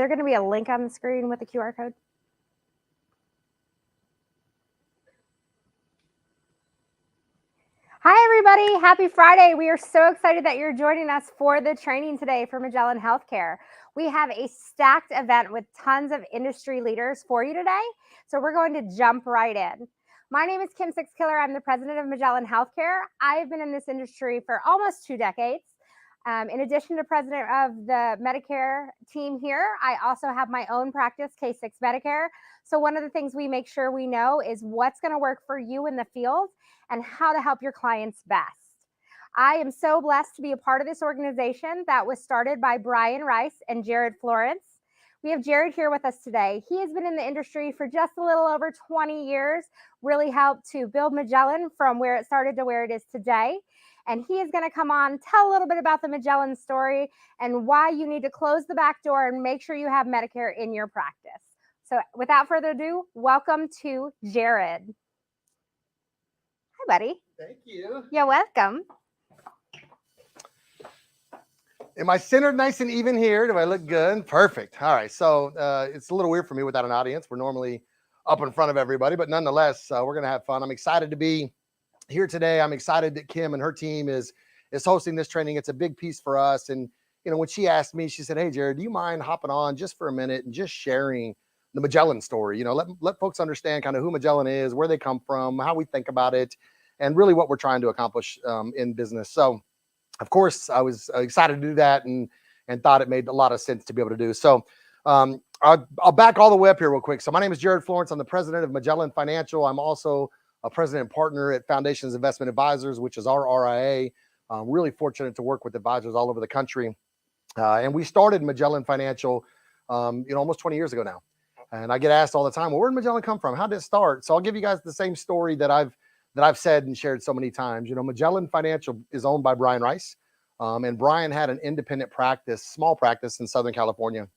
there going to be a link on the screen with the QR code? Hi, everybody. Happy Friday. We are so excited that you're joining us for the training today for Magellan Healthcare. We have a stacked event with tons of industry leaders for you today. So we're going to jump right in. My name is Kim Sixkiller. I'm the president of Magellan Healthcare. I've been in this industry for almost 2 decades. In addition to president of the Medicare team here, I also have my own practice, K6 Medicare. So one of the things we make sure we know is what's going to work for you in the field and how to help your clients best. I am so blessed to be a part of this organization that was started by Brian Rice and Jared Florence. We have Jared here with us today. He has been in the industry for just a little over 20 years, really helped to build Magellan from where it started to where it is today. And he is going to come on, tell a little bit about the Magellan story and why you need to close the back door and make sure you have Medicare in your practice. So without further ado, welcome to Jared. Hi, buddy. Thank you. You're welcome. Am I centered nice and even here? Do I look good? Perfect. All right. So it's a little weird for me without an audience. We're normally up in front of everybody, but nonetheless, we're going to have fun. I'm excited to be here today. I'm excited that Kim and her team is hosting this training. It's a big piece for us. And, you know, when she asked me, she said, "Hey, Jared, do you mind hopping on just for a minute and just sharing the Magellan story? You know, let folks understand kind of who Magellan is, where they come from, how we think about it, and really what we're trying to accomplish in business." So, of course, I was excited to do that and thought it made a lot of sense to be able to do. So I'll back all the way up here real quick. So my name is Jared Florence. I'm the president of Magellan Financial. I'm also a president and partner at Foundations Investment Advisors, which is our RIA. Really fortunate to work with advisors all over the country. And we started Magellan Financial, almost 20 years ago now. And I get asked all the time, well, where did Magellan come from? How did it start? So I'll give you guys the same story that I've said and shared so many times. You know, Magellan Financial is owned by Brian Rice. And Brian had an independent practice, small practice in Southern California.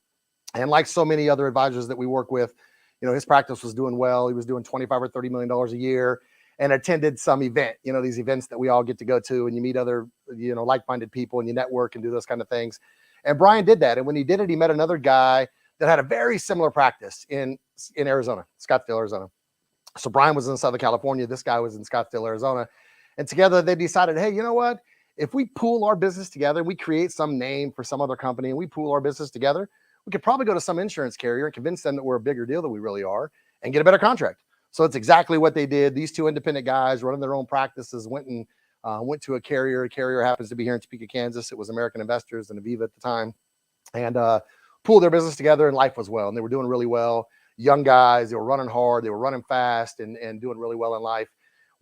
And like so many other advisors that we work with, you know, his practice was doing well. He was doing $25 or $30 million a year and attended some event, you know, these events that we all get to go to and you meet other, you know, like-minded people and you network and do those kind of things. And Brian did that. And when he did it, he met another guy that had a very similar practice in Arizona, Scottsdale, Arizona. So Brian was in Southern California. This guy was in Scottsdale, Arizona. And together they decided, hey, you know what? If we pool our business together, we create some name for some other company and we pool our business together, we could probably go to some insurance carrier and convince them that we're a bigger deal than we really are and get a better contract. So it's exactly what they did. These two independent guys running their own practices went to a carrier. A carrier happens to be here in Topeka, Kansas. It was American Investors and Aviva at the time, and pooled their business together, and life was well. And they were doing really well. Young guys, they were running hard, they were running fast, and doing really well in life.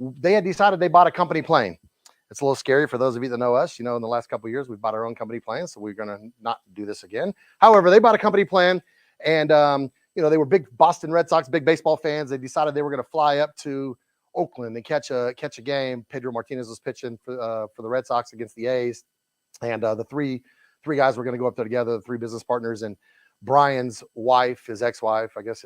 They had decided they bought a company plane. It's a little scary for those of you that know us. You know, in the last couple of years, we've bought our own company plane, so we're going to not do this again. However, they bought a company plane, and they were big Boston Red Sox, big baseball fans. They decided they were going to fly up to Oakland and catch a game. Pedro Martinez was pitching for the Red Sox against the A's, and the three guys were going to go up there together, the three business partners, and Brian's wife, his ex-wife, I guess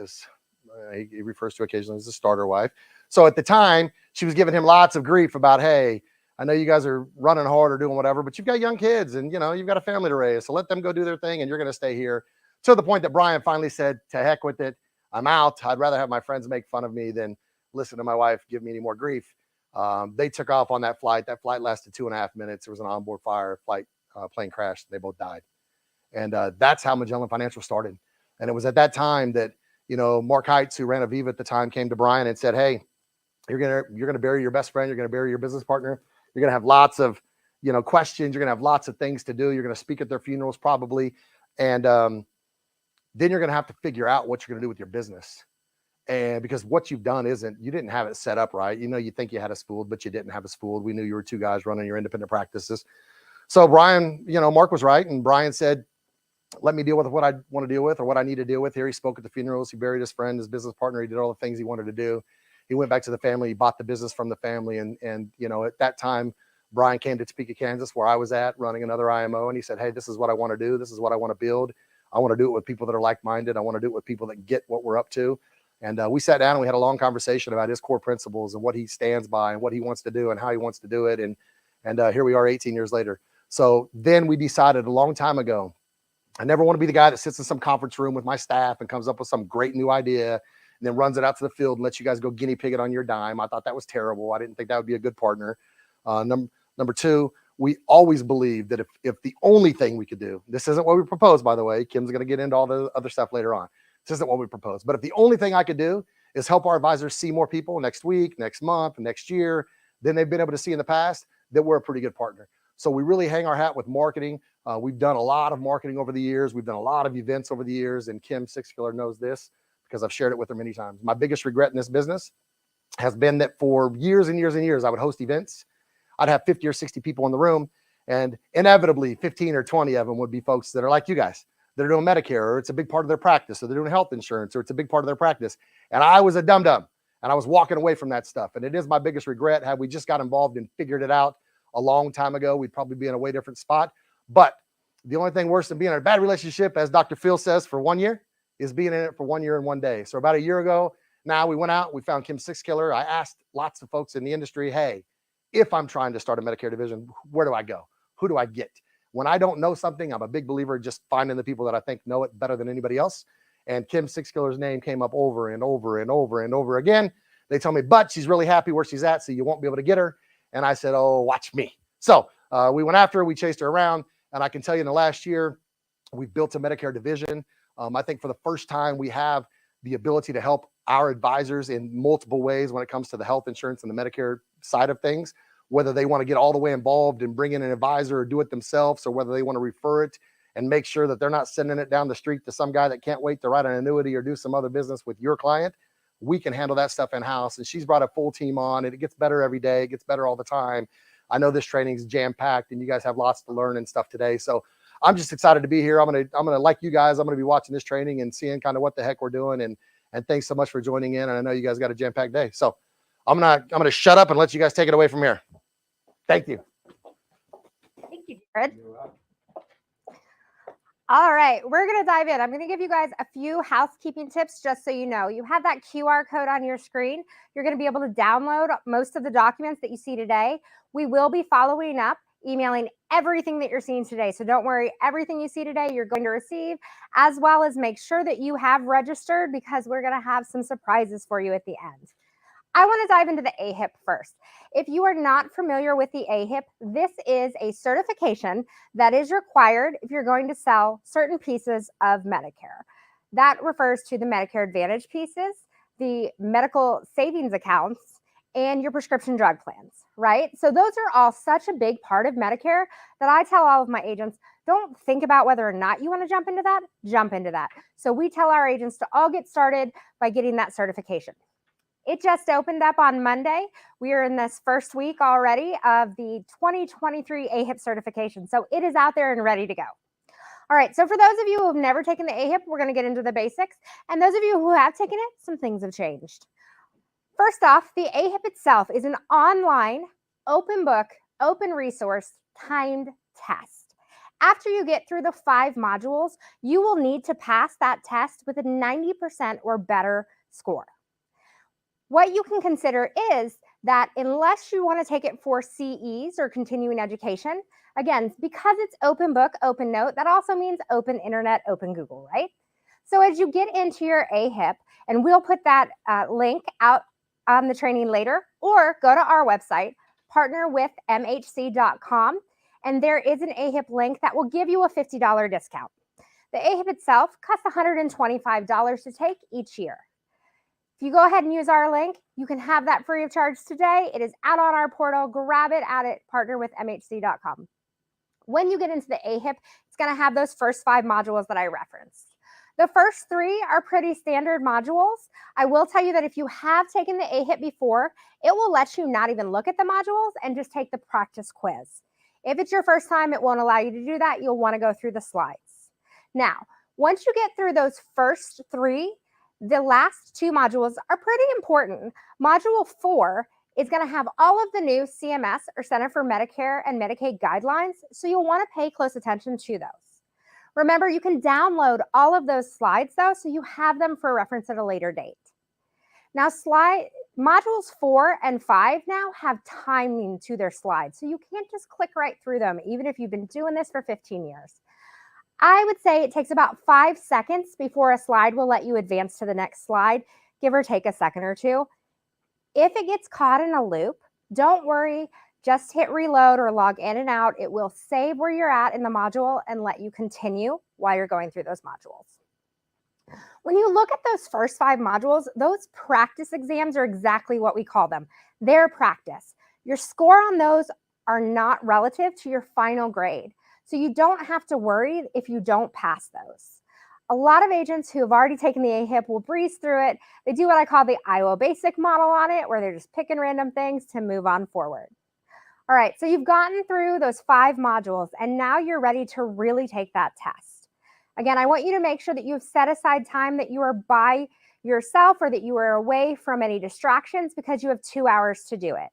he refers to occasionally as a starter wife. So at the time, she was giving him lots of grief about, hey, I know you guys are running hard or doing whatever, but you've got young kids and, you know, you've got a family to raise. So let them go do their thing and you're going to stay here. To the point that Brian finally said, to heck with it. I'm out. I'd rather have my friends make fun of me than listen to my wife give me any more grief. They took off on that flight. That flight lasted 2.5 minutes. There was an onboard fire. Plane crashed. They both died. And that's how Magellan Financial started. And it was at that time that, you know, Mark Heitz, who ran Aviva at the time, came to Brian and said, hey, you're gonna bury your best friend. You're going to bury your business partner. You're going to have lots of, you know, questions. You're going to have lots of things to do. You're going to speak at their funerals probably. And then you're going to have to figure out what you're going to do with your business. And because what you've done you didn't have it set up right. You know, you think you had us fooled, but you didn't have us fooled. We knew you were two guys running your independent practices. So Brian, you know, Mark was right. And Brian said, let me deal with what I want to deal with or what I need to deal with here. He spoke at the funerals. He buried his friend, his business partner. He did all the things he wanted to do. He went back to the family. He bought the business from the family. And you know, at that time, Brian came to Topeka, Kansas, where I was at running another IMO. And he said, hey, this is what I want to do. This is what I want to build. I want to do it with people that are like-minded. I want to do it with people that get what we're up to. And we sat down and we had a long conversation about his core principles and what he stands by and what he wants to do and how he wants to do it. And here we are 18 years later. So then we decided a long time ago I never want to be the guy that sits in some conference room with my staff and comes up with some great new idea and then runs it out to the field and lets you guys go guinea pig it on your dime. I thought that was terrible. I didn't think that would be a good partner. Number two, we always believe that if the only thing we could do, this isn't what we propose, by the way, Kim's going to get into all the other stuff later on. This isn't what we propose, but if the only thing I could do is help our advisors see more people next week, next month, next year than they've been able to see in the past, that we're a pretty good partner. So we really hang our hat with marketing. We've done a lot of marketing over the years. We've done a lot of events over the years, and Kim Sixkiller knows this because I've shared it with her many times. My biggest regret in this business has been that for years and years and years, I would host events. I'd have 50 or 60 people in the room, and inevitably 15 or 20 of them would be folks that are like you guys. They're doing Medicare, or it's a big part of their practice, or they're doing health insurance, or it's a big part of their practice. And I was a dum-dum, and I was walking away from that stuff. And it is my biggest regret. Had we just got involved and figured it out a long time ago, we'd probably be in a way different spot. But the only thing worse than being in a bad relationship, as Dr. Phil says, for 1 year, is being in it for 1 year and 1 day. So about a year ago, now we went out, we found Kim Sixkiller. I asked lots of folks in the industry, hey, if I'm trying to start a Medicare division, where do I go? Who do I get? When I don't know something, I'm a big believer in just finding the people that I think know it better than anybody else. And Kim Sixkiller's name came up over and over and over and over again. They told me, but she's really happy where she's at, so you won't be able to get her. And I said, oh, watch me. So we went after her, we chased her around. And I can tell you in the last year, we've built a Medicare division. I think for the first time, we have the ability to help our advisors in multiple ways when it comes to the health insurance and the Medicare side of things, whether they want to get all the way involved and bring in an advisor or do it themselves, or whether they want to refer it and make sure that they're not sending it down the street to some guy that can't wait to write an annuity or do some other business with your client. We can handle that stuff in-house. And she's brought a full team on, and it gets better every day. It gets better all the time. I know this training is jam-packed, and you guys have lots to learn and stuff today. So I'm just excited to be here. I'm gonna like you guys, I'm gonna be watching this training and seeing kind of what the heck we're doing. And thanks so much for joining in. And I know you guys got a jam-packed day. So I'm gonna shut up and let you guys take it away from here. Thank you. Thank you, Jared. All right, we're going to dive in. I'm going to give you guys a few housekeeping tips just so you know. You have that QR code on your screen. You're going to be able to download most of the documents that you see today. We will be following up, emailing everything that you're seeing today. So don't worry, everything you see today, you're going to receive, as well as make sure that you have registered, because we're going to have some surprises for you at the end. I want to dive into the AEP first. If you are not familiar with the AEP, this is a certification that is required if you're going to sell certain pieces of Medicare. That refers to the Medicare Advantage pieces, the medical savings accounts, and your prescription drug plans, right? So those are all such a big part of Medicare that I tell all of my agents, don't think about whether or not you want to jump into that, jump into that. So we tell our agents to all get started by getting that certification. It just opened up on Monday. We are in this first week already of the 2023 AEP certification. So it is out there and ready to go. All right, so for those of you who have never taken the AEP, we're going to get into the basics. And those of you who have taken it, some things have changed. First off, the AEP itself is an online, open book, open resource, timed test. After you get through the 5 modules, you will need to pass that test with a 90% or better score. What you can consider is that unless you want to take it for CEs or continuing education, again, because it's open book, open note, that also means open internet, open Google, right? So as you get into your AEP, and we'll put that link out on the training later, or go to our website, partnerwithmhc.com, and there is an AEP link that will give you a $50 discount. The AEP itself costs $125 to take each year. If you go ahead and use our link, you can have that free of charge today. It is out on our portal. Grab it at partnerwithmhc.com. When you get into the AEP, it's going to have those first 5 modules that I referenced. The first 3 are pretty standard modules. I will tell you that if you have taken the AEP before, it will let you not even look at the modules and just take the practice quiz. If it's your first time, it won't allow you to do that. You'll want to go through the slides. Now, once you get through those first 3, the last 2 modules are pretty important. Module 4 is going to have all of the new CMS, or Center for Medicare and Medicaid guidelines, so you'll want to pay close attention to those. Remember, you can download all of those slides, though, so you have them for reference at a later date. Now, modules 4 and 5 now have timing to their slides, so you can't just click right through them, even if you've been doing this for 15 years. I would say it takes about 5 seconds before a slide will let you advance to the next slide, give or take a second or two. If it gets caught in a loop, don't worry, just hit reload or log in and out. It will save where you're at in the module and let you continue while you're going through those modules. When you look at those first 5 modules, those practice exams are exactly what we call them. They're practice. Your score on those are not relative to your final grade. So you don't have to worry if you don't pass those. A lot of agents who have already taken the AHIP will breeze through it. They do what I call the Iowa Basic model on it, where they're just picking random things to move on forward. All right, so you've gotten through those 5 modules, and now you're ready to really take that test. Again, I want you to make sure that you've set aside time that you are by yourself or that you are away from any distractions, because you have 2 hours to do it.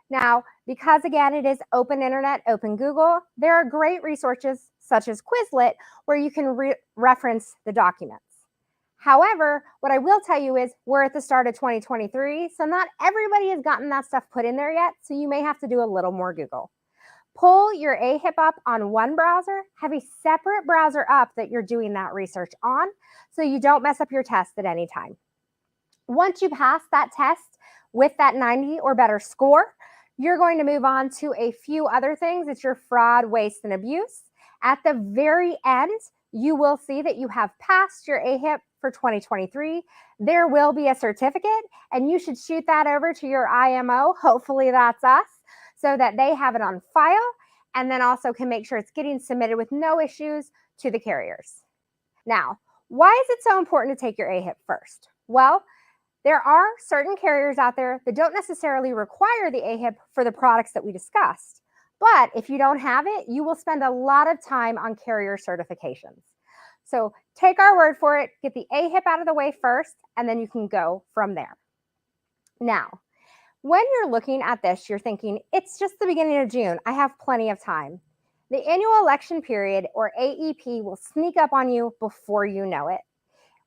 Now, because again, it is open internet, open Google, there are great resources such as Quizlet where you can reference the documents. However, what I will tell you is we're at the start of 2023, so not everybody has gotten that stuff put in there yet, so you may have to do a little more Google. Pull your AHIP up on one browser, have a separate browser up that you're doing that research on, so you don't mess up your test at any time. Once you pass that test with that 90 or better score, you're going to move on to a few other things. It's your fraud, waste, and abuse. At the very end, you will see that you have passed your AHIP for 2023. There will be a certificate, and you should shoot that over to your IMO. Hopefully that's us, so that they have it on file, and then also can make sure it's getting submitted with no issues to the carriers. Now, why is it so important to take your AHIP first? Well, there are certain carriers out there that don't necessarily require the AHIP for the products that we discussed. But if you don't have it, you will spend a lot of time on carrier certifications. So take our word for it, get the AHIP out of the way first, and then you can go from there. Now, when you're looking at this, you're thinking, it's just the beginning of June. I have plenty of time. The annual election period, or AEP, will sneak up on you before you know it.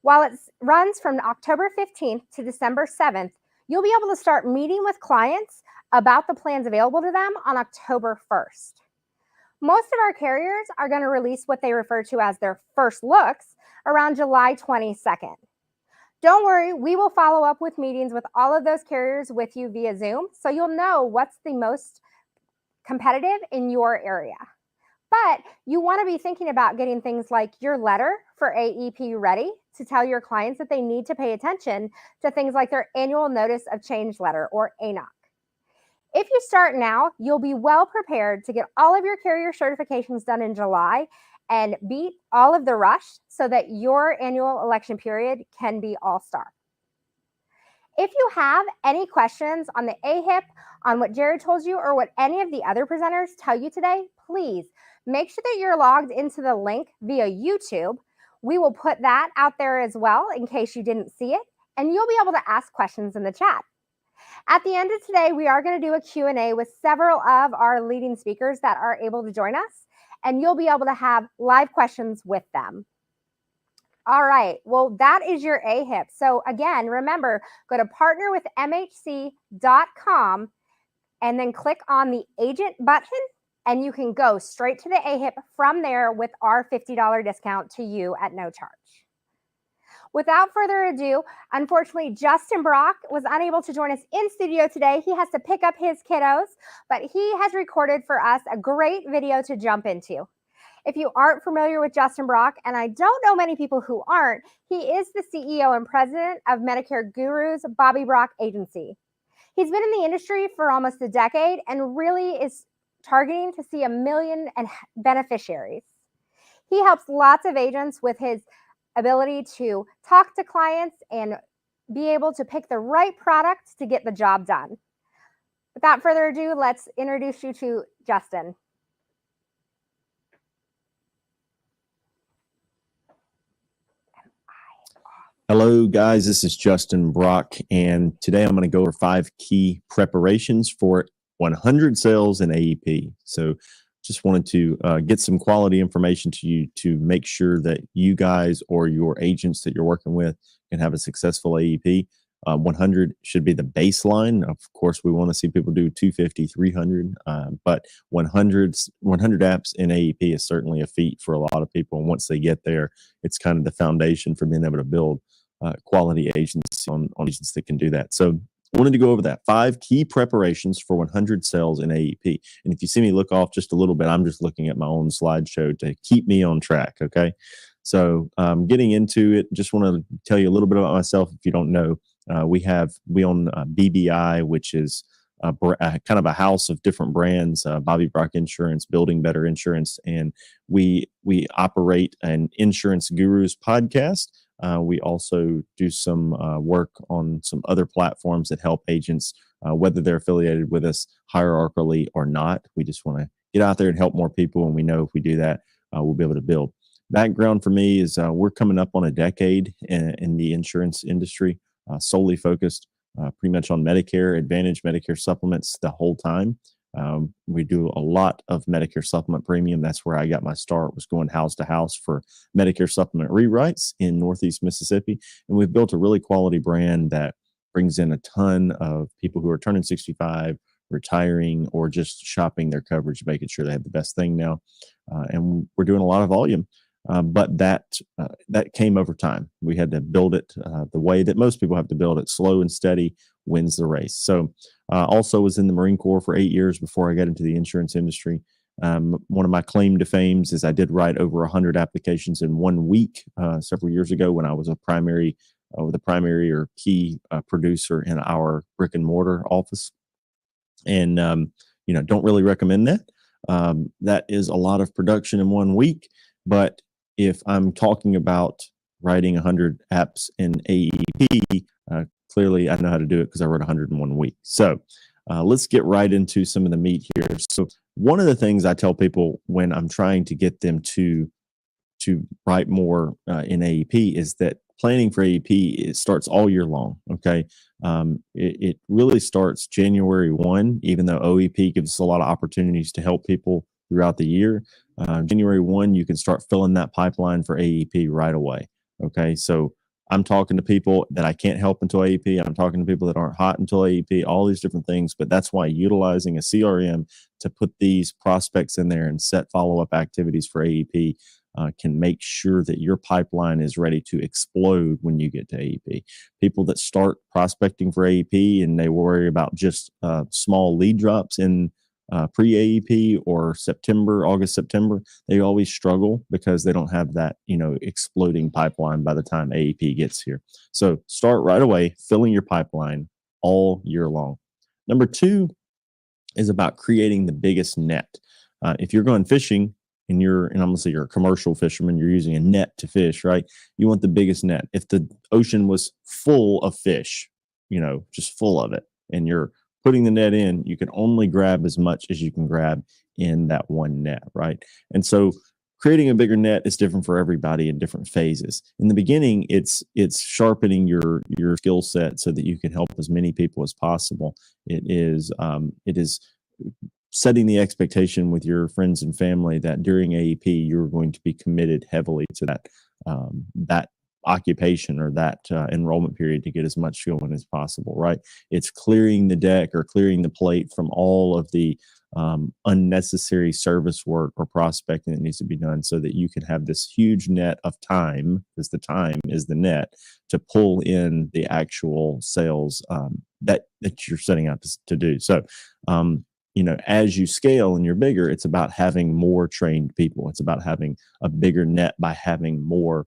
While it runs from October 15th to December 7th, you'll be able to start meeting with clients about the plans available to them on October 1st. Most of our carriers are going to release what they refer to as their first looks around July 22nd. Don't worry, we will follow up with meetings with all of those carriers with you via Zoom, so you'll know what's the most competitive in your area. But you want to be thinking about getting things like your letter for AEP ready to tell your clients that they need to pay attention to things like their annual notice of change letter, or ANOC. If you start now, you'll be well prepared to get all of your carrier certifications done in July and beat all of the rush so that your annual election period can be all-star. If you have any questions on the AHIP, on what Jared told you, or what any of the other presenters tell you today, please make sure that you're logged into the link via YouTube. We will put that out there as well in case you didn't see it, and you'll be able to ask questions in the chat. At the end of today, we are going to do a Q&A with several of our leading speakers that are able to join us, and you'll be able to have live questions with them. All right, well, that is your AHIP. So again, remember, go to partnerwithmhc.com and then click on the agent button, and you can go straight to the AHIP from there with our $50 discount to you at no charge. Without further ado, unfortunately, Justin Brock was unable to join us in studio today. He has to pick up his kiddos, but he has recorded for us a great video to jump into. If you aren't familiar with Justin Brock, and I don't know many people who aren't, he is the CEO and president of Medicare Guru's Bobby Brock Agency. He's been in the industry for almost a decade and really is targeting to see 1 million beneficiaries. He helps lots of agents with his ability to talk to clients and be able to pick the right product to get the job done. Without further ado, let's introduce you to Justin. Hello guys, this is Justin Brock, and today I'm going to go over 5 key preparations for 100 sales in AEP. So just wanted to get some quality information to you to make sure that you guys or your agents that you're working with can have a successful AEP. 100 should be the baseline. Of course, we want to see people do 250, 300, but 100 apps in AEP is certainly a feat for a lot of people. And once they get there, it's kind of the foundation for being able to build quality agents on agents that can do that. So I wanted to go over that 5 key preparations for 100 sales in AEP. And if you see me look off just a little bit, I'm just looking at my own slideshow to keep me on track. Okay. So getting into it, just want to tell you a little bit about myself. If you don't know, we own BBI, which is kind of a house of different brands, Bobby Brock Insurance, Building Better Insurance, and we operate an Insurance Gurus podcast. We also do some work on some other platforms that help agents, whether they're affiliated with us hierarchically or not. We just want to get out there and help more people, and we know if we do that, we'll be able to build. Background for me is we're coming up on a decade in the insurance industry, solely focused pretty much on Medicare Advantage, Medicare supplements the whole time. We do a lot of Medicare supplement premium. That's where I got my start, was going house to house for Medicare supplement rewrites in Northeast Mississippi. And we've built a really quality brand that brings in a ton of people who are turning 65, retiring, or just shopping their coverage, making sure they have the best thing now. And we're doing a lot of volume. But that came over time. We had to build it the way that most people have to build it. Slow and steady wins the race. So also was in the Marine Corps for 8 years before I got into the insurance industry. One of my claim to fame is I did write over 100 applications in 1 week several years ago when I was the primary or key producer in our brick and mortar office. And, don't really recommend that. That is a lot of production in 1 week. But if I'm talking about writing 100 apps in AEP, clearly I know how to do it because I wrote 100 in 1 week. So let's get right into some of the meat here. So one of the things I tell people when I'm trying to get them to write more in AEP is that planning for AEP, it starts all year long. Okay. It really starts January 1, even though OEP gives us a lot of opportunities to help people throughout the year. January 1, you can start filling that pipeline for AEP right away. Okay. So I'm talking to people that I can't help until AEP. I'm talking to people that aren't hot until AEP, all these different things. But that's why utilizing a CRM to put these prospects in there and set follow-up activities for AEP can make sure that your pipeline is ready to explode when you get to AEP. People that start prospecting for AEP and they worry about just small lead drops in pre-AEP or August, September, they always struggle because they don't have that, exploding pipeline by the time AEP gets here. So start right away, filling your pipeline all year long. Number 2 is about creating the biggest net. If you're going fishing and I'm gonna say you're a commercial fisherman, you're using a net to fish, right? You want the biggest net. If the ocean was full of fish, just full of it, and you're putting the net in, you can only grab as much as you can grab in that one net, right? And so creating a bigger net is different for everybody in different phases. In the beginning, it's sharpening your skill set so that you can help as many people as possible. It is setting the expectation with your friends and family that during AEP, you're going to be committed heavily to that occupation or that enrollment period to get as much going as possible, right? It's clearing the deck or clearing the plate from all of the unnecessary service work or prospecting that needs to be done so that you can have this huge net of time, because the time is the net, to pull in the actual sales that you're setting out to do. So, as you scale and you're bigger, it's about having more trained people. It's about having a bigger net by having more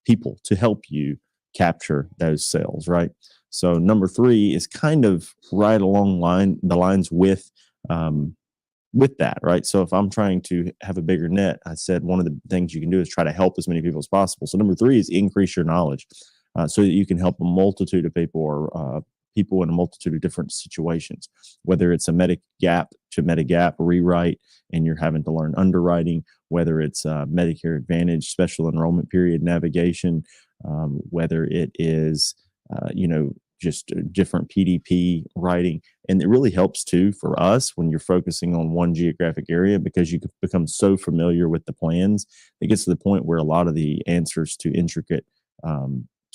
people to help you capture those sales, right? So number 3 is kind of right along the lines with that, right? So if I'm trying to have a bigger net, I said one of the things you can do is try to help as many people as possible. So number 3 is increase your knowledge so that you can help a multitude of people or people in a multitude of different situations, whether it's a Medigap to Medigap rewrite and you're having to learn underwriting, whether it's Medicare Advantage special enrollment period navigation, whether it is, just different PDP writing. And it really helps too for us when you're focusing on one geographic area, because you become so familiar with the plans. It gets to the point where a lot of the answers to intricate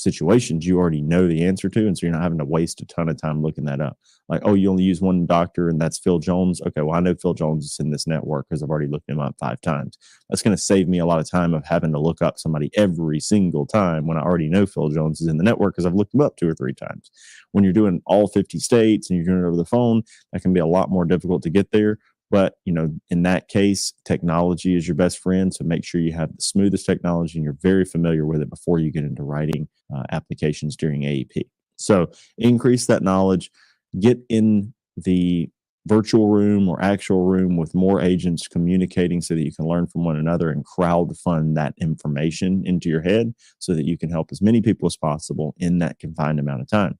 situations you already know the answer to. And so you're not having to waste a ton of time looking that up. Like, oh, you only use one doctor and that's Phil Jones. Okay, well, I know Phil Jones is in this network because I've already looked him up 5 times. That's going to save me a lot of time of having to look up somebody every single time when I already know Phil Jones is in the network because I've looked him up 2 or 3 times. When you're doing all 50 states and you're doing it over the phone, that can be a lot more difficult to get there. But, in that case, technology is your best friend. So make sure you have the smoothest technology and you're very familiar with it before you get into writing applications during AEP. So increase that knowledge, get in the virtual room or actual room with more agents communicating so that you can learn from one another and crowdfund that information into your head so that you can help as many people as possible in that confined amount of time.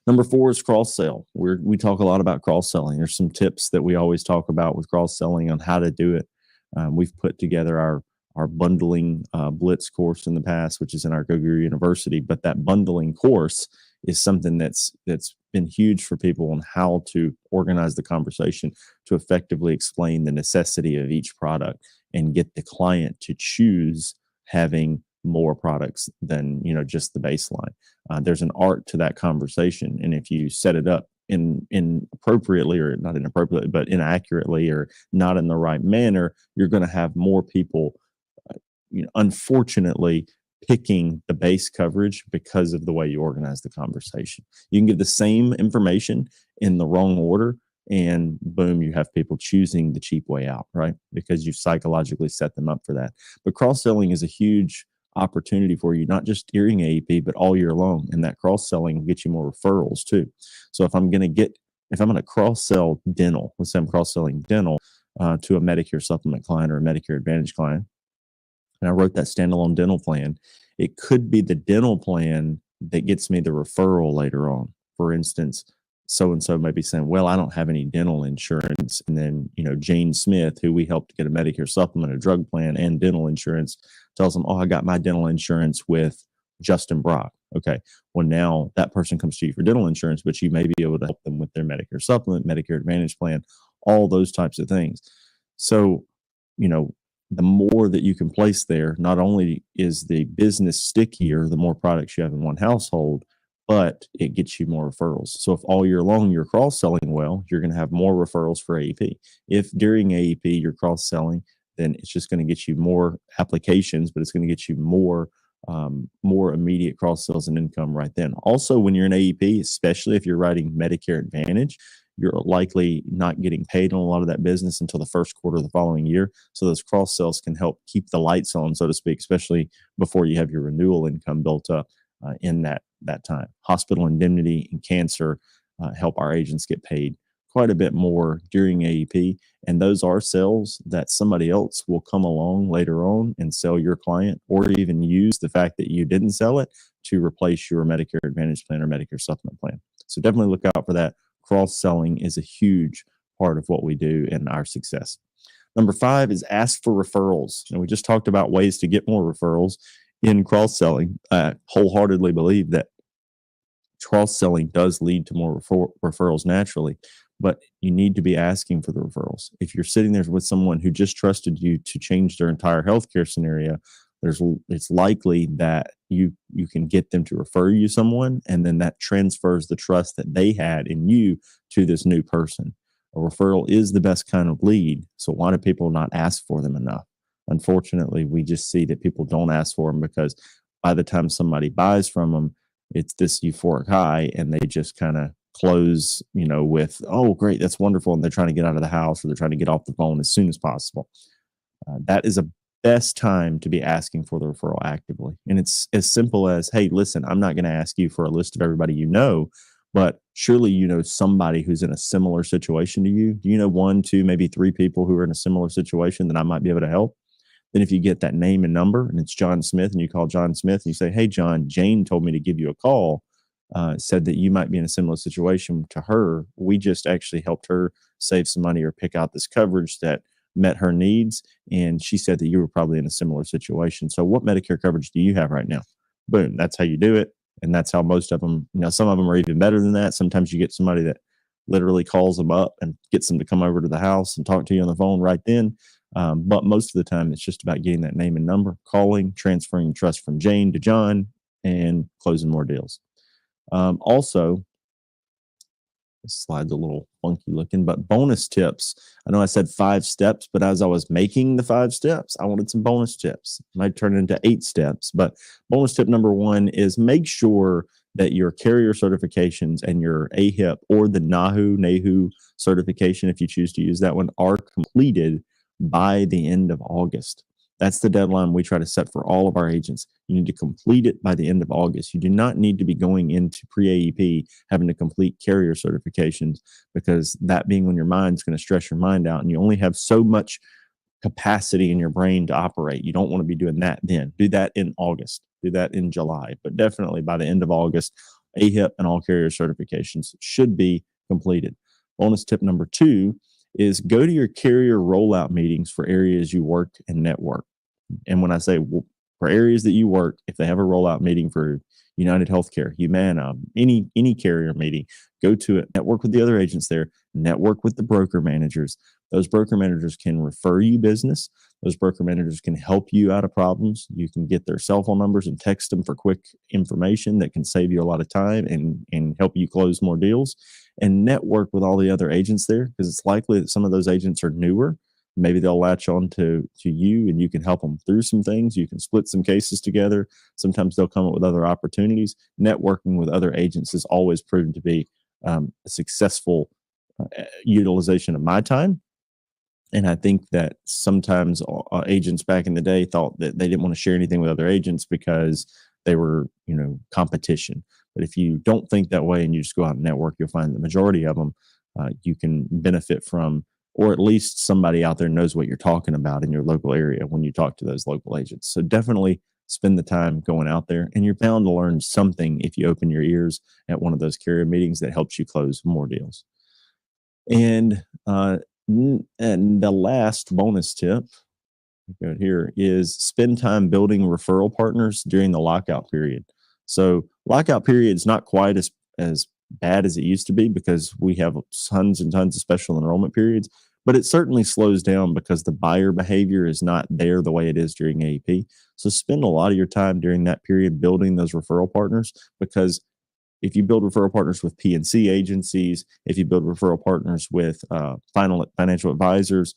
Number 4 is cross-sell. We talk a lot about cross-selling. There's some tips that we always talk about with cross-selling on how to do it. We've put together our bundling blitz course in the past, which is in our Go Guru University. But that bundling course is something that's been huge for people on how to organize the conversation to effectively explain the necessity of each product and get the client to choose having more products than just the baseline. There's an art to that conversation, and if you set it up inappropriately, or not inappropriately, but inaccurately, or not in the right manner, you're going to have more people, unfortunately, picking the base coverage because of the way you organize the conversation. You can give the same information in the wrong order, and boom, you have people choosing the cheap way out, right? Because you've psychologically set them up for that. But cross-selling is a huge opportunity for you, not just during AEP, but all year long. And that cross-selling will get you more referrals too. So if I'm going to cross-sell dental, let's say I'm cross-selling dental to a Medicare supplement client or a Medicare Advantage client, and I wrote that standalone dental plan, it could be the dental plan that gets me the referral later on. For instance, so-and-so may be saying, well, I don't have any dental insurance. And then, Jane Smith, who we helped get a Medicare supplement, a drug plan, and dental insurance, tells them, oh, I got my dental insurance with Justin Brock. Okay. Well, now that person comes to you for dental insurance, but you may be able to help them with their Medicare supplement, Medicare Advantage plan, all those types of things. So, the more that you can place there, not only is the business stickier, the more products you have in one household, but it gets you more referrals. So if all year long you're cross-selling well, you're going to have more referrals for AEP. If during AEP you're cross-selling, then it's just going to get you more applications, but it's going to get you more immediate cross-sells and income right then. Also, when you're in AEP, especially if you're writing Medicare Advantage, you're likely not getting paid on a lot of that business until the first quarter of the following year. So those cross-sells can help keep the lights on, so to speak, especially before you have your renewal income built up in that time. Hospital indemnity and cancer help our agents get paid quite a bit more during AEP. And those are sales that somebody else will come along later on and sell your client, or even use the fact that you didn't sell it to replace your Medicare Advantage plan or Medicare supplement plan. So definitely look out for that. Cross-selling is a huge part of what we do and our success. Number 5 is ask for referrals. And we just talked about ways to get more referrals in cross-selling. I wholeheartedly believe that cross-selling does lead to more referrals naturally, but you need to be asking for the referrals. If you're sitting there with someone who just trusted you to change their entire healthcare scenario, it's likely that you can get them to refer you someone, and then that transfers the trust that they had in you to this new person. A referral is the best kind of lead, so why do people not ask for them enough? Unfortunately, we just see that people don't ask for them because by the time somebody buys from them, it's this euphoric high, and they just kind of close, with, oh, great, that's wonderful, and they're trying to get out of the house, or they're trying to get off the phone as soon as possible. That is a best time to be asking for the referral actively. And it's as simple as, hey, listen, I'm not going to ask you for a list of everybody you know, but surely you know somebody who's in a similar situation to you. Do you know 1, 2, maybe 3 people who are in a similar situation that I might be able to help? Then if you get that name and number and it's John Smith, and you call John Smith and you say, hey, John, Jane told me to give you a call, said that you might be in a similar situation to her. We just actually helped her save some money or pick out this coverage that met her needs. And she said that you were probably in a similar situation. So what Medicare coverage do you have right now? Boom. That's how you do it. And that's how most of them, some of them are even better than that. Sometimes you get somebody that literally calls them up and gets them to come over to the house and talk to you on the phone right then. But most of the time, it's just about getting that name and number, calling, transferring trust from Jane to John, and closing more deals. Also, this slide's a little funky looking, but bonus tips. I know I said 5 steps, but as I was making the 5 steps, I wanted some bonus tips. Might turn it into 8 steps, but bonus tip number 1 is make sure that your carrier certifications and your AHIP or the NAHU certification, if you choose to use that one, are completed by the end of August. That's the deadline we try to set for all of our agents. You need to complete it by the end of August. You do not need to be going into pre-AEP having to complete carrier certifications, because that being on your mind is going to stress your mind out, and you only have so much capacity in your brain to operate. You don't want to be doing that then. Do that in August. Do that in July. But definitely by the end of August, AHIP and all carrier certifications should be completed. Bonus tip number 2 is go to your carrier rollout meetings for areas you work and network. And when I say for areas that you work, if they have a rollout meeting for United Healthcare, Humana, any carrier meeting, go to it, network with the other agents there, network with the broker managers. Those broker managers can refer you business. Those broker managers can help you out of problems. You can get their cell phone numbers and text them for quick information that can save you a lot of time and help you close more deals. And network with all the other agents there, because it's likely that some of those agents are newer. Maybe they'll latch on to you, and you can help them through some things. You can split some cases together. Sometimes they'll come up with other opportunities. Networking with other agents has always proven to be a successful utilization of my time. And I think that sometimes agents back in the day thought that they didn't want to share anything with other agents because they were, competition. But if you don't think that way and you just go out and network, you'll find the majority of them you can benefit from, or at least somebody out there knows what you're talking about in your local area when you talk to those local agents. So definitely spend the time going out there, and you're bound to learn something if you open your ears at one of those carrier meetings that helps you close more deals. And the last bonus tip here is spend time building referral partners during the lockout period. So lockout period is not quite as bad as it used to be, because we have tons and tons of special enrollment periods, but it certainly slows down because the buyer behavior is not there the way it is during AEP. So spend a lot of your time during that period building those referral partners, because if you build referral partners with PNC agencies, if you build referral partners with financial advisors,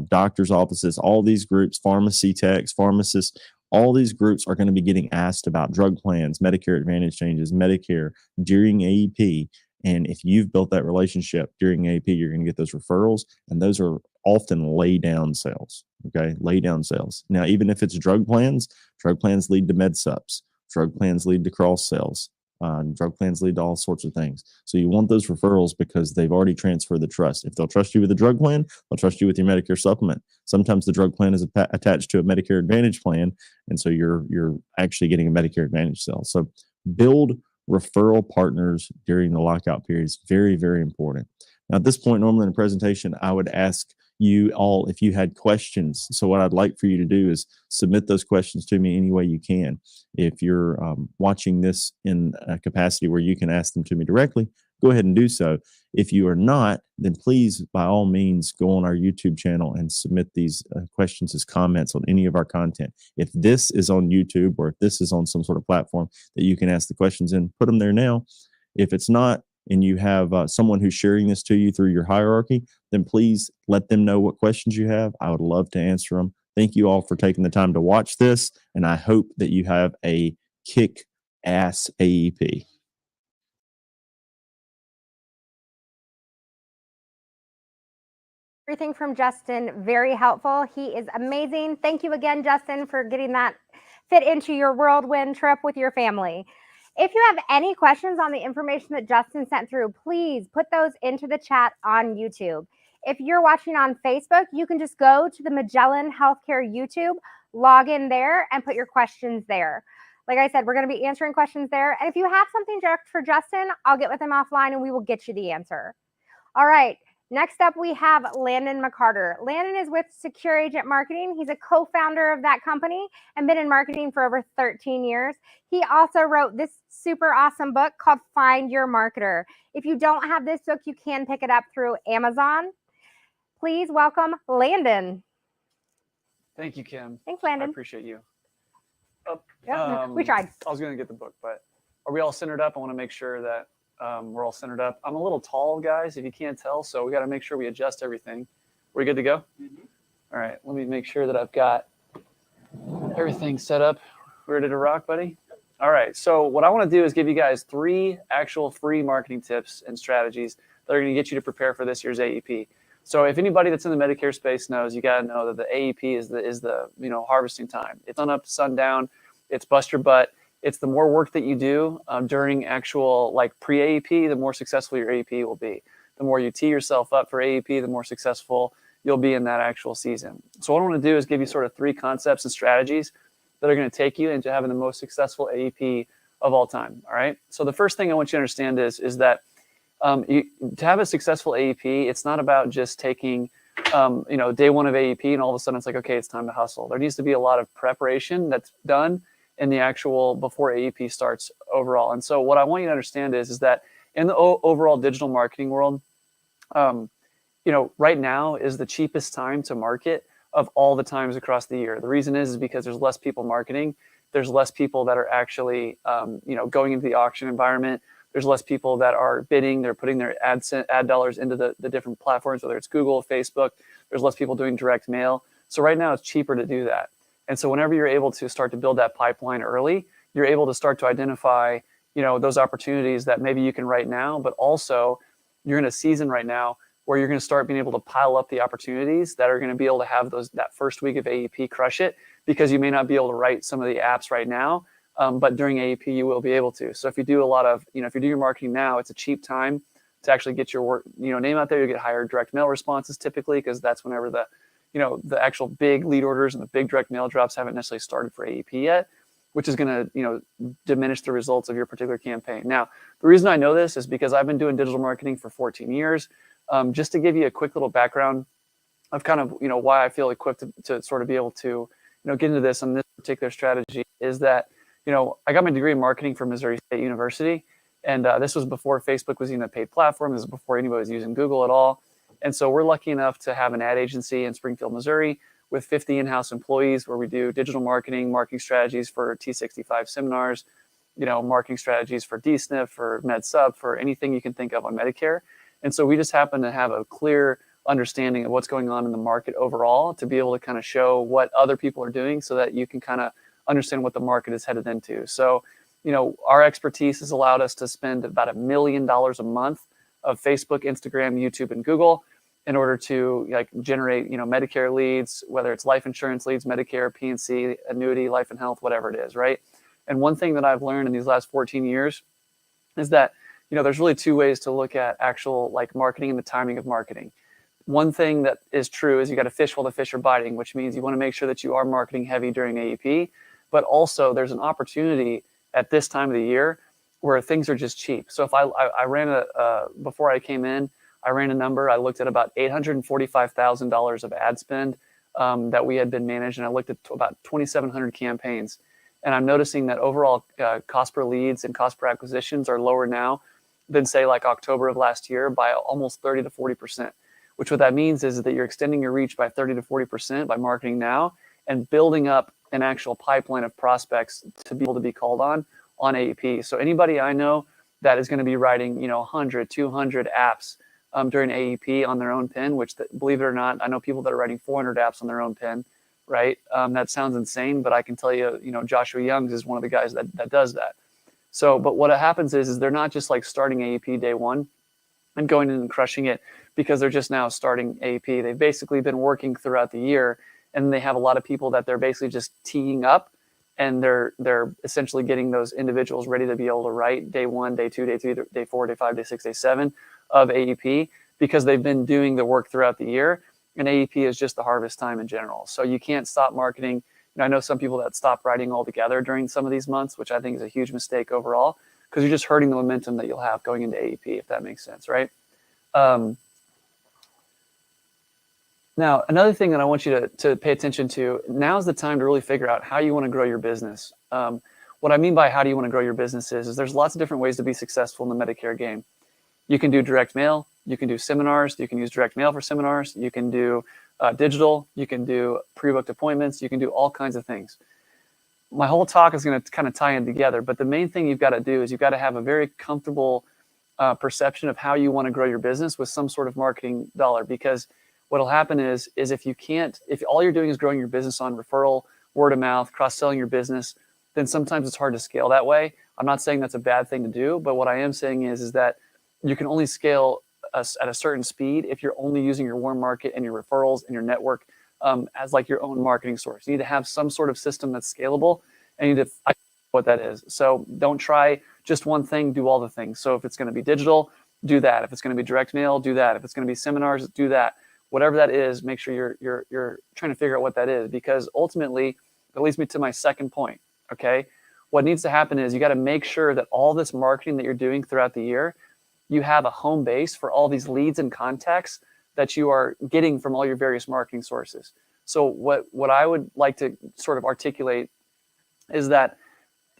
doctors' offices, all these groups, pharmacy techs, pharmacists, all these groups are going to be getting asked about drug plans, Medicare Advantage changes, Medicare during AEP. And if you've built that relationship during AEP, you're going to get those referrals. And those are often lay down sales. Okay. Lay down sales. Now, even if it's drug plans lead to med subs, drug plans lead to cross sales. Drug plans lead to all sorts of things. So you want those referrals because they've already transferred the trust. If they'll trust you with a drug plan, they'll trust you with your Medicare supplement. Sometimes the drug plan is attached to a Medicare Advantage plan, and so you're actually getting a Medicare Advantage sale. So build referral partners during the lockout period is very, very important. Now, at this point, normally in a presentation, I would ask you all if you had questions. So what I'd like for you to do is submit those questions to me any way you can. If you're watching this in a capacity where you can ask them to me directly, go ahead and do so. If you are not, then please, by all means, go on our YouTube channel and submit these questions as comments on any of our content. If this is on YouTube, or if this is on some sort of platform that you can ask the questions in, put them there now. If it's not, and you have someone who's sharing this to you through your hierarchy, then please let them know what questions you have. I would love to answer them. Thank you all for taking the time to watch this, and I hope that you have a kick-ass AEP. Everything from Justin, very helpful. He is amazing. Thank you again, Justin, for getting that fit into your whirlwind trip with your family. If you have any questions on the information that Justin sent through, please put those into the chat on YouTube. If you're watching on Facebook, you can just go to the Magellan Healthcare YouTube, log in there, and put your questions there. Like I said, we're going to be answering questions there. And if you have something direct for Justin, I'll get with him offline and we will get you the answer. All right. Next up, we have Landon McCarter. Landon is with Secure Agent Marketing. He's a co-founder of that company and been in marketing for over 13 years. He also wrote this super awesome book called Find Your Marketer. If you don't have this book, you can pick it up through Amazon. Please welcome Landon. Thank you, Kim. Thanks, Landon. I appreciate you. Yeah, we tried. I was going to get the book, but are we all centered up? I want to make sure that we're all centered up. I'm a little tall, guys, if you can't tell, so we got to make sure we adjust everything. We're good to go? All right, let me make sure that I've got everything set up. Ready to rock, buddy? All right, so what I want to do is give you guys 3 actual free marketing tips and strategies that are going to get you to prepare for this year's AEP. So if anybody that's in the Medicare space knows, you got to know that the AEP is the harvesting time. It's sun up to sundown. It's bust your butt. It's the more work that you do during actual like pre-AEP, the more successful your AEP will be. The more you tee yourself up for AEP, the more successful you'll be in that actual season. So what I want to do is give you sort of 3 concepts and strategies that are going to take you into having the most successful AEP of all time. All right. So the first thing I want you to understand is that to have a successful AEP, it's not about just taking day 1 of AEP and all of a sudden it's like, okay, it's time to hustle. There needs to be a lot of preparation that's done in the actual before AEP starts overall. And so what I want you to understand is that in the overall digital marketing world, right now is the cheapest time to market of all the times across the year. The reason is because there's less people marketing. There's less people that are actually, going into the auction environment. There's less people that are bidding. They're putting their ad dollars into the different platforms, whether it's Google, Facebook. There's less people doing direct mail. So right now it's cheaper to do that. And so whenever you're able to start to build that pipeline early, you're able to start to identify, those opportunities that maybe you can right now, but also you're in a season right now where you're going to start being able to pile up the opportunities that are going to be able to have that first week of AEP crush it, because you may not be able to write some of the apps right now, but during AEP you will be able to. So if you do a lot of, if you do your marketing now, it's a cheap time to actually get your work, name out there. You get higher direct mail responses typically, because that's whenever the actual big lead orders and the big direct mail drops haven't necessarily started for AEP yet, which is going to, diminish the results of your particular campaign. Now, the reason I know this is because I've been doing digital marketing for 14 years. Just to give you a quick little background of kind of, why I feel equipped to sort of be able to, get into this and this particular strategy is that, I got my degree in marketing from Missouri State University. And this was before Facebook was even a paid platform. This was before anybody was using Google at all. And so we're lucky enough to have an ad agency in Springfield, Missouri with 50 in-house employees where we do digital marketing strategies for T65 seminars, marketing strategies for DSNP, for MedSub, for anything you can think of on Medicare. And so we just happen to have a clear understanding of what's going on in the market overall to be able to kind of show what other people are doing so that you can kind of understand what the market is headed into. So, our expertise has allowed us to spend about $1 million a month of Facebook, Instagram, YouTube, and Google in order to generate, Medicare leads, whether it's life insurance leads, Medicare, P&C, annuity, life and health, whatever it is, right? And one thing that I've learned in these last 14 years is that, there's really 2 ways to look at actual marketing and the timing of marketing. One thing that is true is you got to fish while the fish are biting, which means you want to make sure that you are marketing heavy during AEP, but also there's an opportunity at this time of the year where things are just cheap. So if I ran before I came in, I ran a number. I looked at about $845,000 of ad spend that we had been managed, and I looked at about 2,700 campaigns. And I'm noticing that overall cost per leads and cost per acquisitions are lower now than say like October of last year by almost 30 to 40%, which what that means is that you're extending your reach by 30 to 40% by marketing now and building up an actual pipeline of prospects to be able to be called on AEP. So anybody I know that is going to be writing, 100, 200 apps during AEP on their own pen, which believe it or not, I know people that are writing 400 apps on their own pen, right? That sounds insane, but I can tell you, Joshua Youngs is one of the guys that does that. So, but what happens is they're not just like starting AEP day 1 and going in and crushing it because they're just now starting AEP. They've basically been working throughout the year, and they have a lot of people that they're basically just teeing up, and they're essentially getting those individuals ready to be able to write day 1, day 2, day 3, day 4, day 5, day 6, day 7 of AEP because they've been doing the work throughout the year. And AEP is just the harvest time in general. So you can't stop marketing. I know some people that stop writing altogether during some of these months, which I think is a huge mistake overall, because you're just hurting the momentum that you'll have going into AEP, if that makes sense, right? Now, another thing that I want you to pay attention to, now's the time to really figure out how you want to grow your business. What I mean by how do you want to grow your business is there's lots of different ways to be successful in the Medicare game. You can do direct mail. You can do seminars. You can use direct mail for seminars. You can do digital. You can do pre-booked appointments. You can do all kinds of things. my whole talk is going to kind of tie in together, but the main thing you've got to do is you've got to have a very comfortable perception of how you want to grow your business with some sort of marketing dollar. Because what'll happen is if all you're doing is growing your business on referral, word of mouth, cross-selling your business, then sometimes it's hard to scale that way. I'm not saying that's a bad thing to do, but what I am saying is that you can only scale at a certain speed if you're only using your warm market and your referrals and your network as like your own marketing source. You need to have some sort of system that's scalable, and you need to find what that is. So don't try just one thing, do all the things. So if it's going to be digital, do that. If it's going to be direct mail, do that. If it's going to be seminars, do that. Whatever that is, make sure you're trying to figure out what that is, because ultimately that leads me to my second point. Okay, what needs to happen is you got to make sure that all this marketing that you're doing throughout the year, you have a home base for all these leads and contacts that you are getting from all your various marketing sources. So what I would like to sort of articulate is that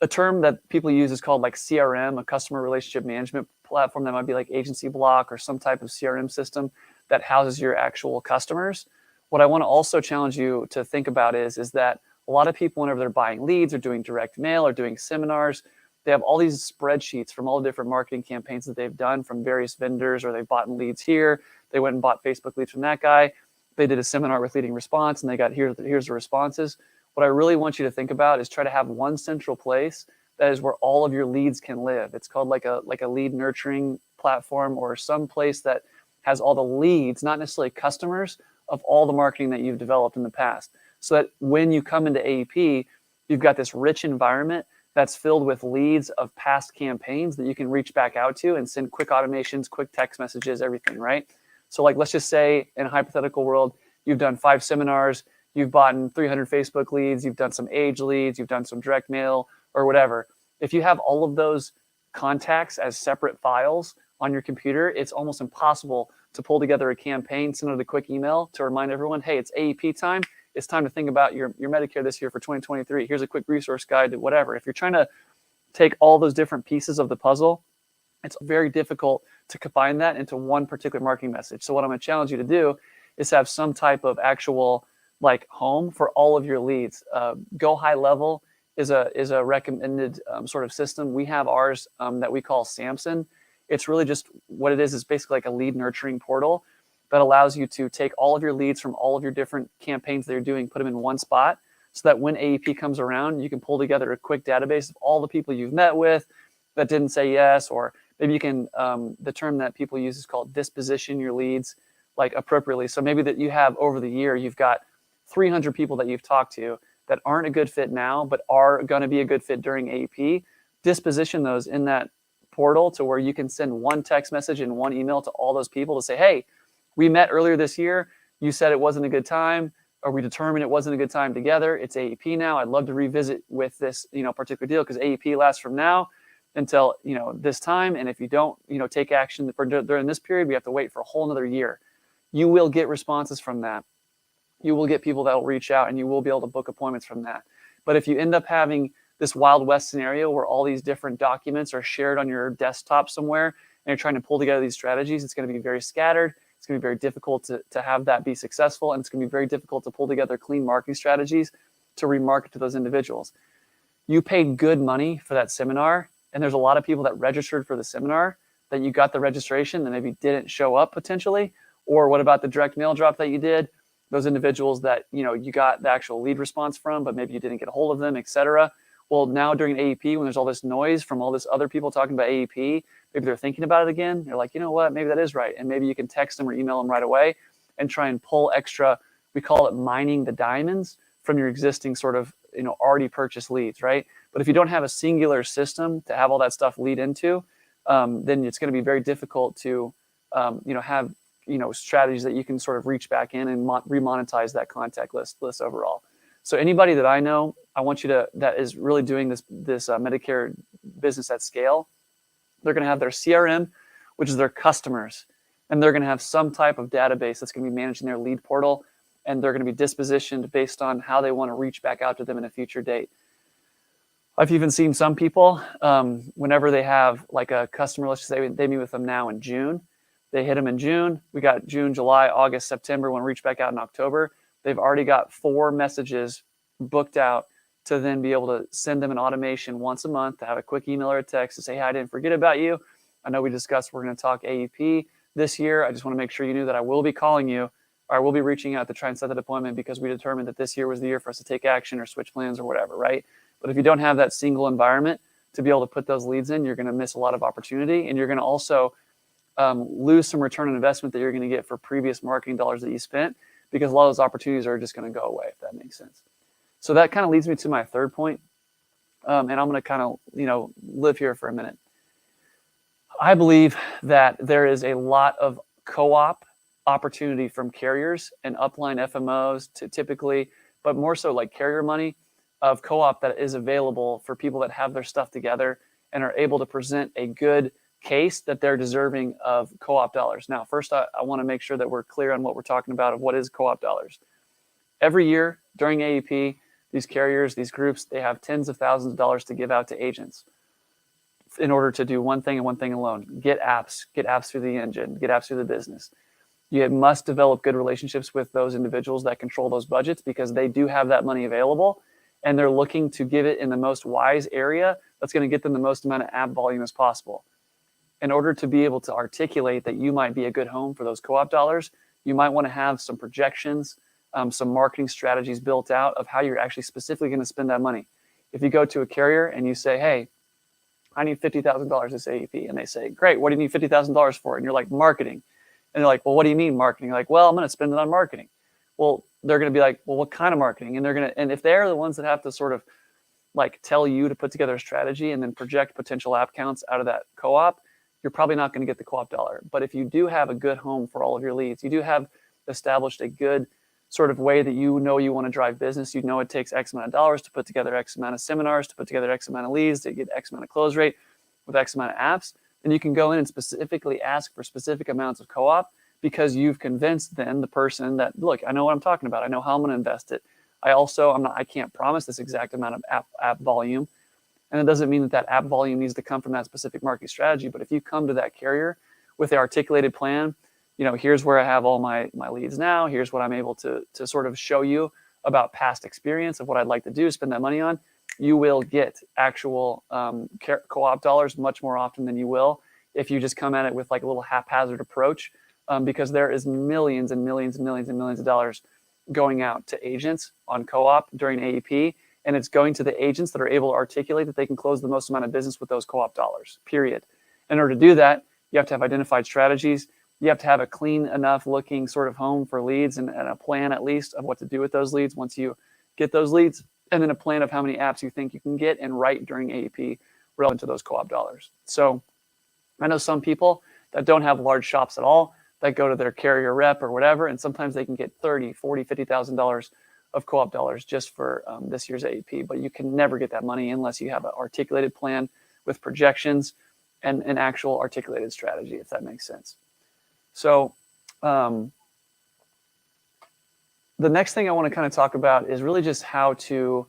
a term that people use is called like CRM, a customer relationship management platform. That might be like Agency Block or some type of CRM system that houses your actual customers. What I want to also challenge you to think about is that a lot of people, whenever they're buying leads or doing direct mail or doing seminars, they have all these spreadsheets from all the different marketing campaigns that they've done from various vendors, or they've bought leads here. They went and bought Facebook leads from that guy. They did a seminar with Leading Response, and they got here's the responses. What I really want you to think about is try to have one central place that is where all of your leads can live. It's called like a lead nurturing platform, or some place that has all the leads, not necessarily customers, of all the marketing that you've developed in the past. So that when you come into AEP, you've got this rich environment that's filled with leads of past campaigns that you can reach back out to and send quick automations, quick text messages, everything, right? So like, let's just say in a hypothetical world, you've done 5 seminars, you've bought 300 Facebook leads, you've done some age leads, you've done some direct mail or whatever. If you have all of those contacts as separate files on your computer, it's almost impossible to pull together a campaign, send out a quick email to remind everyone, hey, it's AEP time. It's time to think about your Medicare this year for 2023. Here's a quick resource guide to whatever. If you're trying to take all those different pieces of the puzzle, it's very difficult to combine that into one particular marketing message. So what I'm going to challenge you to do is have some type of actual like home for all of your leads. Go High Level is a recommended sort of system. We have ours that we call Samson. It's really just what it is basically like a lead nurturing portal that allows you to take all of your leads from all of your different campaigns that you're doing, put them in one spot, so that when AEP comes around, you can pull together a quick database of all the people you've met with that didn't say yes, or maybe you can, the term that people use is called disposition your leads like appropriately. So maybe that you have over the year, you've got 300 people that you've talked to that aren't a good fit now, but are going to be a good fit during AEP. Disposition those in that portal to where you can send one text message and one email to all those people to say, hey, we met earlier this year. You said it wasn't a good time, or we determined it wasn't a good time together. It's AEP now. I'd love to revisit with this, particular deal, because AEP lasts from now until, this time. And if you don't, take action during this period, we have to wait for a whole another year. You will get responses from that. You will get people that will reach out, and you will be able to book appointments from that. But if you end up having this Wild West scenario where all these different documents are shared on your desktop somewhere, and you're trying to pull together these strategies, it's going to be very scattered. It's going to be very difficult to have that be successful, and it's going to be very difficult to pull together clean marketing strategies to remarket to those individuals. You paid good money for that seminar, and there's a lot of people that registered for the seminar that you got the registration that maybe didn't show up potentially. Or what about the direct mail drop that you did? Those individuals that you got the actual lead response from, but maybe you didn't get a hold of them, etc. Well, now during AEP, when there's all this noise from all this other people talking about AEP, maybe they're thinking about it again. They're like, you know what, maybe that is right. And maybe you can text them or email them right away and try and pull extra, we call it mining the diamonds from your existing sort of, already purchased leads, right? But if you don't have a singular system to have all that stuff lead into, then it's going to be very difficult to, have, strategies that you can sort of reach back in and remonetize that contact list overall. So anybody that I know, I want you that is really doing this Medicare business at scale, they're going to have their CRM, which is their customers, and they're going to have some type of database that's going to be managing their lead portal, and they're going to be dispositioned based on how they want to reach back out to them in a future date. I've even seen some people, whenever they have like a customer, let's just say they meet with them now in June, they hit them in June. We got June, July, August, September. When we reach back out in October, they've already got 4 messages booked out to then be able to send them an automation once a month, to have a quick email or a text to say, hey, I didn't forget about you. I know we discussed we're going to talk AEP this year. I just want to make sure you knew that I will be calling you, or I will be reaching out to try and set that appointment because we determined that this year was the year for us to take action or switch plans or whatever, right? But if you don't have that single environment to be able to put those leads in, you're going to miss a lot of opportunity, and you're going to also lose some return on investment that you're going to get for previous marketing dollars that you spent, because a lot of those opportunities are just going to go away, if that makes sense. So that kind of leads me to my third point. And I'm going to kind of, live here for a minute. I believe that there is a lot of co-op opportunity from carriers and upline FMOs to typically, but more so like carrier money of co-op that is available for people that have their stuff together and are able to present a good case that they're deserving of co-op dollars. Now, first, I want to make sure that we're clear on what we're talking about of what is co-op dollars. Every year during AEP, these carriers, these groups, they have tens of thousands of dollars to give out to agents in order to do one thing and one thing alone: get apps through the engine, get apps through the business. You must develop good relationships with those individuals that control those budgets, because they do have that money available and they're looking to give it in the most wise area that's going to get them the most amount of app volume as possible. In order to be able to articulate that you might be a good home for those co-op dollars, you might want to have some projections, some marketing strategies built out of how you're actually specifically going to spend that money. If you go to a carrier and you say, hey, I need $50,000 this AEP, and they say, great, what do you need $50,000 for? And you're like, marketing. And they're like, well, what do you mean marketing? You're like, well, I'm going to spend it on marketing. Well, they're going to be like, well, what kind of marketing? And if they're the ones that have to sort of like tell you to put together a strategy and then project potential app counts out of that co-op, you're probably not going to get the co-op dollar. But if you do have a good home for all of your leads, you do have established a good sort of way that you want to drive business, it takes X amount of dollars to put together X amount of seminars, to put together X amount of leads, to get X amount of close rate with X amount of apps, then you can go in and specifically ask for specific amounts of co-op, because you've convinced then the person that, look, I know what I'm talking about. I know how I'm going to invest it. I can't promise this exact amount of app volume. And it doesn't mean that app volume needs to come from that specific marketing strategy. But if you come to that carrier with an articulated plan, here's where I have all my leads now. Here's what I'm able to sort of show you about past experience of what I'd like to do, spend that money on. You will get actual co-op dollars much more often than you will if you just come at it with like a little haphazard approach, because there is millions and millions and millions and millions of dollars going out to agents on co-op during AEP. And it's going to the agents that are able to articulate that they can close the most amount of business with those co-op dollars, period. In order to do that, you have to have identified strategies. You have to have a clean enough looking sort of home for leads and a plan at least of what to do with those leads once you get those leads, and then a plan of how many apps you think you can get and write during AEP relevant to those co-op dollars. So I know some people that don't have large shops at all that go to their carrier rep or whatever, and sometimes they can get $30,000, $40,000, $50,000 of co-op dollars just for this year's AEP, but you can never get that money unless you have an articulated plan with projections and an actual articulated strategy, if that makes sense. So the next thing I want to kind of talk about is really just how to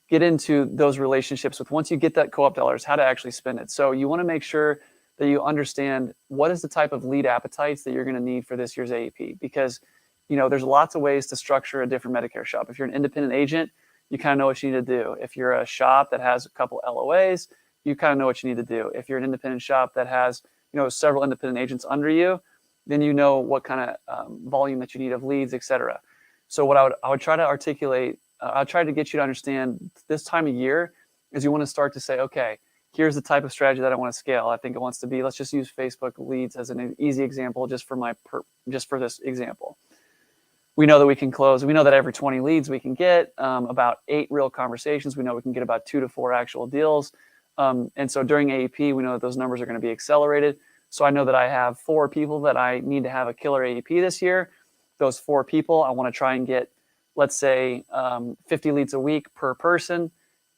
get into those relationships with, once you get that co-op dollars, how to actually spend it. So you want to make sure that you understand what is the type of lead appetites that you're going to need for this year's AEP, because there's lots of ways to structure a different Medicare shop. If you're an independent agent, you kind of know what you need to do. If you're a shop that has a couple LOAs, you kind of know what you need to do. If you're an independent shop that has, several independent agents under you, then you know what kind of volume that you need of leads, et cetera. So what I would try to articulate, I'll try to get you to understand this time of year is you want to start to say, okay, here's the type of strategy that I want to scale. I think it wants to be, let's just use Facebook leads as an easy example just for this example. We know that we can close. We know that every 20 leads we can get about 8 real conversations. We know we can get about 2 to 4 actual deals. And so during AEP, we know that those numbers are going to be accelerated. So I know that I have 4 people that I need to have a killer AEP this year. Those 4 people, I want to try and get, let's say, 50 leads a week per person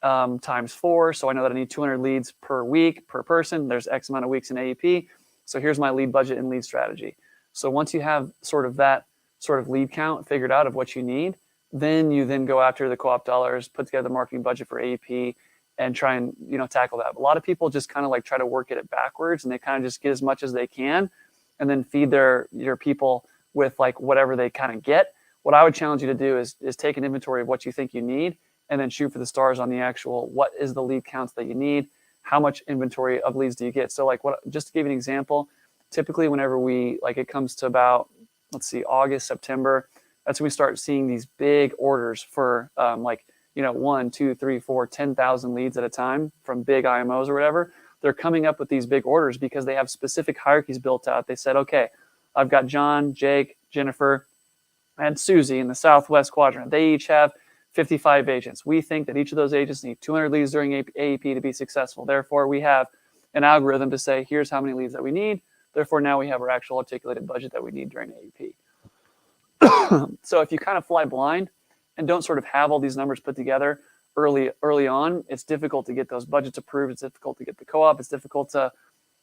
times 4. So I know that I need 200 leads per week per person. There's X amount of weeks in AEP. So here's my lead budget and lead strategy. So once you have sort of that sort of lead count figured out of what you need, then you go after the co-op dollars, put together the marketing budget for AEP, and try and tackle that. A lot of people just kind of like try to work it backwards, and they kind of just get as much as they can, and then feed your people with like whatever they kind of get. What I would challenge you to do is take an inventory of what you think you need, and then shoot for the stars on the actual, what is the lead counts that you need? How much inventory of leads do you get? So like just to give you an example, typically whenever it comes to about, let's see, August, September, that's when we start seeing these big orders for 1, 2, 3, 4, 10,000 leads at a time from big IMOs or whatever. They're coming up with these big orders because they have specific hierarchies built out. They said, okay, I've got John, Jake, Jennifer, and Susie in the Southwest quadrant. They each have 55 agents. We think that each of those agents need 200 leads during AEP to be successful. Therefore, we have an algorithm to say, here's how many leads that we need. Therefore, now we have our actual articulated budget that we need during AEP. So if you kind of fly blind and don't sort of have all these numbers put together early on, it's difficult to get those budgets approved. It's difficult to get the co-op. It's difficult to,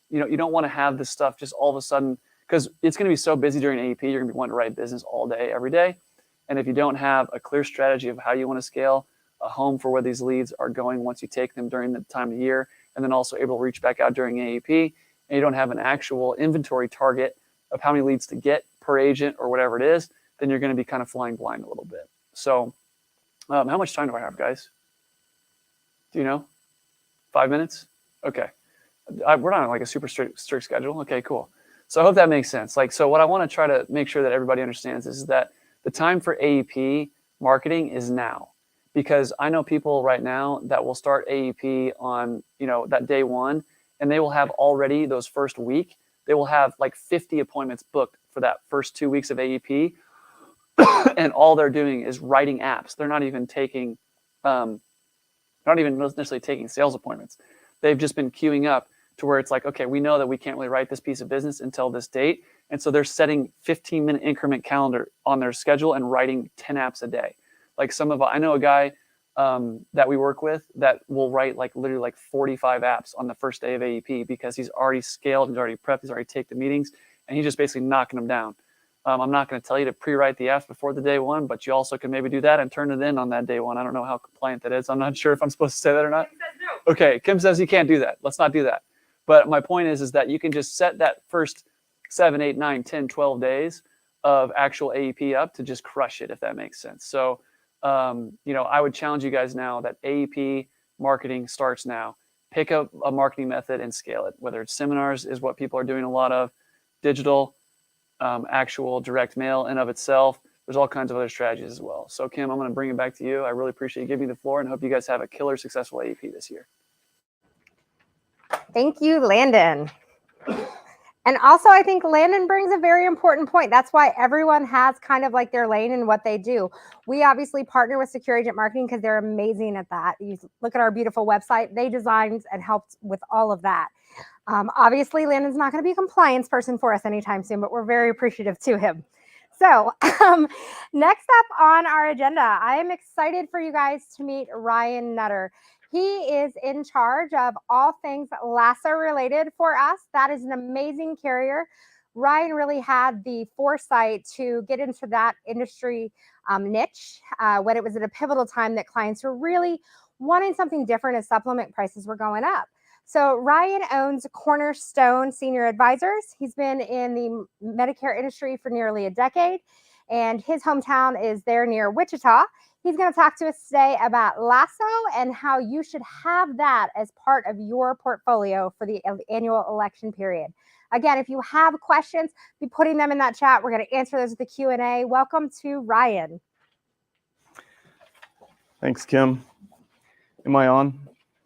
you don't want to have this stuff just all of a sudden, because it's going to be so busy during AEP. You're going to be wanting to write business all day, every day. And if you don't have a clear strategy of how you want to scale, a home for where these leads are going once you take them during the time of year, and then also able to reach back out during AEP, and you don't have an actual inventory target of how many leads to get per agent or whatever it is, then you're going to be kind of flying blind a little bit. So how much time do I have, guys? Do you know? 5 minutes? Okay. We're not on like a super strict schedule. Okay, cool. So I hope that makes sense. So what I want to try to make sure that everybody understands is that the time for AEP marketing is now, because I know people right now that will start AEP on, that day one, and they will have already those first week, they will have like 50 appointments booked for that first 2 weeks of AEP. And all they're doing is writing apps. They're not even taking, not even necessarily taking sales appointments. They've just been queuing up to where it's like, okay, we know that we can't really write this piece of business until this date. And so they're setting 15-minute increment calendar on their schedule and writing 10 apps a day. I know a guy that we work with that will write literally 45 apps on the first day of AEP because he's already scaled, he's already prepped, he's already taken the meetings, and he's just basically knocking them down. I'm not going to tell you to pre-write the apps before the day one, but you also can maybe do that and turn it in on that day one. I don't know how compliant that is. I'm not sure if I'm supposed to say that or not. Kim says no. Okay, Kim says you can't do that. Let's not do that. But my point is that you can just set that first 7, 8, 9, 10, 12 days of actual AEP up to just crush it, if that makes sense. So, I would challenge you guys now that AEP marketing starts now. Pick up a marketing method and scale it, whether it's seminars is what people are doing a lot of, digital, actual direct mail in of itself. There's all kinds of other strategies as well. So Kim, I'm going to bring it back to you. I really appreciate you giving me the floor and hope you guys have a killer successful AEP this year. Thank you, Landon. And also, I think Landon brings a very important point. That's why everyone has kind of like their lane and what they do. We obviously partner with Secure Agent Marketing because they're amazing at that. You look at our beautiful website. They designed and helped with all of that. Obviously, Landon's not going to be a compliance person for us anytime soon, but we're very appreciative to him. So next up on our agenda, I am excited for you guys to meet Ryan Nutter. He is in charge of all things lasso related for us. That is an amazing carrier. Ryan really had the foresight to get into that industry niche when it was at a pivotal time that clients were really wanting something different as supplement prices were going up. So Ryan owns Cornerstone Senior Advisors. He's been in the Medicare industry for nearly a decade, and his hometown is there near Wichita. He's going to talk to us today about lasso and how you should have that as part of your portfolio for the annual election period. Again, if you have questions, be putting them in that chat. We're going to answer those at the Q&A. Welcome to Ryan. Thanks, Kim. Am I on?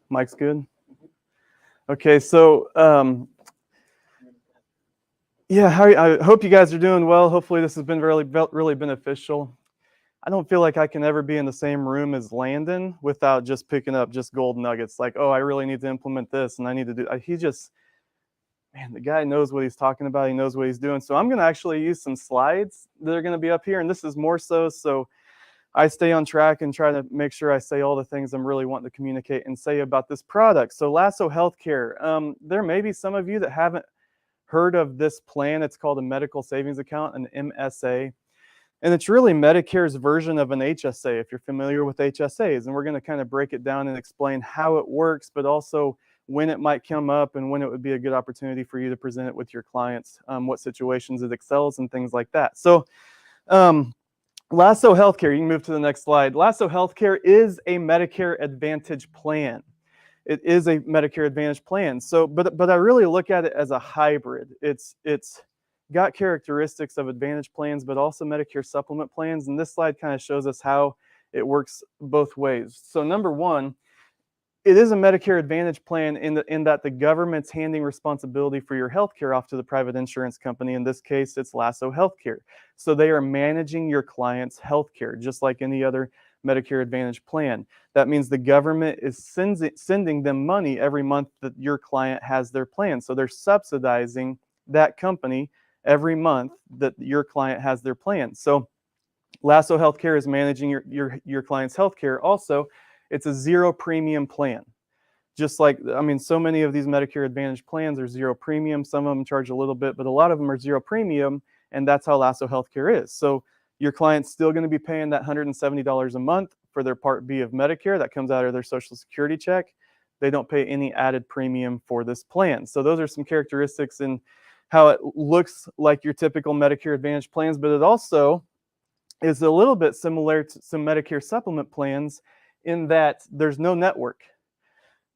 Mic's good? Okay, so I hope you guys are doing well. Hopefully this has been really beneficial. I don't feel like I can ever be in the same room as Landon without just picking up just gold nuggets like, oh, I really need to implement this and I need to do. Man, the guy knows what he's talking about. He knows what he's doing. So I'm going to actually use some slides that are going to be up here, and this is more so I stay on track and try to make sure I say all the things I'm really wanting to communicate and say about this product. So Lasso Healthcare, there may be some of you that haven't heard of this plan. It's called a medical savings account, an MSA. And it's really Medicare's version of an HSA, if you're familiar with HSAs. And we're going to kind of break it down and explain how it works, but also when it might come up and when it would be a good opportunity for you to present it with your clients, what situations it excels and things like that. So Lasso Healthcare, you can move to the next slide. Lasso Healthcare is a Medicare Advantage plan. It is a Medicare Advantage plan. So, but I really look at it as a hybrid. It's got characteristics of Advantage plans, but also Medicare supplement plans. And this slide kind of shows us how it works both ways. So number one, it is a Medicare Advantage plan in that the government's handing responsibility for your health care off to the private insurance company. In this case, it's Lasso Healthcare. So they are managing your client's health care, just like any other Medicare Advantage plan. That means the government is sending them money every month that your client has their plan. So they're subsidizing that company every month that your client has their plan. So Lasso Healthcare is managing your client's health care. Also, it's a zero premium plan. Just like, I mean, so many of these Medicare Advantage plans are zero premium. Some of them charge a little bit, but a lot of them are zero premium, and that's how Lasso Healthcare is. So your client's still going to be paying that $170 a month for their Part B of Medicare. That comes out of their Social Security check. They don't pay any added premium for this plan. So those are some characteristics in how it looks like your typical Medicare Advantage plans, but it also is a little bit similar to some Medicare supplement plans in that there's no network.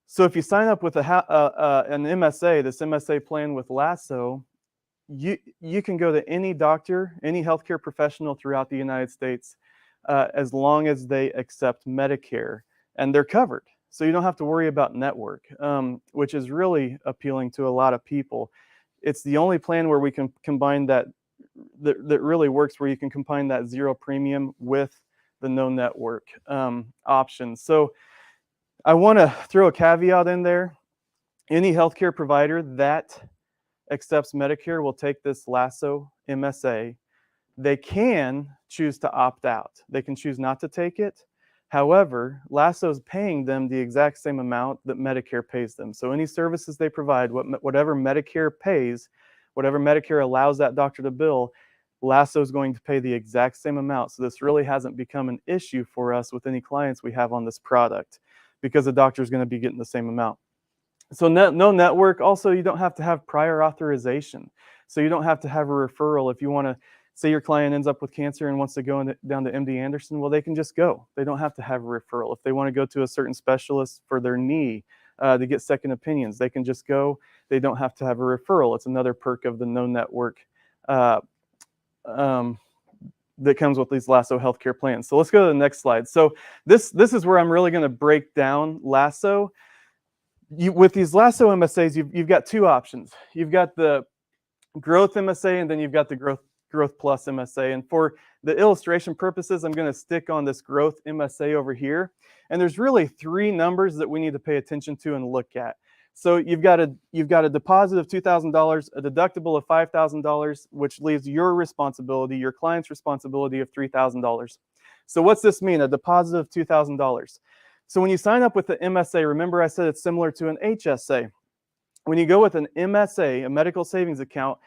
So if you sign up with an MSA, this MSA plan with Lasso, you can go to any doctor, any healthcare professional throughout the United States, as long as they accept Medicare, and they're covered. So you don't have to worry about network, which is really appealing to a lot of people. It's the only plan where we can combine that really works, where you can combine that zero premium with the no network option. So I want to throw a caveat in there. Any healthcare provider that accepts Medicare will take this Lasso MSA. They can choose to opt out. They can choose not to take it. However, Lasso is paying them the exact same amount that Medicare pays them. So any services they provide, whatever Medicare pays, whatever Medicare allows that doctor to bill, Lasso is going to pay the exact same amount. So this really hasn't become an issue for us with any clients we have on this product, because the doctor is going to be getting the same amount. So no network. Also, you don't have to have prior authorization. So you don't have to have a referral. If you want to, say your client ends up with cancer and wants to go down to MD Anderson, well, they can just go. They don't have to have a referral. If they want to go to a certain specialist for their knee to get second opinions, they can just go. They don't have to have a referral. It's another perk of the no network that comes with these Lasso healthcare plans. So let's go to the next slide. So this is where I'm really going to break down Lasso. With these Lasso MSAs, you've got two options. You've got the growth MSA, and then you've got the growth plus MSA. And for the illustration purposes, I'm going to stick on this growth MSA over here. And there's really three numbers that we need to pay attention to and look at. So you've got a deposit of $2,000, a deductible of $5,000, which leaves your responsibility, your client's responsibility, of $3,000. So what's this mean? A deposit of $2,000. So when you sign up with the MSA, remember I said it's similar to an HSA. When you go with an MSA, a medical savings account,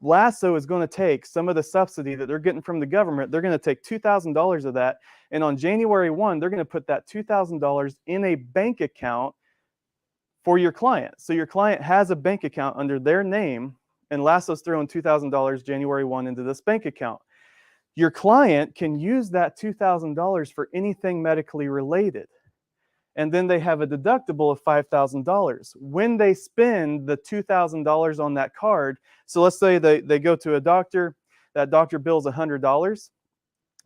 Lasso is going to take some of the subsidy that they're getting from the government. They're going to take $2,000 of that, and on January 1, they're going to put that $2,000 in a bank account for your client. So your client has a bank account under their name, and Lasso's throwing $2,000 January 1 into this bank account. Your client can use that $2,000 for anything medically related. And then they have a deductible of $5,000. When they spend the $2,000 on that card, so let's say they go to a doctor, that doctor bills $100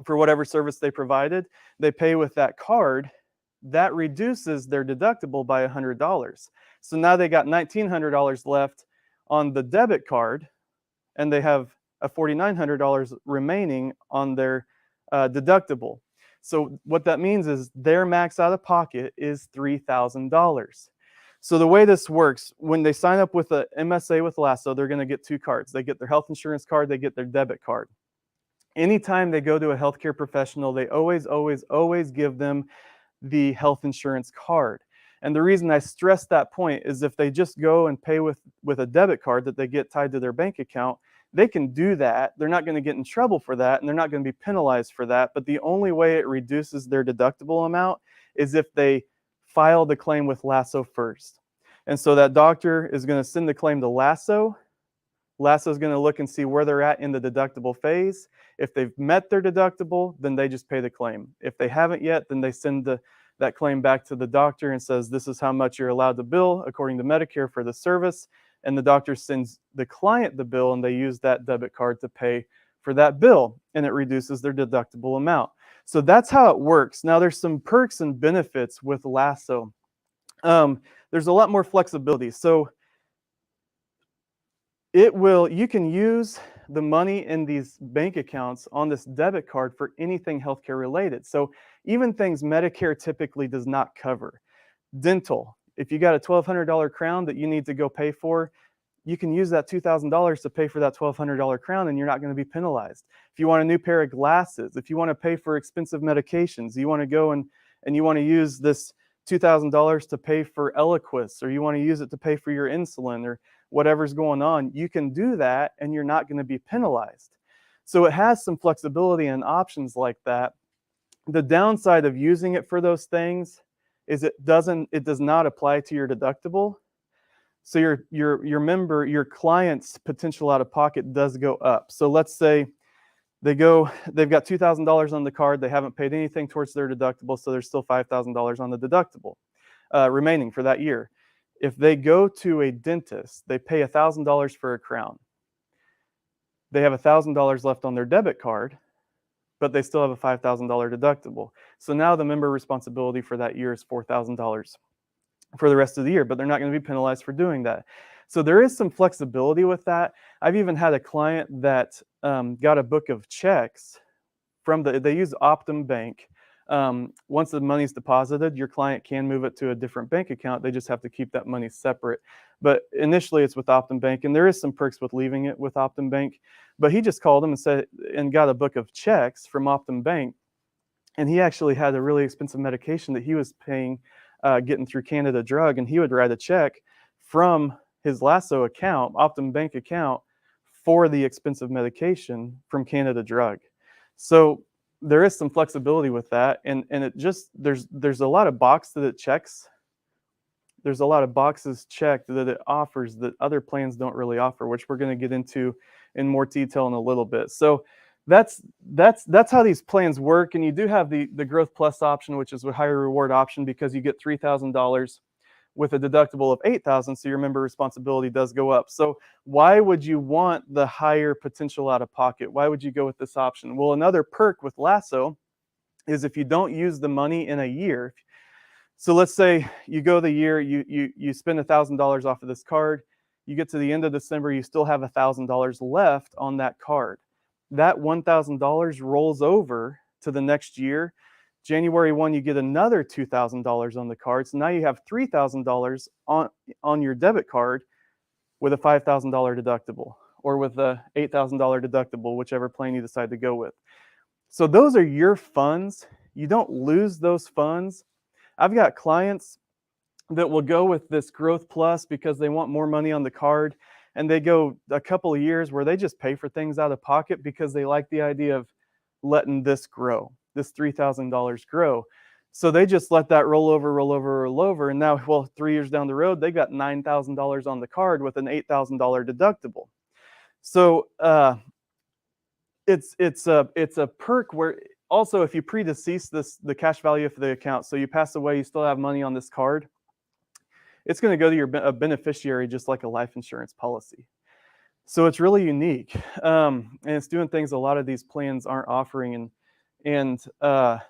for whatever service they provided, they pay with that card, that reduces their deductible by $100. So now they got $1,900 left on the debit card, and they have a $4,900 remaining on their deductible. So what that means is their max out of pocket is $3,000. So the way this works, when they sign up with a MSA with Lasso, they're going to get two cards. They get their health insurance card, they get their debit card. Anytime they go to a healthcare professional, they always give them the health insurance card. And the reason I stress that point is if they just go and pay with a debit card that they get tied to their bank account, they can do that. They're not going to get in trouble for that, and they're not going to be penalized for that. But the only way it reduces their deductible amount is if they file the claim with Lasso first. And so that doctor is going to send the claim to Lasso. Lasso is going to look and see where they're at in the deductible phase. If they've met their deductible, then they just pay the claim. If they haven't yet, then they send that claim back to the doctor and says, this is how much you're allowed to bill according to Medicare for the service. And the doctor sends the client the bill, and they use that debit card to pay for that bill, and it reduces their deductible amount. So that's how it works. Now, there's some perks and benefits with Lasso. There's a lot more flexibility. So you can use the money in these bank accounts on this debit card for anything healthcare related. So even things Medicare typically does not cover. Dental, if you got a $1,200 crown that you need to go pay for, you can use that $2,000 to pay for that $1,200 crown, and you're not going to be penalized. If you want a new pair of glasses, if you want to pay for expensive medications, you want to go and you want to use this $2,000 to pay for Eliquis, or you want to use it to pay for your insulin or whatever's going on, you can do that and you're not going to be penalized. So it has some flexibility and options like that. The downside of using it for those things is it does not apply to your deductible. So your client's potential out of pocket does go up. So let's say they've got $2,000 on the card, they haven't paid anything towards their deductible, so there's still $5,000 on the deductible remaining for that year. If they go to a dentist, they pay $1,000 for a crown. They have $1,000 left on their debit card, but they still have a $5,000 deductible. So now the member responsibility for that year is $4,000 for the rest of the year, but they're not going to be penalized for doing that. So there is some flexibility with that. I've even had a client that got a book of checks they use Optum Bank. Once the money's deposited, your client can move it to a different bank account. They just have to keep that money separate. But initially it's with Optum Bank, and there is some perks with leaving it with Optum Bank. But he just called them and got a book of checks from Optum Bank. And he actually had a really expensive medication that he was paying, getting through Canada Drug, and he would write a check from his Lasso account, Optum Bank account, for the expensive medication from Canada Drug. So there is some flexibility with that, and it just there's a lot of boxes that it checks. There's a lot of boxes checked that it offers that other plans don't really offer, which we're going to get into in more detail in a little bit. So that's how these plans work. And you do have the Growth Plus option, which is a higher reward option, because you get $3,000 with a deductible of $8,000, so your member responsibility does go up. So why would you want the higher potential out of pocket? Why would you go with this option? Well, another perk with Lasso is if you don't use the money in a year. So let's say you go the year, you spend $1,000 off of this card, you get to the end of December, you still have $1,000 left on that card. That $1,000 rolls over to the next year. January 1, you get another $2,000 on the card. So now you have $3,000 on your debit card with a $5,000 deductible, or with a $8,000 deductible, whichever plan you decide to go with. So those are your funds. You don't lose those funds. I've got clients that will go with this Growth Plus because they want more money on the card, and they go a couple of years where they just pay for things out of pocket because they like the idea of letting this grow, this $3,000 grow. So they just let that roll over. And now, well, 3 years down the road, they got $9,000 on the card with an $8,000 deductible. So it's a perk where also, if you predecease the cash value for the account, so you pass away, you still have money on this card, it's going to go to your beneficiary just like a life insurance policy. So it's really unique, and it's doing things a lot of these plans aren't offering. And let's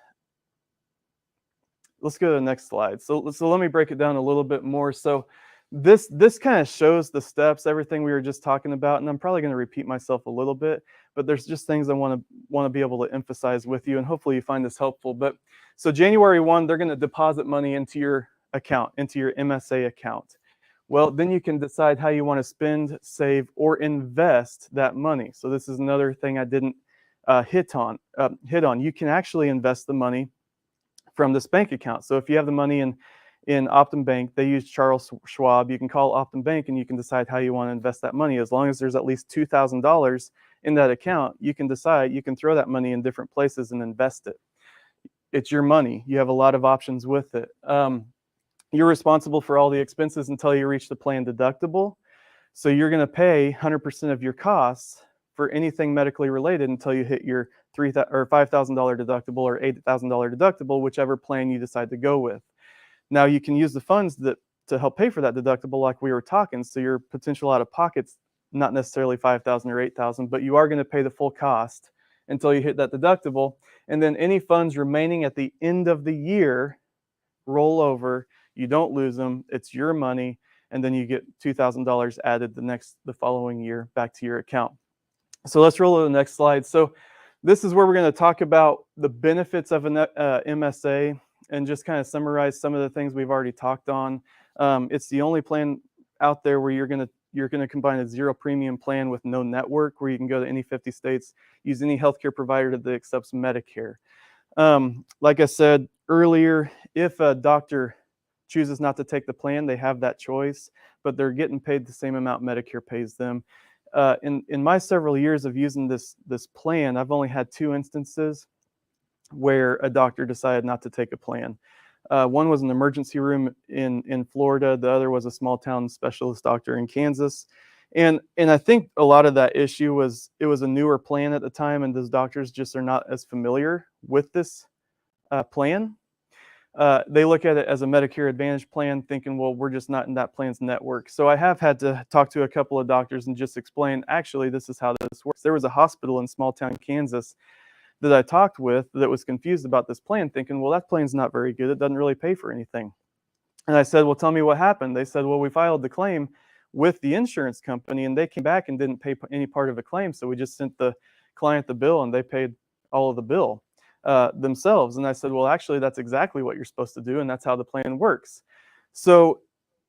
go to the next slide. So let me break it down a little bit more. So this kind of shows the steps, everything we were just talking about, and I'm probably going to repeat myself a little bit, but there's just things I want to be able to emphasize with you, and hopefully you find this helpful. But so January 1, they're going to deposit money into your account, into your MSA account. Well, then you can decide how you want to spend, save, or invest that money. So this is another thing I didn't hit on. You can actually invest the money from this bank account. So if you have the money in Optum Bank, they use Charles Schwab. You can call Optum Bank and you can decide how you want to invest that money. As long as there's at least $2,000 in that account, you can decide, you can throw that money in different places and invest it. It's your money. You have a lot of options with it. You're responsible for all the expenses until you reach the plan deductible. So you're going to pay 100% of your costs for anything medically related until you hit your $5,000 deductible or $8,000 deductible, whichever plan you decide to go with. Now you can use the funds to help pay for that deductible, like we were talking. So your potential out of pocket's not necessarily $5,000 or $8,000, but you are going to pay the full cost until you hit that deductible. And then any funds remaining at the end of the year roll over. You don't lose them. It's your money. And then you get $2,000 added the following year back to your account. So let's roll to the next slide. So this is where we're going to talk about the benefits of an MSA and just kind of summarize some of the things we've already talked on. It's the only plan out there where you're going to combine a zero premium plan with no network, where you can go to any 50 states, use any healthcare provider that accepts Medicare. Like I said earlier, if a doctor chooses not to take the plan, they have that choice, but they're getting paid the same amount Medicare pays them. In my several years of using this plan, I've only had 2 instances where a doctor decided not to take a plan. One was an emergency room in Florida. The other was a small town specialist doctor in Kansas. And I think a lot of that issue was it was a newer plan at the time, and those doctors just are not as familiar with this plan. They look at it as a Medicare Advantage plan, thinking, well, we're just not in that plan's network. So I have had to talk to a couple of doctors and just explain, actually, this is how this works. There was a hospital in small town Kansas that I talked with that was confused about this plan, thinking, well, that plan's not very good. It doesn't really pay for anything. And I said, well, tell me what happened. They said, well, we filed the claim with the insurance company, and they came back and didn't pay any part of a claim. So we just sent the client the bill, and they paid all of the bill themselves. And I said, well, actually, that's exactly what you're supposed to do, and that's how the plan works. So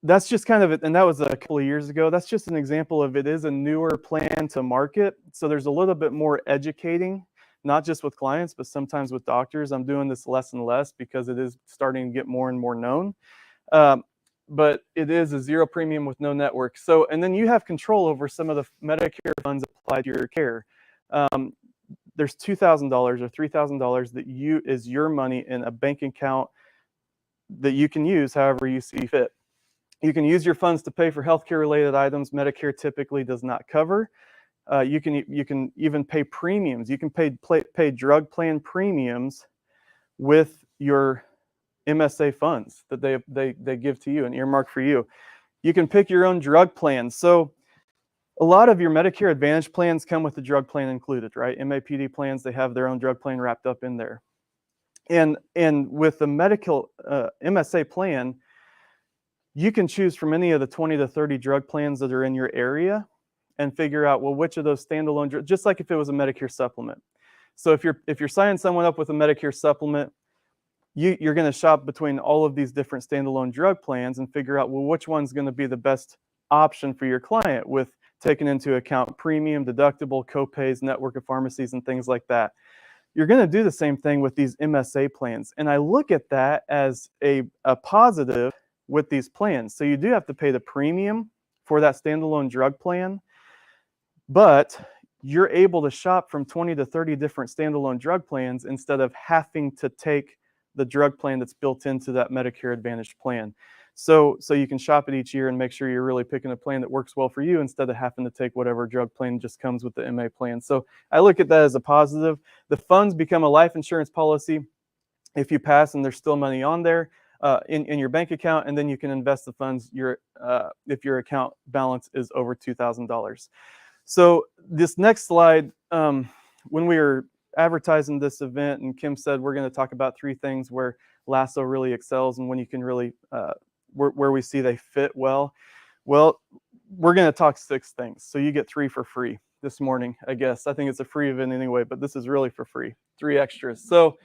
that's just kind of it. And that was a couple of years ago. That's just an example of it is a newer plan to market. So there's a little bit more educating, not just with clients, but sometimes with doctors. I'm doing this less and less because it is starting to get more and more known. But it is a zero premium with no network. So, and then you have control over some of the Medicare funds applied to your care. There's $2,000 or $3,000 that is your money in a bank account that you can use however you see fit. You can use your funds to pay for healthcare related items Medicare typically does not cover. You can even pay premiums. You can pay drug plan premiums with your MSA funds that they give to you and earmark for you. You can pick your own drug plan. So a lot of your Medicare Advantage plans come with the drug plan included, right? MAPD plans, they have their own drug plan wrapped up in there. And with the medical MSA plan, you can choose from any of the 20 to 30 drug plans that are in your area and figure out, well, which of those standalone, just like if it was a Medicare supplement. So if you're signing someone up with a Medicare supplement, you're going to shop between all of these different standalone drug plans and figure out, well, which one's going to be the best option for your client with taking into account premium, deductible, copays, network of pharmacies, and things like that. You're going to do the same thing with these MSA plans. And I look at that as a positive with these plans. So you do have to pay the premium for that standalone drug plan, but you're able to shop from 20 to 30 different standalone drug plans instead of having to take the drug plan that's built into that Medicare Advantage plan. So you can shop it each year and make sure you're really picking a plan that works well for you instead of having to take whatever drug plan just comes with the MA plan. So I look at that as a positive. The funds become a life insurance policy if you pass and there's still money on there in your bank account, and then you can invest the funds if your account balance is over $2,000. So this next slide, when we were advertising this event, and Kim said we're going to talk about 3 things where Lasso really excels and when you can really where we see they fit well. Well, we're going to talk 6 things, so you get 3 for free this morning. I guess I think it's a free event anyway, but this is really for free, 3 extras. So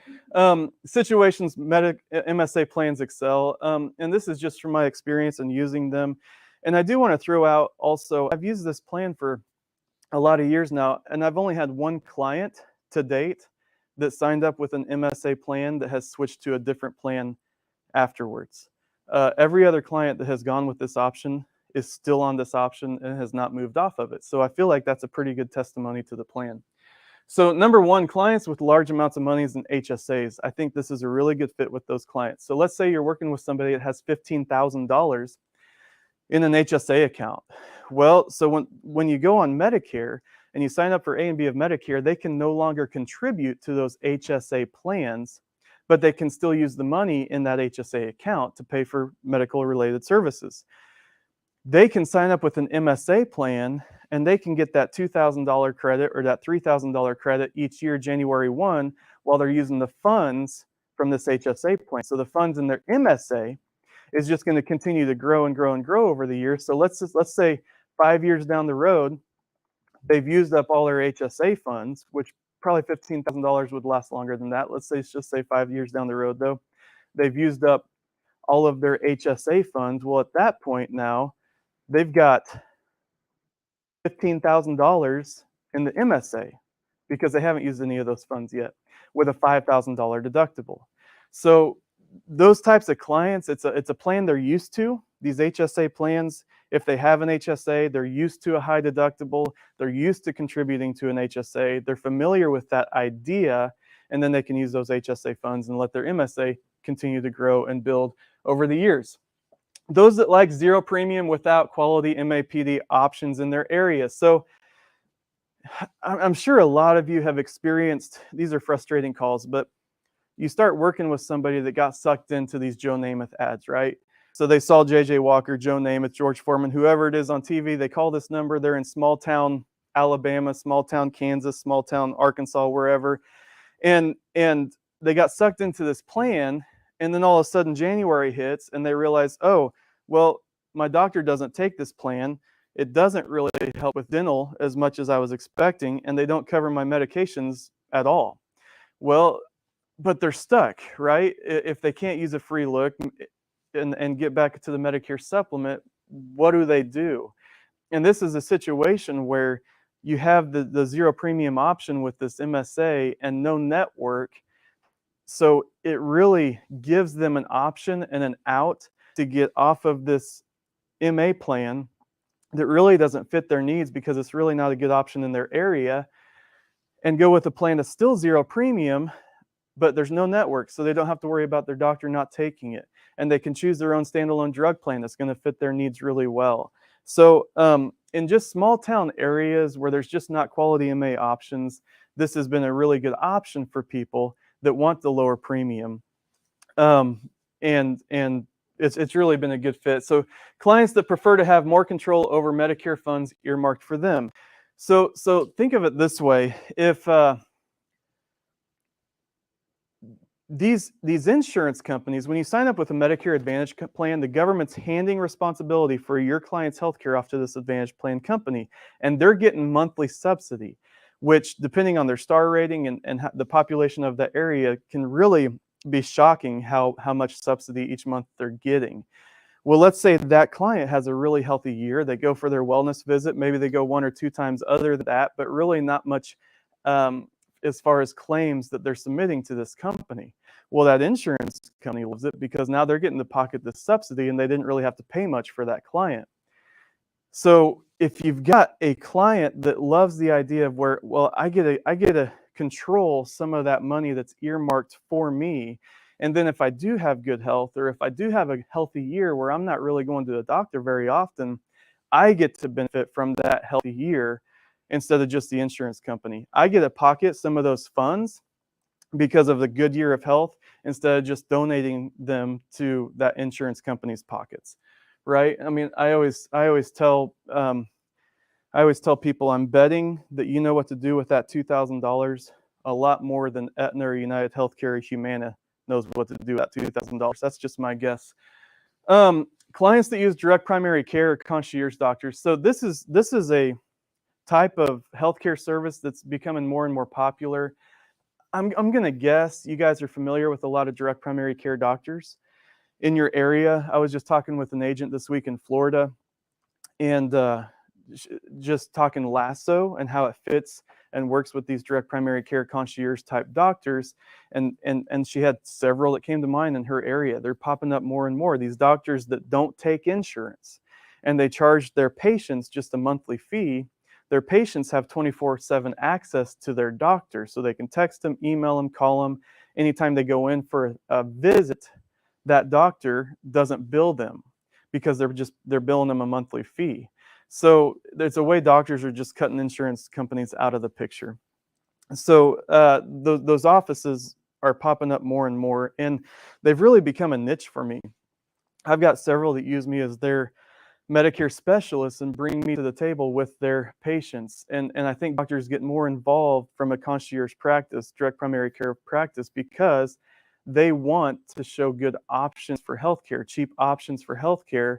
situations MSA plans excel, and this is just from my experience in using them. And I do want to throw out also, I've used this plan for a lot of years now, and I've only had 1 client to date that signed up with an MSA plan that has switched to a different plan afterwards. Every other client that has gone with this option is still on this option and has not moved off of it. So I feel like that's a pretty good testimony to the plan. So number 1, clients with large amounts of monies in HSAs. I think this is a really good fit with those clients. So let's say you're working with somebody that has $15,000. in an HSA account. Well, so when you go on Medicare and you sign up for A and B of Medicare, they can no longer contribute to those HSA plans, but they can still use the money in that HSA account to pay for medical related services. They can sign up with an MSA plan and they can get that $2,000 credit or that $3,000 credit each year, January 1, while they're using the funds from this HSA plan. So the funds in their MSA is just going to continue to grow and grow and grow over the years. So let's say 5 years down the road, they've used up all their HSA funds, which probably $15,000 would last longer than that. Let's just say 5 years down the road, though, they've used up all of their HSA funds. Well, at that point now, they've got $15,000 in the MSA because they haven't used any of those funds yet with a $5,000 deductible. So those types of clients, it's a plan they're used to. These HSA plans, if they have an HSA, they're used to a high deductible. They're used to contributing to an HSA. They're familiar with that idea, and then they can use those HSA funds and let their MSA continue to grow and build over the years. Those that like zero premium without quality MAPD options in their area. So I'm sure a lot of you have experienced, these are frustrating calls, but you start working with somebody that got sucked into these Joe Namath ads, right? So they saw JJ Walker, Joe Namath, George Foreman, whoever it is on TV. They call this number. They're in small town Alabama, small town Kansas, small town Arkansas, wherever. And they got sucked into this plan. And then all of a sudden January hits and they realize, oh, well, my doctor doesn't take this plan. It doesn't really help with dental as much as I was expecting. And they don't cover my medications at all. Well, but they're stuck, right? If they can't use a free look and get back to the Medicare supplement, what do? And this is a situation where you have the zero premium option with this MSA and no network. So it really gives them an option and an out to get off of this MA plan that really doesn't fit their needs because it's really not a good option in their area, and go with a plan that's still zero premium, but there's no network, so they don't have to worry about their doctor not taking it. And they can choose their own standalone drug plan that's going to fit their needs really well. So in just small town areas where there's just not quality MA options, this has been a really good option for people that want the lower premium. And it's really been a good fit. So clients that prefer to have more control over Medicare funds earmarked for them. So think of it this way. If these insurance companies, when you sign up with a Medicare Advantage plan, the government's handing responsibility for your client's healthcare off to this Advantage plan company, and they're getting monthly subsidy, which, depending on their star rating and the population of that area, can really be shocking how much subsidy each month they're getting. Well, let's say that client has a really healthy year. They go for their wellness visit. Maybe they go 1 or 2 times other than that, but really not much as far as claims that they're submitting to this company. Well, that insurance company loves it because now they're getting to pocket the subsidy and they didn't really have to pay much for that client. So if you've got a client that loves the idea of where, well, I get to control some of that money that's earmarked for me. And then if I do have good health, or if I do have a healthy year where I'm not really going to the doctor very often, I get to benefit from that healthy year instead of just the insurance company. I get to pocket some of those funds because of the good year of health instead of just donating them to that insurance company's pockets, right? I mean, I always tell people, I'm betting that you know what to do with that $2,000 a lot more than Aetna or United Healthcare or Humana knows what to do with that $2,000. That's just my guess. Clients that use direct primary care or concierge doctors. So this is a type of healthcare service that's becoming more and more popular. I'm going to guess you guys are familiar with a lot of direct primary care doctors in your area. I was just talking with an agent this week in Florida, and just talking Lasso and how it fits and works with these direct primary care concierge type doctors. And she had several that came to mind in her area. They're popping up more and more. These doctors that don't take insurance, and they charge their patients just a monthly fee. Their patients have 24/7 access to their doctor, so they can text them, email them, call them. Anytime they go in for a visit, that doctor doesn't bill them because they're billing them a monthly fee. So there's a way doctors are just cutting insurance companies out of the picture. So those offices are popping up more and more, and they've really become a niche for me. I've got several that use me as their Medicare specialists and bring me to the table with their patients. And I think doctors get more involved from a concierge practice, direct primary care practice, because they want to show good options for healthcare, cheap options for healthcare,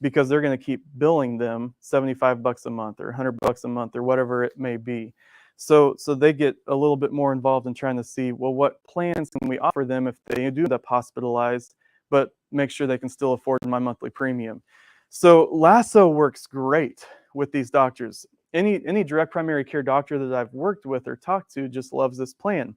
because they're going to keep billing them $75 a month or $100 a month or whatever it may be. So they get a little bit more involved in trying to see, well, what plans can we offer them if they do end up hospitalized, but make sure they can still afford my monthly premium. So Lasso works great with these doctors. Any direct primary care doctor that I've worked with or talked to just loves this plan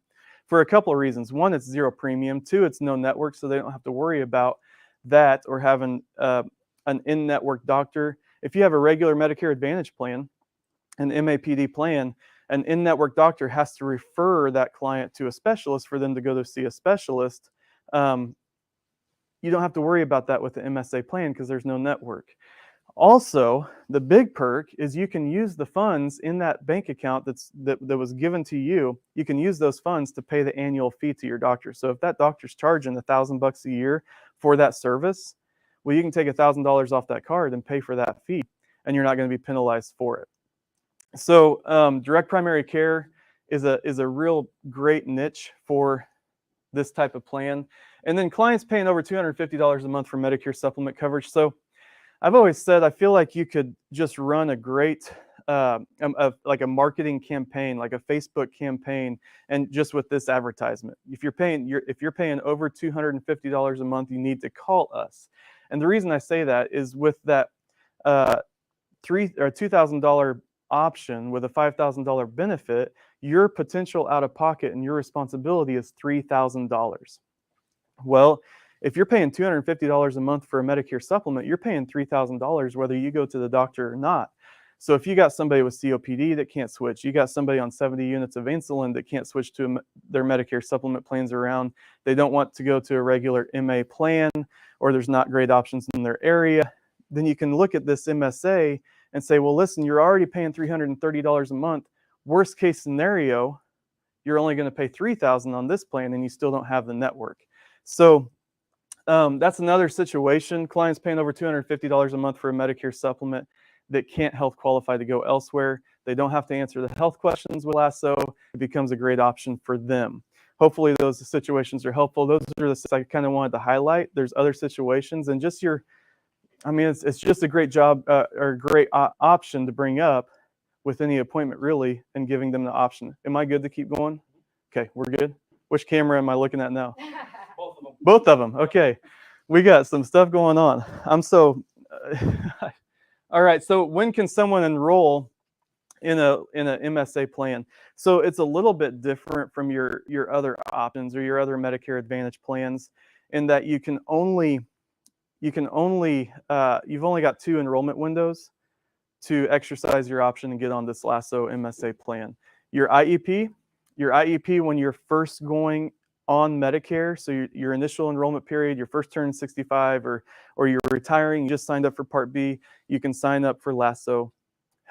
for a couple of reasons. One, it's zero premium. Two, it's no network, so they don't have to worry about that or having an in-network doctor. If you have a regular Medicare Advantage plan, an MAPD plan, an in-network doctor has to refer that client to a specialist for them to go to see a specialist. You don't have to worry about that with the MSA plan because there's no network. Also, the big perk is you can use the funds in that bank account that was given to you. You can use those funds to pay the annual fee to your doctor. So if that doctor's charging $1,000 a year for that service, well, you can take $1,000 off that card and pay for that fee, and you're not going to be penalized for it. So direct primary care is a real great niche for this type of plan. And then clients paying over $250 a month for Medicare supplement coverage. So I've always said, I feel like you could just run a great, like a marketing campaign, like a Facebook campaign, and just with this advertisement. If you're paying over $250 a month, you need to call us. And the reason I say that is with that $2,000 option with a $5,000 benefit, your potential out of pocket and your responsibility is $3,000. Well, if you're paying $250 a month for a Medicare supplement, you're paying $3,000 whether you go to the doctor or not. So if you got somebody with COPD that can't switch, you got somebody on 70 units of insulin that can't switch to their Medicare supplement plans around, they don't want to go to a regular MA plan, or there's not great options in their area, then you can look at this MSA and say, well, listen, you're already paying $330 a month. Worst case scenario, you're only going to pay $3,000 on this plan and you still don't have the network. So that's another situation. Clients paying over $250 a month for a Medicare supplement that can't health qualify to go elsewhere. They don't have to answer the health questions with Lasso. It becomes a great option for them. Hopefully those situations are helpful. Those are the I kind of wanted to highlight. There's other situations, and just it's just a great job or great option to bring up with any appointment, really, and giving them the option. Am I good to keep going? Okay, we're good. Which camera am I looking at now? Both of them. Both of them. Okay, we got some stuff going on. I'm so. All right. So when can someone enroll in a MSA plan? So it's a little bit different from your other options or your other Medicare Advantage plans, in that you've only got 2 enrollment windows to exercise your option and get on this Lasso MSA plan. Your IEP when you're first going on Medicare, so your initial enrollment period, your first turn 65, or you're retiring, you just signed up for Part B, you can sign up for Lasso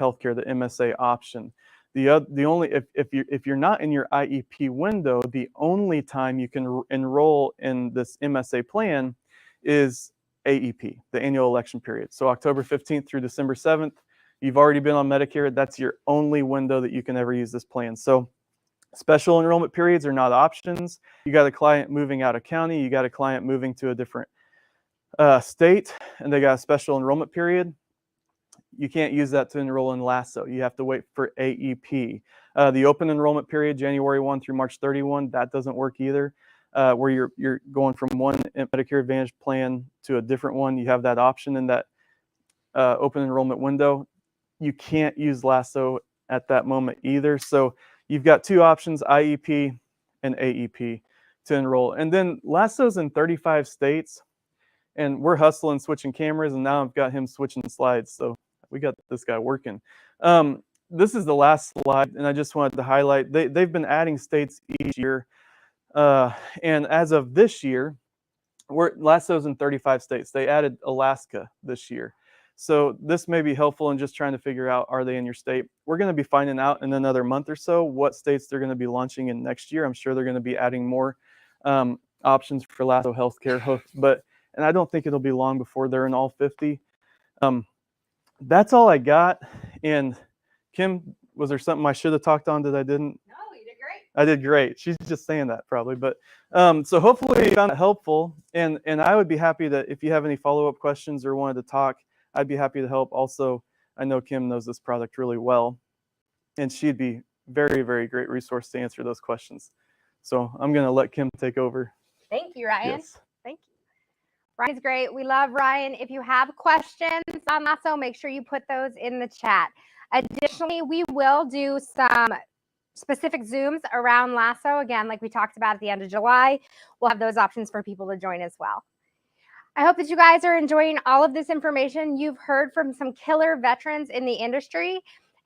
Healthcare, the MSA option. The only if you're not in your IEP window, the only time you can enroll in this MSA plan is AEP, the annual election period. So October 15th through December 7th, you've already been on Medicare. That's your only window that you can ever use this plan. So special enrollment periods are not options. You got a client moving out of county, you got a client moving to a different state, and they got a special enrollment period. You can't use that to enroll in Lasso. You have to wait for AEP. The open enrollment period, January 1 through March 31, that doesn't work either. Where you're going from one Medicare Advantage plan to a different one, you have that option in that open enrollment window. You can't use Lasso at that moment either. So you've got 2 options, IEP and AEP, to enroll. And then Lasso's in 35 states, and we're hustling switching cameras, and now I've got him switching slides. So we got this guy working. This is the last slide, and I just wanted to highlight, they've been adding states each year. And as of this year, Lasso's in 35 states. They added Alaska this year. So this may be helpful in just trying to figure out, are they in your state? We're going to be finding out in another month or so what states they're going to be launching in next year. I'm sure they're going to be adding more options for Lasso Healthcare, and I don't think it'll be long before they're in all 50. That's all I got. And Kim, was there something I should have talked on that I didn't? No, you did great. I did great. She's just saying that probably, but so hopefully you found it helpful. And I would be happy that if you have any follow-up questions or wanted to talk, I'd be happy to help. Also, I know Kim knows this product really well, and she'd be very, very great resource to answer those questions. So I'm going to let Kim take over. Thank you, Ryan. Yes. Thank you. Ryan's great. We love Ryan. If you have questions on Lasso, make sure you put those in the chat. Additionally, we will do some specific Zooms around Lasso. Again, like we talked about at the end of July, we'll have those options for people to join as well. I hope that you guys are enjoying all of this information. You've heard from some killer veterans in the industry.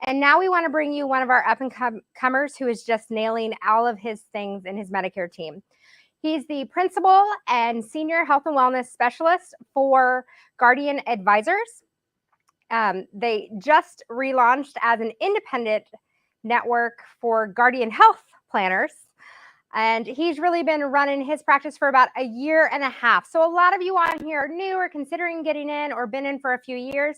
And now we want to bring you one of our up-and-comers who is just nailing all of his things in his Medicare team. He's the principal and senior health and wellness specialist for Guardian Advisors. They just relaunched as an independent network for Guardian Health Planners. And he's really been running his practice for about a year and a half. So a lot of you on here are new or considering getting in or been in for a few years.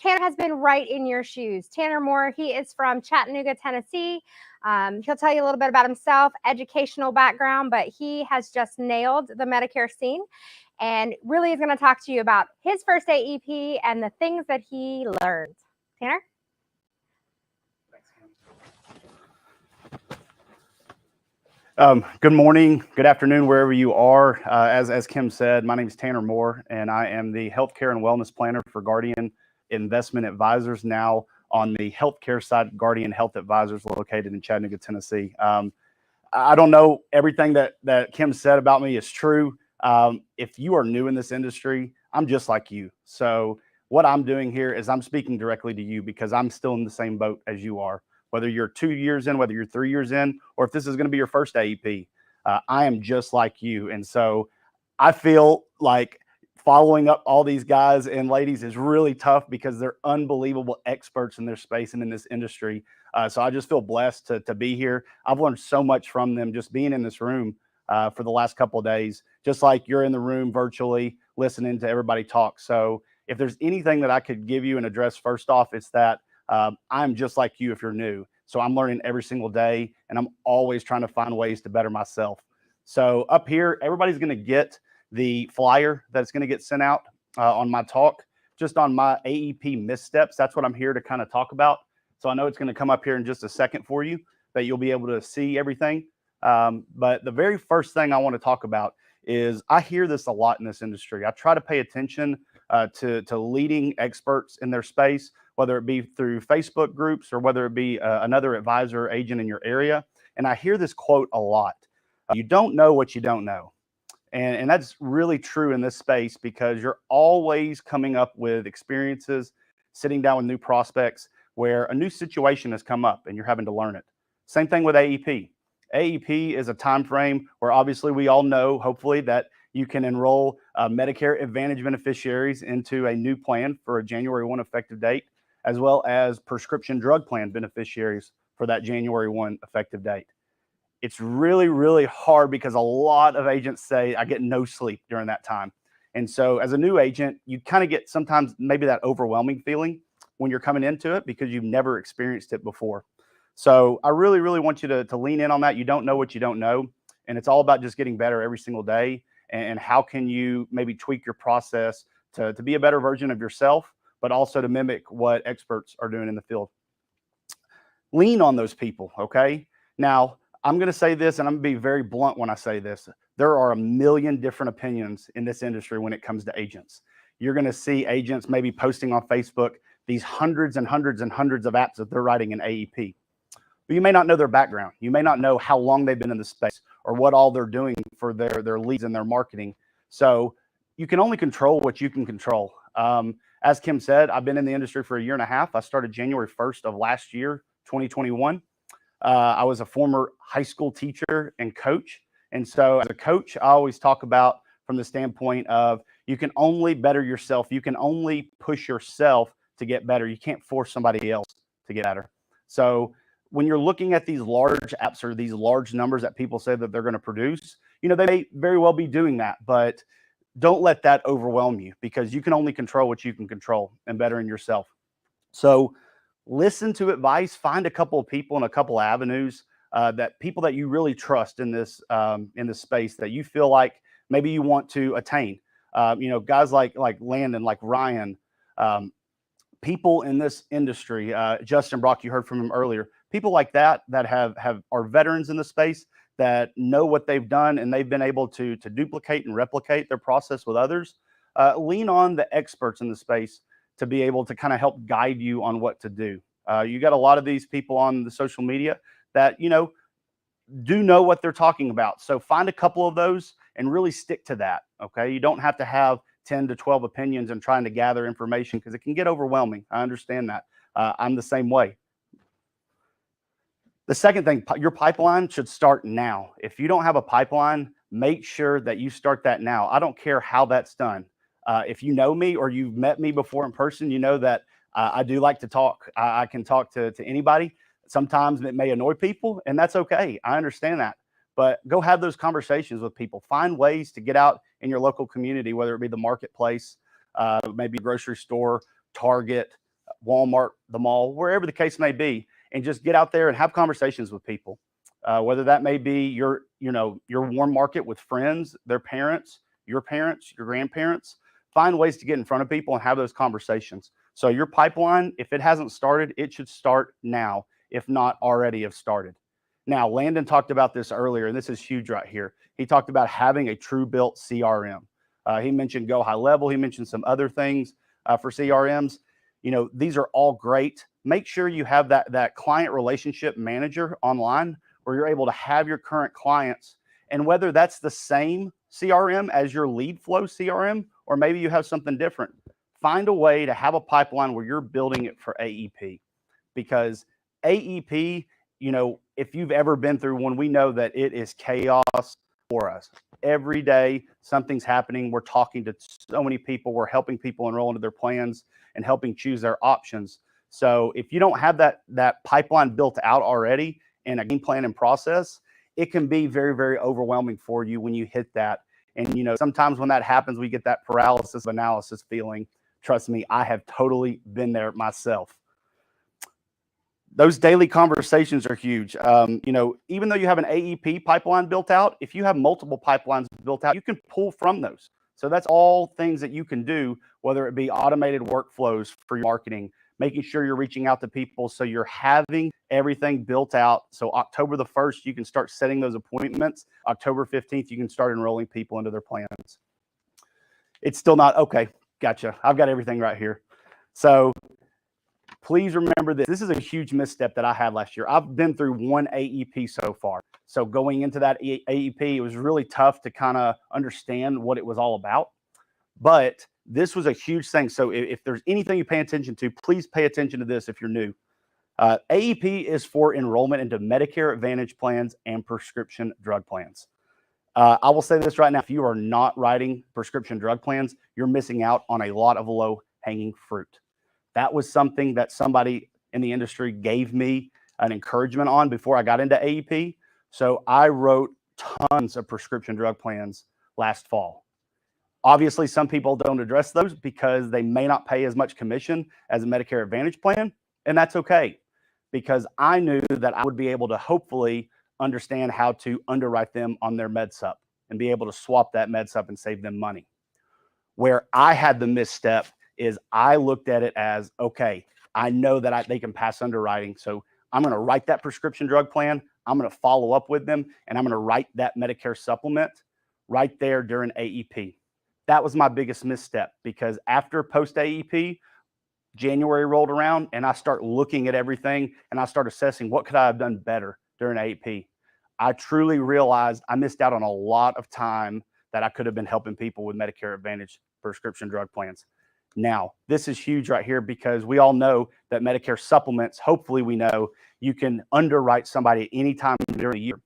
Tanner has been right in your shoes. Tanner Moore, he is from Chattanooga, Tennessee. He'll tell you a little bit about himself, educational background, but he has just nailed the Medicare scene and really is going to talk to you about his first AEP and the things that he learned. Tanner? Good morning, good afternoon, wherever you are. As Kim said, my name is Tanner Moore, and I am the healthcare and wellness planner for Guardian Investment Advisors, now on the healthcare side, Guardian Health Advisors, located in Chattanooga, Tennessee. I don't know everything that Kim said about me is true. If you are new in this industry, I'm just like you. So what I'm doing here is I'm speaking directly to you because I'm still in the same boat as you are. Whether you're 2 years in, whether you're 3 years in, or if this is going to be your first AEP, I am just like you. And so I feel like following up all these guys and ladies is really tough because they're unbelievable experts in their space and in this industry. So I just feel blessed to be here. I've learned so much from them just being in this room for the last couple of days, just like you're in the room virtually listening to everybody talk. So if there's anything that I could give you and address first off, it's that I'm just like you if you're new. So I'm learning every single day, and I'm always trying to find ways to better myself. So up here, everybody's going to get the flyer that's going to get sent out on my talk, just on my AEP missteps. That's what I'm here to kind of talk about. So I know it's going to come up here in just a second for you, that you'll be able to see everything. But the very first thing I want to talk about is I hear this a lot in this industry. I try to pay attention to leading experts in their space, whether it be through Facebook groups or whether it be another advisor or agent in your area. And I hear this quote a lot. You don't know what you don't know. And that's really true in this space because you're always coming up with experiences, sitting down with new prospects where a new situation has come up and you're having to learn it. Same thing with AEP. AEP is a time frame where obviously we all know, hopefully, that you can enroll Medicare Advantage beneficiaries into a new plan for a January 1 effective date, as well as prescription drug plan beneficiaries for that January 1 effective date. It's really, really hard because a lot of agents say, I get no sleep during that time. And so as a new agent, you kind of get sometimes maybe that overwhelming feeling when you're coming into it because you've never experienced it before. So I really, really want you to lean in on that. You don't know what you don't know. And it's all about just getting better every single day. And how can you maybe tweak your process to be a better version of yourself, but also to mimic what experts are doing in the field. Lean on those people, okay? Now, I'm going to say this, and I'm going to be very blunt when I say this. There are a million different opinions in this industry when it comes to agents. You're going to see agents maybe posting on Facebook these hundreds and hundreds and hundreds of apps that they're writing in AEP. But you may not know their background. You may not know how long they've been in the space or what all they're doing for their leads and their marketing. So you can only control what you can control. As Kim said, I've been in the industry for a year and a half. I started January 1st of last year, 2021. I was a former high school teacher and coach. And so as a coach, I always talk about from the standpoint of you can only better yourself. You can only push yourself to get better. You can't force somebody else to get better. So when you're looking at these large apps or these large numbers that people say that they're going to produce, you know, they may very well be doing that, but don't let that overwhelm you, because you can only control what you can control and bettering yourself. So listen to advice, find a couple of people and a couple of avenues that people that you really trust in this space that you feel like maybe you want to attain. You know, guys like Landon, like Ryan, people in this industry, Justin Brock, you heard from him earlier, people like that are veterans in the space that know what they've done and they've been able to duplicate and replicate their process with others. Lean on the experts in the space to be able to kind of help guide you on what to do. You got a lot of these people on the social media that, you know what they're talking about. So find a couple of those and really stick to that. Okay. You don't have to have 10 to 12 opinions and trying to gather information, because it can get overwhelming. I understand that. I'm the same way. The second thing, your pipeline should start now. If you don't have a pipeline, make sure that you start that now. I don't care how that's done. If you know me or you've met me before in person, you know that I do like to talk. I can talk to anybody. Sometimes it may annoy people, and that's okay. I understand that. But go have those conversations with people. Find ways to get out in your local community, whether it be the marketplace, maybe grocery store, Target, Walmart, the mall, wherever the case may be, and just get out there and have conversations with people. Whether that may be your warm market with friends, their parents, your grandparents. Find ways to get in front of people and have those conversations. So your pipeline, if it hasn't started, it should start now, if not already have started. Now, Landon talked about this earlier, and this is huge right here. He talked about having a true built CRM. He mentioned Go High Level. He mentioned some other things for CRMs. You know, these are all great. Make sure you have that client relationship manager online where you're able to have your current clients, and whether that's the same CRM as your lead flow CRM, or maybe you have something different, find a way to have a pipeline where you're building it for AEP. Because AEP, you know, if you've ever been through one, we know that it is chaos for us. Every day, something's happening. We're talking to so many people. We're helping people enroll into their plans and helping choose their options. So if you don't have that pipeline built out already and a game plan and process, it can be very, very overwhelming for you when you hit that. And, you know, sometimes when that happens, we get that paralysis of analysis feeling. Trust me, I have totally been there myself. Those daily conversations are huge. You know, even though you have an AEP pipeline built out, if you have multiple pipelines built out, you can pull from those. So that's all things that you can do, whether it be automated workflows for your marketing, making sure you're reaching out to people. So you're having everything built out. So October the 1st, you can start setting those appointments. October 15th, you can start enrolling people into their plans. It's still not, okay, gotcha. I've got everything right here. So please remember this. This is a huge misstep that I had last year. I've been through one AEP so far. So going into that AEP, it was really tough to kind of understand what it was all about. But this was a huge thing. So if there's anything you pay attention to, please pay attention to this if you're new. AEP is for enrollment into Medicare Advantage plans and prescription drug plans. I will say this right now. If you are not writing prescription drug plans, you're missing out on a lot of low-hanging fruit. That was something that somebody in the industry gave me an encouragement on before I got into AEP. So I wrote tons of prescription drug plans last fall. Obviously, some people don't address those because they may not pay as much commission as a Medicare Advantage plan, and that's okay, because I knew that I would be able to hopefully understand how to underwrite them on their MedSup and be able to swap that MedSup and save them money. Where I had the misstep is I looked at it as, okay, I know that they can pass underwriting, so I'm going to write that prescription drug plan, I'm going to follow up with them, and I'm going to write that Medicare supplement right there during AEP. That was my biggest misstep, because after post AEP, January rolled around and I start looking at everything and I start assessing what could I have done better during AEP. I truly realized I missed out on a lot of time that I could have been helping people with Medicare Advantage prescription drug plans. Now, this is huge right here, because we all know that Medicare supplements, hopefully we know, you can underwrite somebody at any time during the year.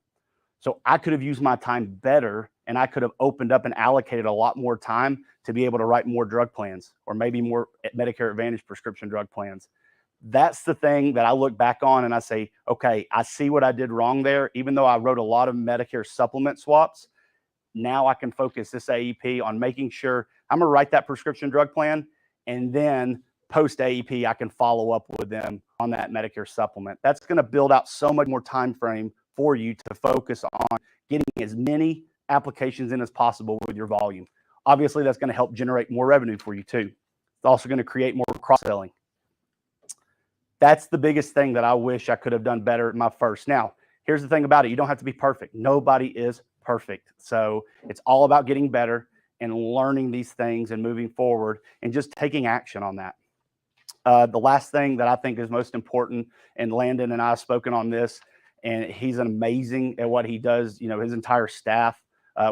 So I could have used my time better and I could have opened up and allocated a lot more time to be able to write more drug plans or maybe more Medicare Advantage prescription drug plans. That's the thing that I look back on and I say, okay, I see what I did wrong there. Even though I wrote a lot of Medicare supplement swaps, now I can focus this AEP on making sure I'm going to write that prescription drug plan, and then post AEP, I can follow up with them on that Medicare supplement. That's going to build out so much more time frame for you to focus on getting as many applications in as possible with your volume. Obviously, that's going to help generate more revenue for you too. It's also going to create more cross-selling. That's the biggest thing that I wish I could have done better at my first. Now, here's the thing about it. You don't have to be perfect. Nobody is perfect. So it's all about getting better and learning these things and moving forward and just taking action on that. The last thing that I think is most important, and Landon and I have spoken on this, and he's amazing at what he does. You know, his entire staff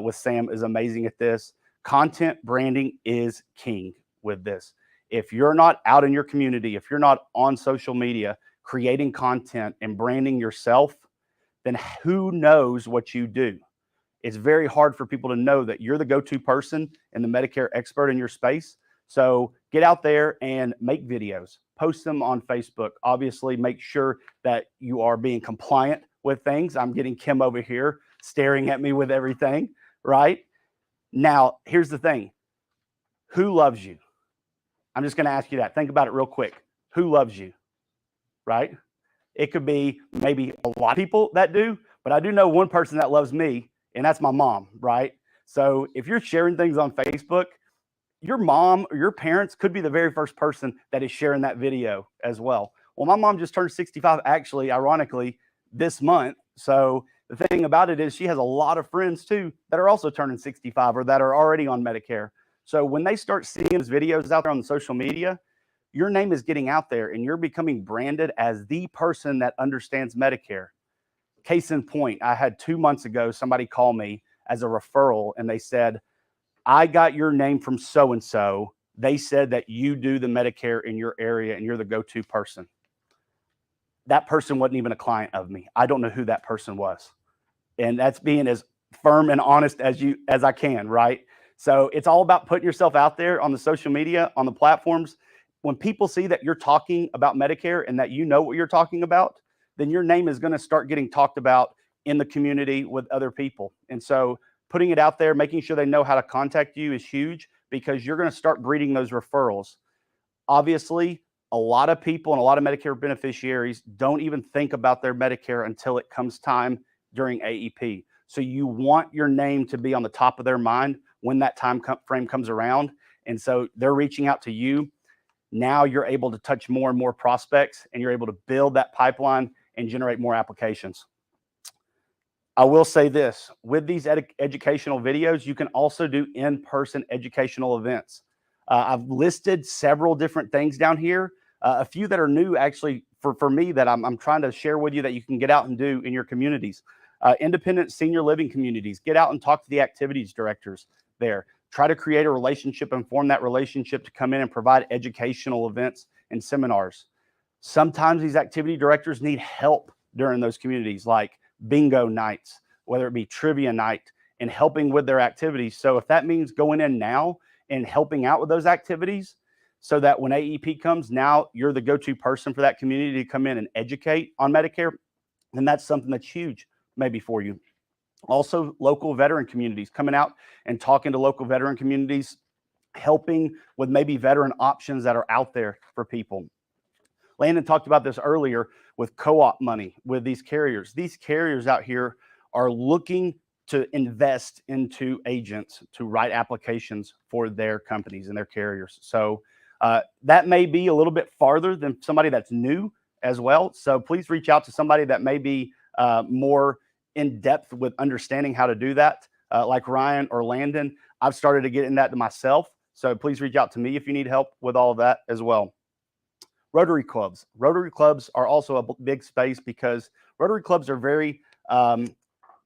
with Sam is amazing at this. Content branding is king with this. If you're not out in your community, if you're not on social media creating content and branding yourself, then who knows what you do? It's very hard for people to know that you're the go-to person and the Medicare expert in your space. So get out there and make videos, post them on Facebook. Obviously, make sure that you are being compliant with things. I'm getting Kim over here staring at me with everything, right? Now, here's the thing. Who loves you? I'm just going to ask you that. Think about it real quick. Who loves you, right? It could be maybe a lot of people that do, but I do know one person that loves me, and that's my mom, right? So if you're sharing things on Facebook, your mom or your parents could be the very first person that is sharing that video as well. Well, my mom just turned 65, actually, ironically, this month. So the thing about it is she has a lot of friends too that are also turning 65 or that are already on Medicare. So when they start seeing those videos out there on the social media, your name is getting out there and you're becoming branded as the person that understands Medicare. Case in point, I had 2 months ago, somebody call me as a referral and they said, I got your name from so-and-so. They said that you do the Medicare in your area and you're the go-to person. That person wasn't even a client of me. I don't know who that person was. And that's being as firm and honest as I can, right? So it's all about putting yourself out there on the social media, on the platforms. When people see that you're talking about Medicare and that you know what you're talking about, then your name is going to start getting talked about in the community with other people. And so putting it out there, making sure they know how to contact you is huge because you're going to start breeding those referrals. Obviously, a lot of people and a lot of Medicare beneficiaries don't even think about their Medicare until it comes time during AEP. So you want your name to be on the top of their mind when that time frame comes around. And so they're reaching out to you. Now you're able to touch more and more prospects and you're able to build that pipeline and generate more applications. I will say this, with these educational videos, you can also do in-person educational events. I've listed several different things down here, a few that are new actually for me that I'm trying to share with you that you can get out and do in your communities. Independent senior living communities, get out and talk to the activities directors there. Try to create a relationship and form that relationship to come in and provide educational events and seminars. Sometimes these activity directors need help during those communities, like bingo nights, whether it be trivia night, and helping with their activities. So if that means going in now and helping out with those activities so that when AEP comes, now you're the go-to person for that community to come in and educate on Medicare, then that's something that's huge maybe for you. Also, local veteran communities, coming out and talking to local veteran communities, helping with maybe veteran options that are out there for people. Landon talked about this earlier with co-op money with these carriers. These carriers out here are looking to invest into agents to write applications for their companies and their carriers. So that may be a little bit farther than somebody that's new as well. So please reach out to somebody that may be more in depth with understanding how to do that, like Ryan or Landon. I've started to get in that to myself. So please reach out to me if you need help with all of that as well. Rotary clubs. Rotary clubs are also a big space because Rotary clubs are very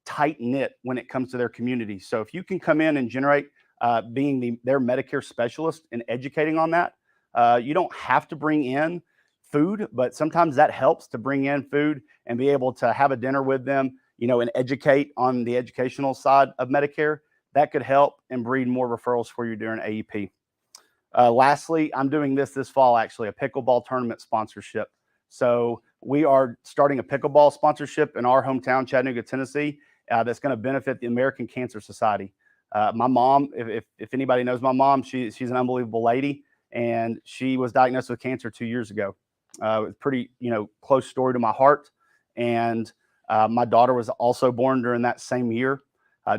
tight-knit when it comes to their community. So if you can come in and generate being their Medicare specialist and educating on that, you don't have to bring in food, but sometimes that helps to bring in food and be able to have a dinner with them, you know, and educate on the educational side of Medicare. that could help and breed more referrals for you during AEP. Lastly, I'm doing this fall, actually, a pickleball tournament sponsorship. So we are starting a pickleball sponsorship in our hometown, Chattanooga, Tennessee, that's going to benefit the American Cancer Society. My mom, if anybody knows my mom, she's an unbelievable lady, and she was diagnosed with cancer 2 years ago. It's pretty, close story to my heart. And my daughter was also born during that same year,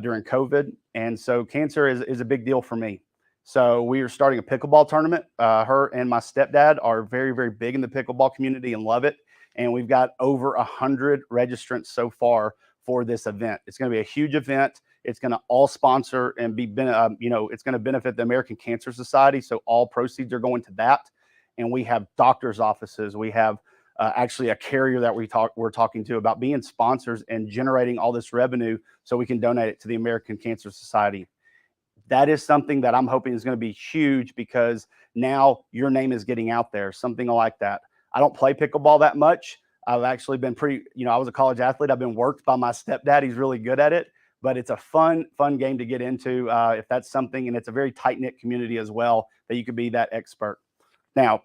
during COVID. And so cancer is a big deal for me. So we are starting a pickleball tournament. Her and my stepdad are very, very big in the pickleball community and love it. And we've got over 100 registrants so far for this event. It's going to be a huge event. It's going to all sponsor and be, it's going to benefit the American Cancer Society. So all proceeds are going to that. And we have doctors' offices. We have actually a carrier that we're talking to about being sponsors and generating all this revenue so we can donate it to the American Cancer Society. That is something that I'm hoping is going to be huge, because now your name is getting out there, something like that. I don't play pickleball that much. I've actually been pretty, I was a college athlete. I've been worked by my stepdad. He's really good at it, but it's a fun game to get into if that's something. And it's a very tight-knit community as well that you could be that expert. Now,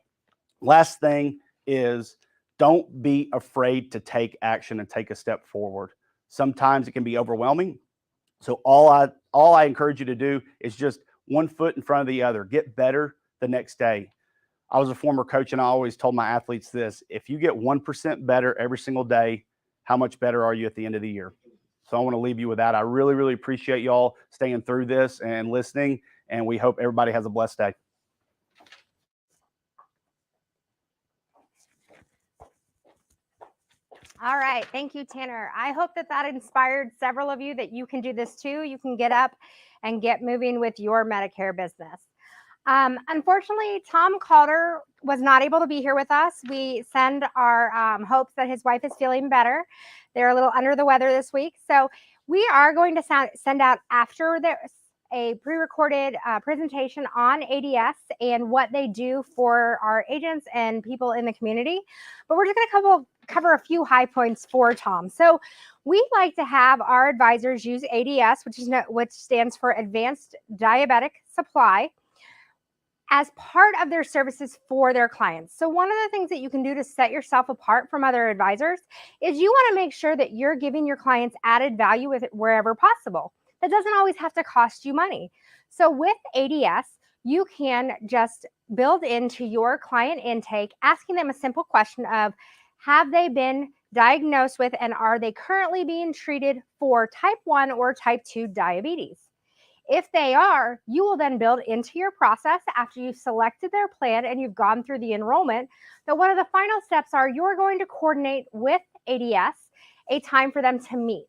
last thing is, don't be afraid to take action and take a step forward. Sometimes it can be overwhelming. So all I encourage you to do is just one foot in front of the other. Get better the next day. I was a former coach, and I always told my athletes this: if you get 1% better every single day, how much better are you at the end of the year? So I want to leave you with that. I really, really appreciate y'all staying through this and listening, and we hope everybody has a blessed day. All right. Thank you, Tanner. I hope that inspired several of you that you can do this too. You can get up and get moving with your Medicare business. Unfortunately, Tom Calder was not able to be here with us. We send our hopes that his wife is feeling better. They're a little under the weather this week. So we are going to send out after this a pre-recorded presentation on ADS and what they do for our agents and people in the community. But we're just going to cover a few high points for Tom. So we like to have our advisors use ADS, which stands for Advanced Diabetic Supply, as part of their services for their clients. So one of the things that you can do to set yourself apart from other advisors is you want to make sure that you're giving your clients added value with it wherever possible. That doesn't always have to cost you money. So with ADS, you can just build into your client intake, asking them a simple question of, have they been diagnosed with and are they currently being treated for type 1 or type 2 diabetes? If they are, you will then build into your process after you've selected their plan and you've gone through the enrollment, that one of the final steps are you're going to coordinate with ADS a time for them to meet.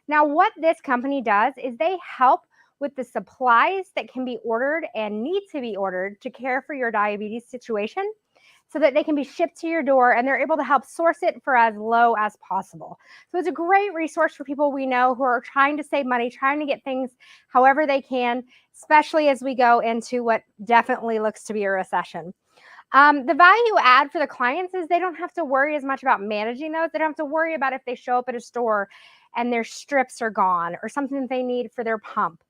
Now, what this company does is they help with the supplies that can be ordered and need to be ordered to care for your diabetes situation, so that they can be shipped to your door, and they're able to help source it for as low as possible. So it's a great resource for people we know who are trying to save money, trying to get things however they can, especially as we go into what definitely looks to be a recession. The value add for the clients is they don't have to worry as much about managing those. They don't have to worry about if they show up at a store and their strips are gone or something that they need for their pump.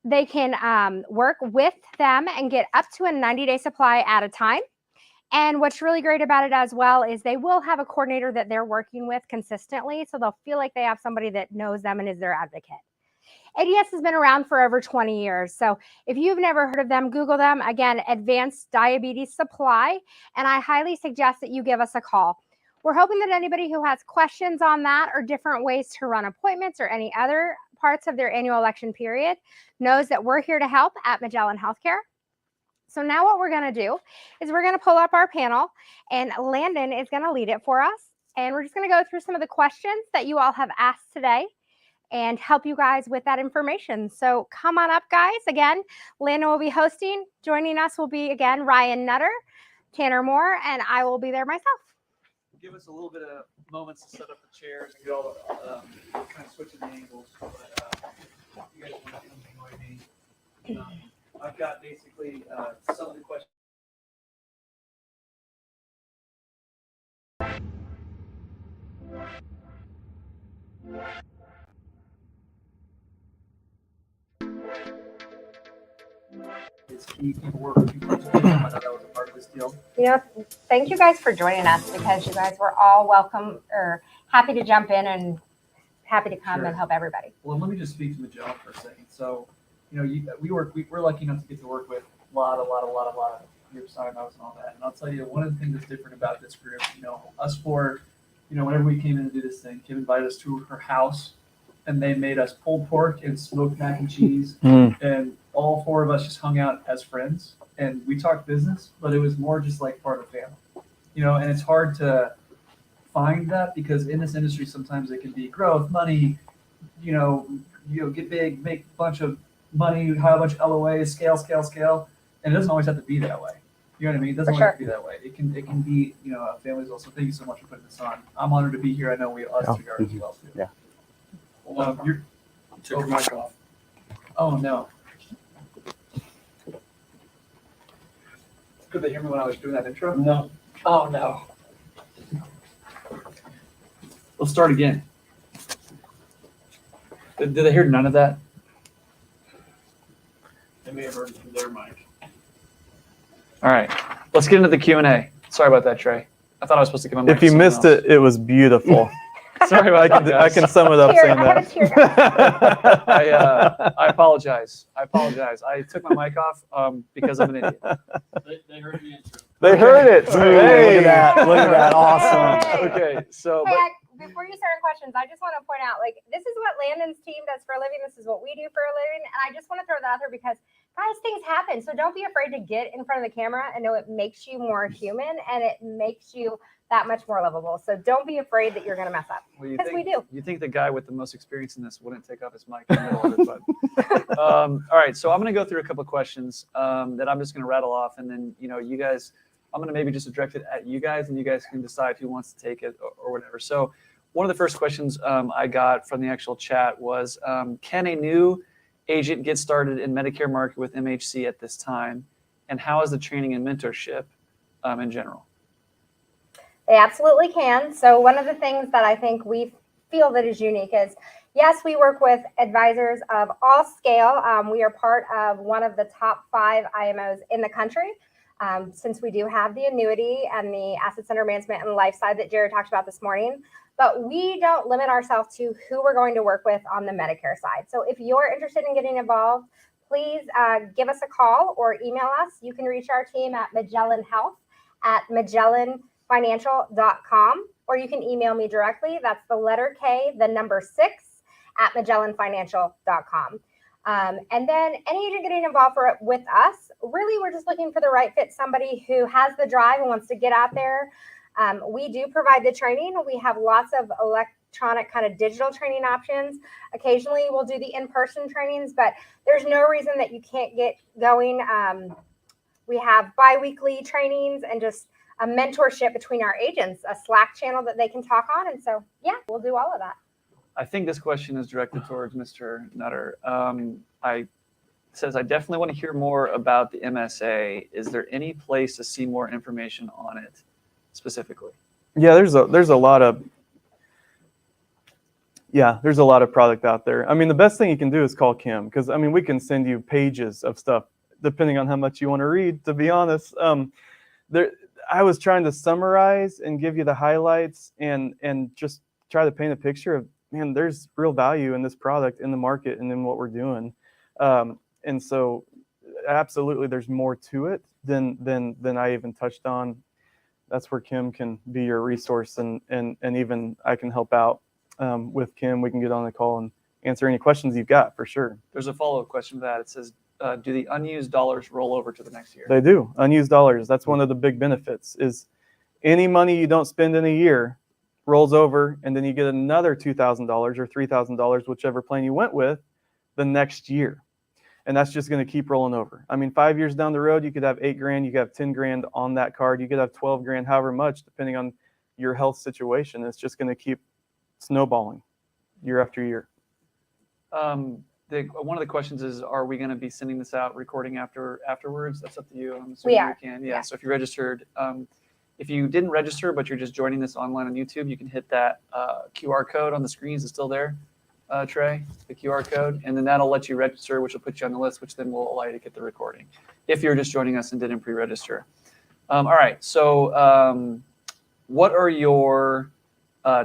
They can work with them and get up to a 90-day supply at a time. And what's really great about it as well is they will have a coordinator that they're working with consistently, so they'll feel like they have somebody that knows them and is their advocate. ADS has been around for over 20 years. So if you've never heard of them, Google them. Again, Advanced Diabetes Supply. And I highly suggest that you give us a call. We're hoping that anybody who has questions on that or different ways to run appointments or any other parts of their annual election period knows that we're here to help at Magellan Healthcare. So now what we're going to do is we're going to pull up our panel, and Landon is going to lead it for us. And we're just going to go through some of the questions that you all have asked today and help you guys with that information. So come on up, guys. Again, Landon will be hosting. Joining us will be, again, Ryan Nutter, Tanner Moore, and I will be there myself. Give us a little bit of moments to set up the chairs and get all the kind of switching the angles. But you guys want to join me. I've got basically some of the questions. it's key. People work with people. I thought that was a part of this deal. You know, thank you guys for joining us because you guys were all welcome or happy to jump in and happy to come Sure. and help everybody. Well, let me just speak to Magellan for a second. So, you know, we're lucky enough to get to work with a lot of groups, IMOs and all that. And I'll tell you, one of the things that's different about this group, you know, us four, you know, whenever we came in to do this thing, Kim invited us to her house, and they made us pulled pork and smoked mac and cheese, and all four of us just hung out as friends, and we talked business, but it was more just like part of the family, you know. And it's hard to find that because in this industry sometimes it can be growth, money, you know, get big, make a bunch of money, have a bunch of LOAs, scale, and it doesn't always have to be that way. You know what I mean? It doesn't always have to be that way. It can be, you know, a family as well. So thank you so much for putting this on. I'm honored to be here. I know we us three are as well too. Yeah. You took your mic off. Oh no. Could they hear me when I was doing that intro? No. Oh no. Let's start again. Did they hear none of that? They may have heard it through their mic. All right, let's get into the Q&A. Sorry about that, Trey. I thought I was supposed to give my mic If you to missed someone it, it was beautiful. else. Sorry about that, I guys. can sum it up Tear- saying I have a tear that. I apologize. I took my mic off because I'm an idiot. They heard the intro. They heard it. Hey, look at that. Look at that. Awesome. Hey. Okay, so Hey, before you start questions, I just want to point out, like, this is what Landon's team does for a living. This is what we do for a living. And I just want to throw that out there because, guys, things happen. So don't be afraid to get in front of the camera and know it makes you more human and it makes you that much more lovable. So don't be afraid that you're going to mess up. well, you Because we think, do. you think the guy with the most experience in this wouldn't take off his mic in the middle of it, but all right, so I'm going to go through a couple of questions that I'm just going to rattle off, and then, you know, you guys, I'm going to maybe just direct it at you guys, and you guys can decide who wants to take it or whatever. So one of the first questions I got from the actual chat was, can a new agent get started in Medicare market with MHC at this time? And how is the training and mentorship in general? They absolutely can. So one of the things that I think we feel that is unique is, yes, we work with advisors of all scale. We are part of one of the top 5 IMOs in the country. Since we do have the annuity and the assets under management and life side that Jared talked about this morning, but we don't limit ourselves to who we're going to work with on the Medicare side. So if you're interested in getting involved, please give us a call or email us. You can reach our team at Magellan Health at MagellanFinancial.com, or you can email me directly. That's the letter K, the number 6 at MagellanFinancial.com. And then any agent getting involved with us, really, we're just looking for the right fit, somebody who has the drive and wants to get out there. We do provide the training. We have lots of electronic kind of digital training options. Occasionally we'll do the in-person trainings, but there's no reason that you can't get going. We have bi-weekly trainings and just a mentorship between our agents, a Slack channel that they can talk on. And so, yeah, we'll do all of that. I think this question is directed towards Mr. Nutter. Says, I definitely want to hear more about the MSA. Is there any place to see more information on it specifically? Yeah, there's a lot of product out there. I mean, the best thing you can do is call Kim, because I mean, we can send you pages of stuff depending on how much you want to read, to be honest. I was trying to summarize and give you the highlights and just try to paint a picture of, man, there's real value in this product, in the market, and in what we're doing. And so absolutely there's more to it than I even touched on. That's where Kim can be your resource, and even I can help out with Kim. We can get on the call and answer any questions you've got, for sure. There's a follow-up question to that. It says, do the unused dollars roll over to the next year? They do. Unused dollars. That's one of the big benefits, is any money you don't spend in a year rolls over, and then you get another $2,000 or $3,000, whichever plan you went with, the next year. And that's just going to keep rolling over. I mean, 5 years down the road, you could have $8,000, you could have $10,000 on that card, you could have $12,000, however much, depending on your health situation. It's just going to keep snowballing year after year. One of the questions is, are we going to be sending this out, recording afterwards? That's up to you. I'm assuming We are. You can. Yeah. So if you're registered, if you didn't register, but you're just joining this online on YouTube, you can hit that QR code on the screens. It's still there. tray, the QR code, and then that'll let you register, which will put you on the list, which then will allow you to get the recording if you're just joining us and didn't pre-register. All right, so what are your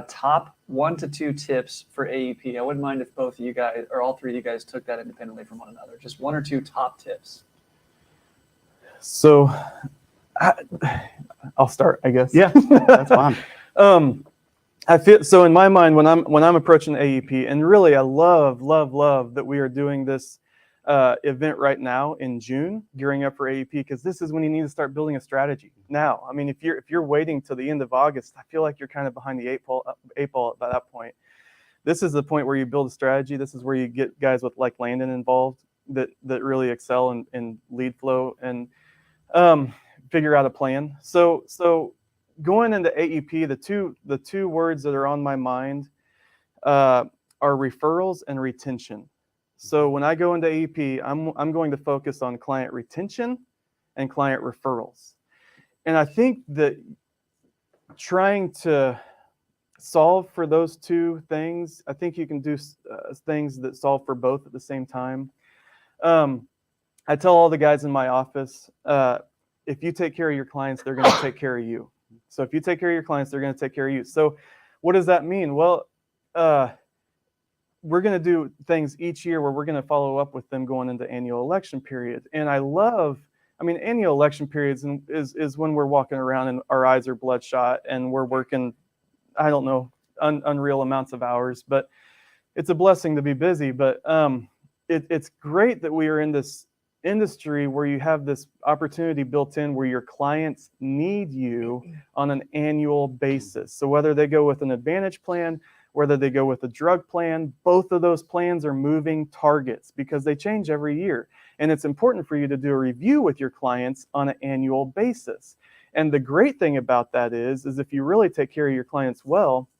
top 1 to 2 tips for AEP? I wouldn't mind if both of you guys or all 3 of you guys took that independently from one another. Just 1 or 2 top tips. So I'll start, I guess. Yeah, that's fine. I feel so in my mind when I'm approaching AEP, and really I love that we are doing this event right now in June, gearing up for AEP, because this is when you need to start building a strategy now. I mean, if you're waiting till the end of August, I feel like you're kind of behind the eight ball by that point. This is the point where you build a strategy. This is where you get guys with like Landon involved that really excel in lead flow and figure out a plan. So going into AEP, the two words that are on my mind are referrals and retention. So when I go into AEP, I'm going to focus on client retention and client referrals. And I think that trying to solve for those 2 things, I think you can do things that solve for both at the same time. I tell all the guys in my office, if you take care of your clients, they're going to take care of you. So if you take care of your clients, they're going to take care of you. So what does that mean? Well, we're going to do things each year where we're going to follow up with them going into annual election period. And annual election periods is when we're walking around and our eyes are bloodshot and we're working, I don't know, unreal amounts of hours, but it's a blessing to be busy. But it's great that we are in this industry where you have this opportunity built in where your clients need you on an annual basis. So whether they go with an Advantage plan, whether they go with a drug plan, both of those plans are moving targets because they change every year. And it's important for you to do a review with your clients on an annual basis. And the great thing about that is if you really take care of your clients well,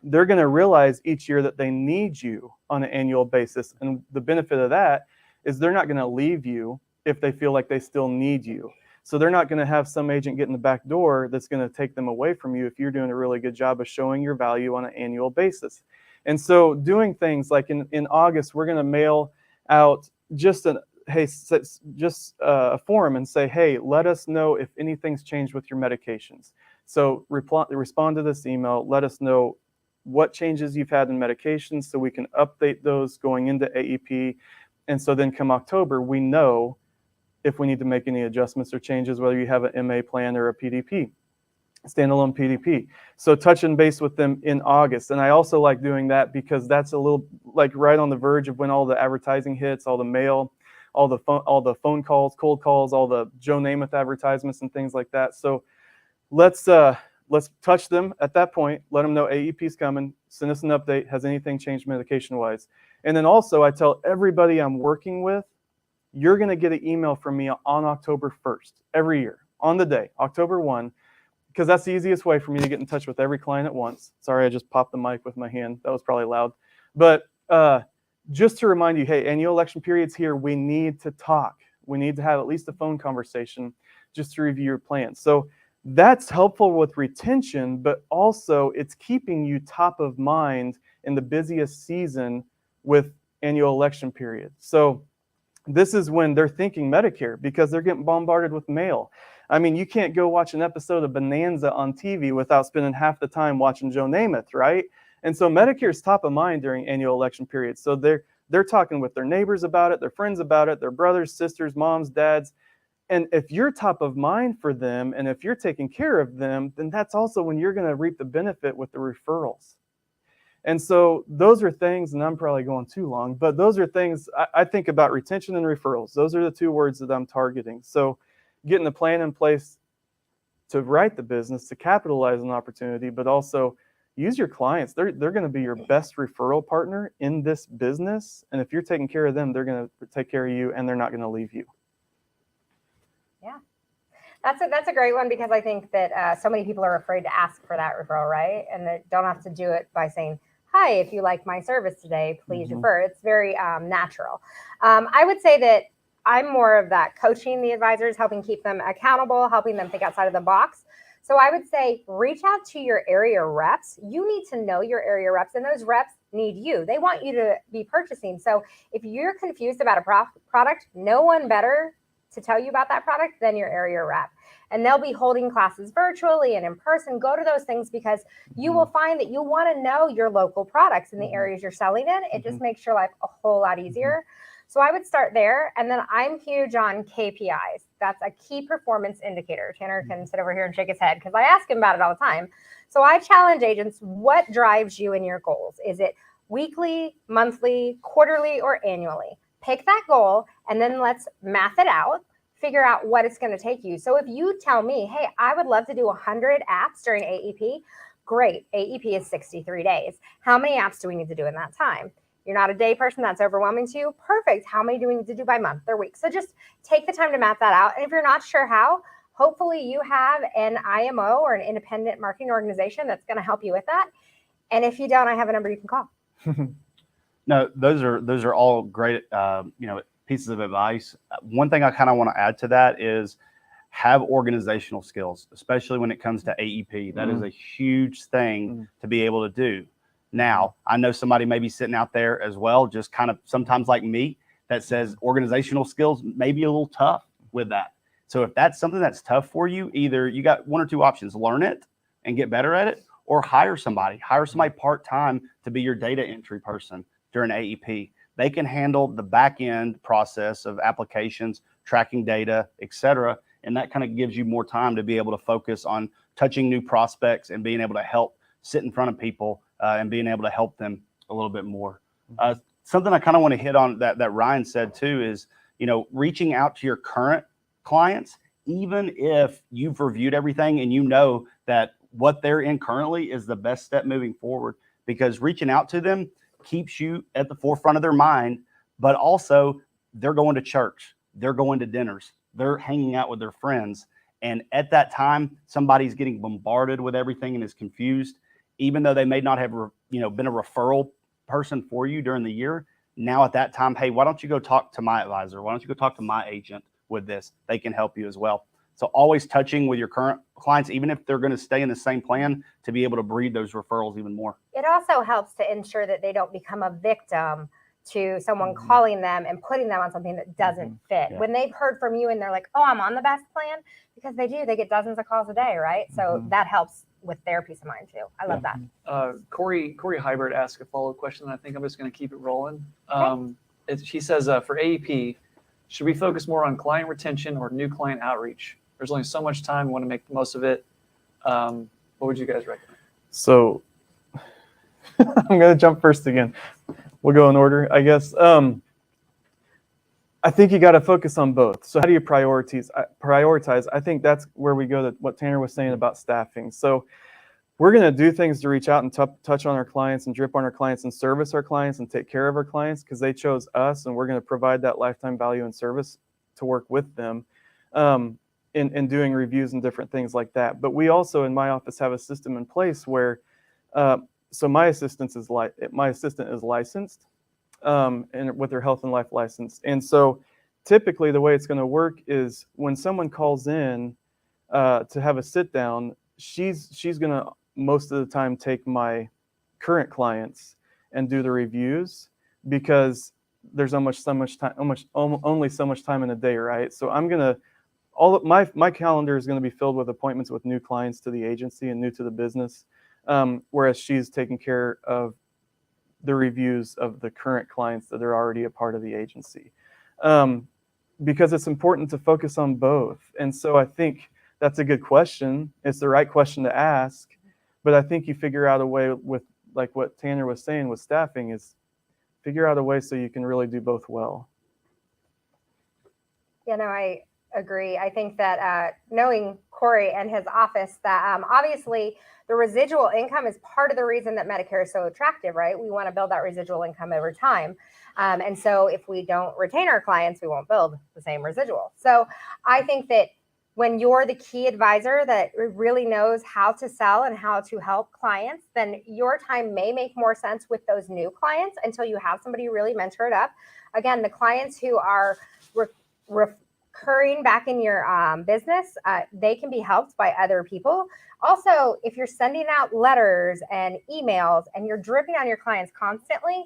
they're going to realize each year that they need you on an annual basis. And the benefit of that is they're not going to leave you if they feel like they still need you. So they're not going to have some agent get in the back door that's going to take them away from you if you're doing a really good job of showing your value on an annual basis. And so doing things like in August, we're going to mail out just a form and say, hey, let us know if anything's changed with your medications. So respond to this email, let us know what changes you've had in medications so we can update those going into AEP. And so then come October, we know if we need to make any adjustments or changes, whether you have an MA plan or a PDP, standalone PDP. So touching base with them in August. And I also like doing that because that's a little like right on the verge of when all the advertising hits, all the mail, all the phone calls, cold calls, all the Joe Namath advertisements and things like that. So let's touch them at that point, let them know AEP's coming, send us an update, has anything changed medication-wise? And then also I tell everybody I'm working with, you're going to get an email from me on October 1st, every year, on the day, October 1, because that's the easiest way for me to get in touch with every client at once. Sorry, I just popped the mic with my hand. That was probably loud. But just to remind you, hey, annual election period's here. We need to talk. We need to have at least a phone conversation just to review your plan. So that's helpful with retention, but also it's keeping you top of mind in the busiest season with annual election period. So this is when they're thinking Medicare because they're getting bombarded with mail. I mean, you can't go watch an episode of Bonanza on TV without spending half the time watching Joe Namath, right? And so Medicare is top of mind during annual election period. So they're talking with their neighbors about it, their friends about it, their brothers, sisters, moms, dads. And if you're top of mind for them and if you're taking care of them, then that's also when you're going to reap the benefit with the referrals. And so those are things, and I'm probably going too long, but those are things I think about retention and referrals. Those are the 2 words that I'm targeting. So getting a plan in place to write the business, to capitalize on opportunity, but also use your clients. They're going to be your best referral partner in this business. And if you're taking care of them, they're going to take care of you and they're not going to leave you. Yeah. That's a great one because I think that so many people are afraid to ask for that referral, right? And they don't have to do it by saying, hi, if you like my service today, please refer. It's very natural. I would say that I'm more of that coaching the advisors, helping keep them accountable, helping them think outside of the box. So I would say reach out to your area reps. You need to know your area reps, and those reps need you. They want you to be purchasing. So if you're confused about a product, no one better to tell you about that product than your area rep. And they'll be holding classes virtually and in person. Go to those things because you will find that you want to know your local products in the areas you're selling in. It just makes your life a whole lot easier. So I would start there. And then I'm huge on KPIs. That's a key performance indicator. Tanner can sit over here and shake his head because I ask him about it all the time. So I challenge agents, what drives you in your goals? Is it weekly, monthly, quarterly, or annually? Pick that goal and then let's math it out, figure out what it's going to take you. So if you tell me, hey, I would love to do 100 apps during AEP, great. AEP is 63 days. How many apps do we need to do in that time? You're not a day person, that's overwhelming to you. Perfect. How many do we need to do by month or week? So just take the time to map that out. And if you're not sure how, hopefully you have an IMO or an independent marketing organization that's going to help you with that. And if you don't, I have a number you can call. No, those are all great, pieces of advice. One thing I kind of want to add to that is have organizational skills, especially when it comes to AEP. That is a huge thing to be able to do. Now, I know somebody may be sitting out there as well, just kind of sometimes like me, that says organizational skills may be a little tough with that. So if that's something that's tough for you, either you got one or two options: learn it and get better at it, or hire somebody part-time to be your data entry person during AEP. They can handle the back end process of applications, tracking data, etc. And that kind of gives you more time to be able to focus on touching new prospects and being able to help sit in front of people and being able to help them a little bit more. Something I kind of want to hit on that Ryan said too is, reaching out to your current clients, even if you've reviewed everything and you know that what they're in currently is the best step moving forward, because reaching out to them keeps you at the forefront of their mind, but also they're going to church, they're going to dinners, they're hanging out with their friends. And at that time, somebody's getting bombarded with everything and is confused, even though they may not have, been a referral person for you during the year. Now at that time, hey, why don't you go talk to my advisor? Why don't you go talk to my agent with this? They can help you as well. So always touching with your current clients, even if they're going to stay in the same plan, to be able to breed those referrals even more. It also helps to ensure that they don't become a victim to someone calling them and putting them on something that doesn't fit. Yeah. When they've heard from you and they're like, oh, I'm on the best plan, because they get dozens of calls a day, right? So that helps with their peace of mind too. I love that. Corey Hybert asked a follow-up question. I think I'm just going to keep it rolling. She says, for AEP, should we focus more on client retention or new client outreach? There's only so much time. We want to make the most of it. What would you guys recommend? So I'm going to jump first again. We'll go in order, I guess. I think you got to focus on both. So how do you prioritize? I think that's where we go to what Tanner was saying about staffing. So we're going to do things to reach out and touch on our clients and drip on our clients and service our clients and take care of our clients because they chose us, and we're going to provide that lifetime value and service to work with them in doing reviews and different things like that. But we also in my office have a system in place where so my assistant is licensed and with their health and life license. And so typically the way it's going to work is when someone calls in to have a sit down, she's going to most of the time take my current clients and do the reviews because there's only so much time in a day, right? So I'm going to my calendar is going to be filled with appointments with new clients to the agency and new to the business, whereas she's taking care of the reviews of the current clients that are already a part of the agency, because it's important to focus on both. And so I think that's a good question. It's the right question to ask, but I think you figure out a way with like what Tanner was saying with staffing is figure out a way so you can really do both well. Yeah, no, I agree. I think that knowing Corey and his office, that obviously the residual income is part of the reason that Medicare is so attractive, right? We want to build that residual income over time. And so if we don't retain our clients, we won't build the same residual. So I think that when you're the key advisor that really knows how to sell and how to help clients, then your time may make more sense with those new clients until you have somebody really mentor it up. Again, the clients who are occurring back in your business, they can be helped by other people. Also, if you're sending out letters and emails and you're dripping on your clients constantly,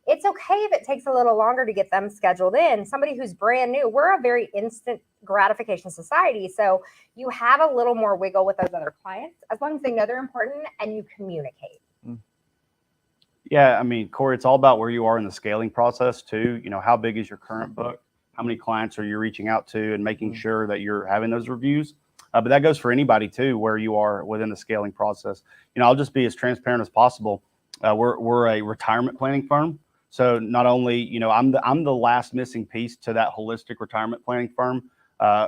it's okay if it takes a little longer to get them scheduled in. Somebody who's brand new, we're a very instant gratification society. So you have a little more wiggle with those other clients as long as they know they're important and you communicate. Yeah, I mean, Corey, it's all about where you are in the scaling process too. You know, how big is your current book? How many clients are you reaching out to, and making sure that you're having those reviews? But that goes for anybody too, where you are within the scaling process. You know, I'll just be as transparent as possible. We're a retirement planning firm. So not only, you know, I'm the last missing piece to that holistic retirement planning firm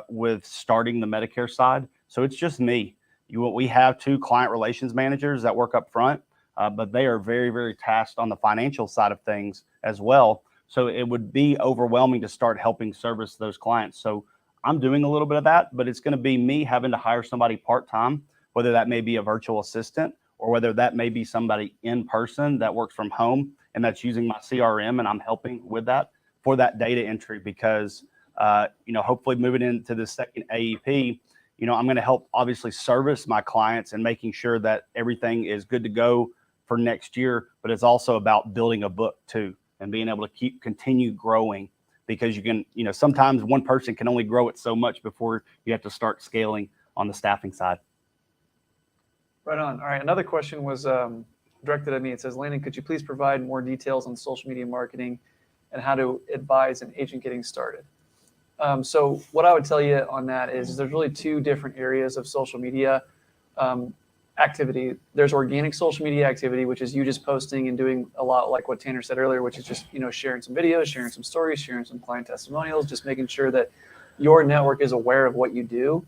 with starting the Medicare side. So it's just me. We have 2 client relations managers that work up front, but they are very, very tasked on the financial side of things as well. So it would be overwhelming to start helping service those clients. So I'm doing a little bit of that, but it's going to be me having to hire somebody part-time, whether that may be a virtual assistant or whether that may be somebody in person that works from home and that's using my CRM, and I'm helping with that for that data entry because, you know, hopefully moving into the second AEP, you know, I'm going to help obviously service my clients and making sure that everything is good to go for next year, but it's also about building a book too and being able to continue growing because you can, you know, sometimes one person can only grow it so much before you have to start scaling on the staffing side. Right on. All right. Another question was directed at me. It says, Landon, could you please provide more details on social media marketing and how to advise an agent getting started? So what I would tell you on that is there's really 2 different areas of social media activity. There's organic social media activity, which is you just posting and doing a lot like what Tanner said earlier, which is just, you know, sharing some videos, sharing some stories, sharing some client testimonials, just making sure that your network is aware of what you do.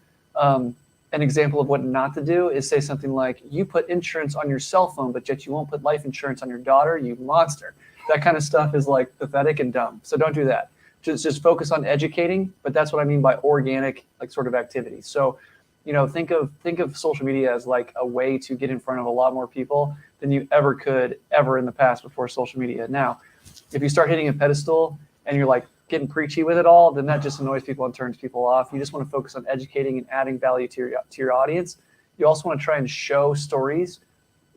An example of what not to do is say something like, you put insurance on your cell phone, but yet you won't put life insurance on your daughter, you monster. That kind of stuff is like pathetic and dumb. So don't do that. Just focus on educating, but that's what I mean by organic, like sort of activity. So, you know, think of social media as like a way to get in front of a lot more people than you ever could ever in the past before social media. Now, if you start hitting a pedestal and you're like getting preachy with it all, then that just annoys people and turns people off. You just want to focus on educating and adding value to your audience. You also want to try and show stories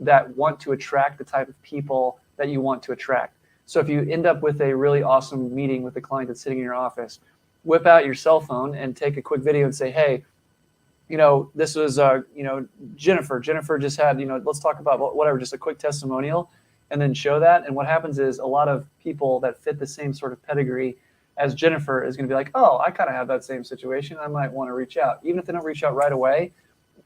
that want to attract the type of people that you want to attract. So if you end up with a really awesome meeting with a client that's sitting in your office, whip out your cell phone and take a quick video and say, hey, you know, this was, you know, Jennifer just had, you know, let's talk about whatever, just a quick testimonial, and then show that. And what happens is a lot of people that fit the same sort of pedigree as Jennifer is going to be like, oh, I kind of have that same situation. I might want to reach out. Even if they don't reach out right away,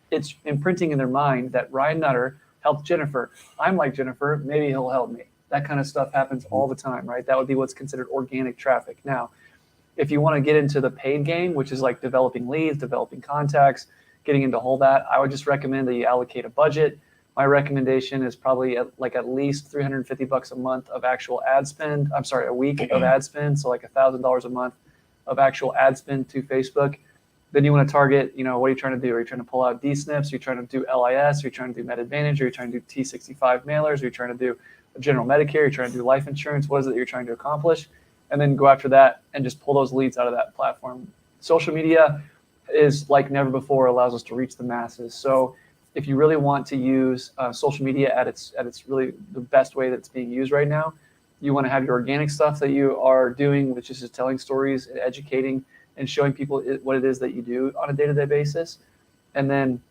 it's imprinting in their mind that Ryan Nutter helped Jennifer. I'm like Jennifer, maybe he'll help me. That kind of stuff happens all the time, right? That would be what's considered organic traffic. Now, if you want to get into the paid game, which is like developing leads, developing contacts, getting into all that, I would just recommend that you allocate a budget. My recommendation is probably at least $350 a month of actual ad spend. I'm sorry, a week of ad spend. So like $1,000 a month of actual ad spend to Facebook. Then you want to target, you know, what are you trying to do? Are you trying to pull out DSNPs? Are you trying to do LIS? Are you trying to do Med Advantage? Are you trying to do T65 mailers? Are you trying to do general Medicare? Are you trying to do life insurance? What is it that you're trying to accomplish? And then go after that and just pull those leads out of that platform. Social media is like never before, allows us to reach the masses. So if you really want to use social media at its really the best way that's being used right now, you want to have your organic stuff that you are doing, which is just telling stories and educating and showing people what it is that you do on a day-to-day basis. And then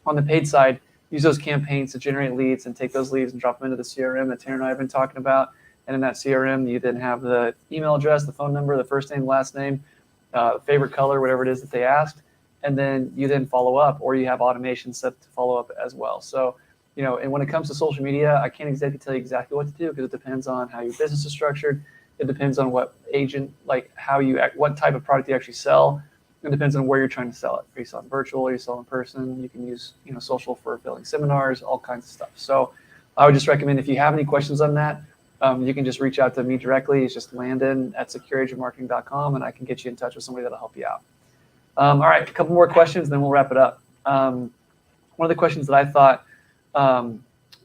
on the paid side, use those campaigns to generate leads and take those leads and drop them into the CRM that Tanner and I have been talking about. And in that CRM, you then have the email address, the phone number, the first name, last name, favorite color, whatever it is that they asked. And then you then follow up, or you have automation set to follow up as well. So, you know, and when it comes to social media, I can't exactly tell you exactly what to do because it depends on how your business is structured. It depends on what agent, like how you, what type of product you actually sell. It depends on where you're trying to sell it. Are you selling virtual? Are you selling in person? You can use, you know, social for filling seminars, all kinds of stuff. So I would just recommend if you have any questions on that, you can just reach out to me directly. It's just landon@secureagentmarketing.com, and I can get you in touch with somebody that'll help you out. All right, a couple more questions, then we'll wrap it up. One of the questions that I thought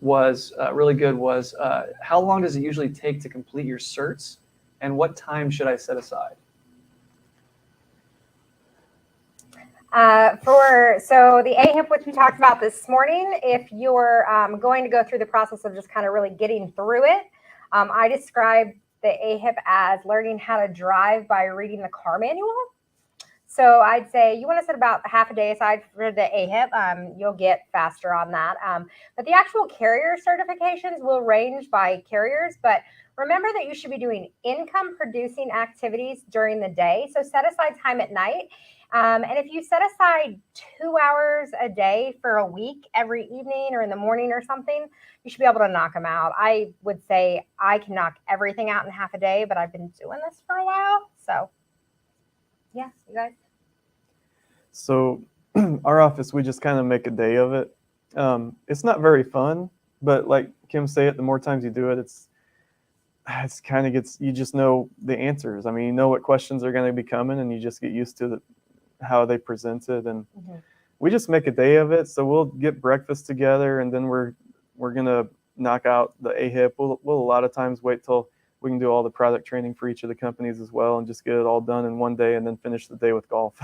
was really good was, how long does it usually take to complete your certs, and what time should I set aside? So the AHIP, which we talked about this morning, if you're going to go through the process of just kind of really getting through it, I describe the AHIP as learning how to drive by reading the car manual. So I'd say you want to set about half a day aside for the AHIP. You'll get faster on that. But the actual carrier certifications will range by carriers. But remember that you should be doing income producing activities during the day. So set aside time at night. And if you set aside 2 hours a day for a week, every evening or in the morning or something, you should be able to knock them out. I would say I can knock everything out in half a day, but I've been doing this for a while. So yeah, you guys. So our office, we just kind of make a day of it. It's not very fun, but like Kim said, the more times you do it, it's kind of gets, you just know the answers. I mean, you know what questions are going to be coming, and you just get used to how they present it. And we just make a day of it. So we'll get breakfast together, and then we're going to knock out the AHIP. We'll a lot of times wait till we can do all the product training for each of the companies as well, and just get it all done in one day, and then finish the day with golf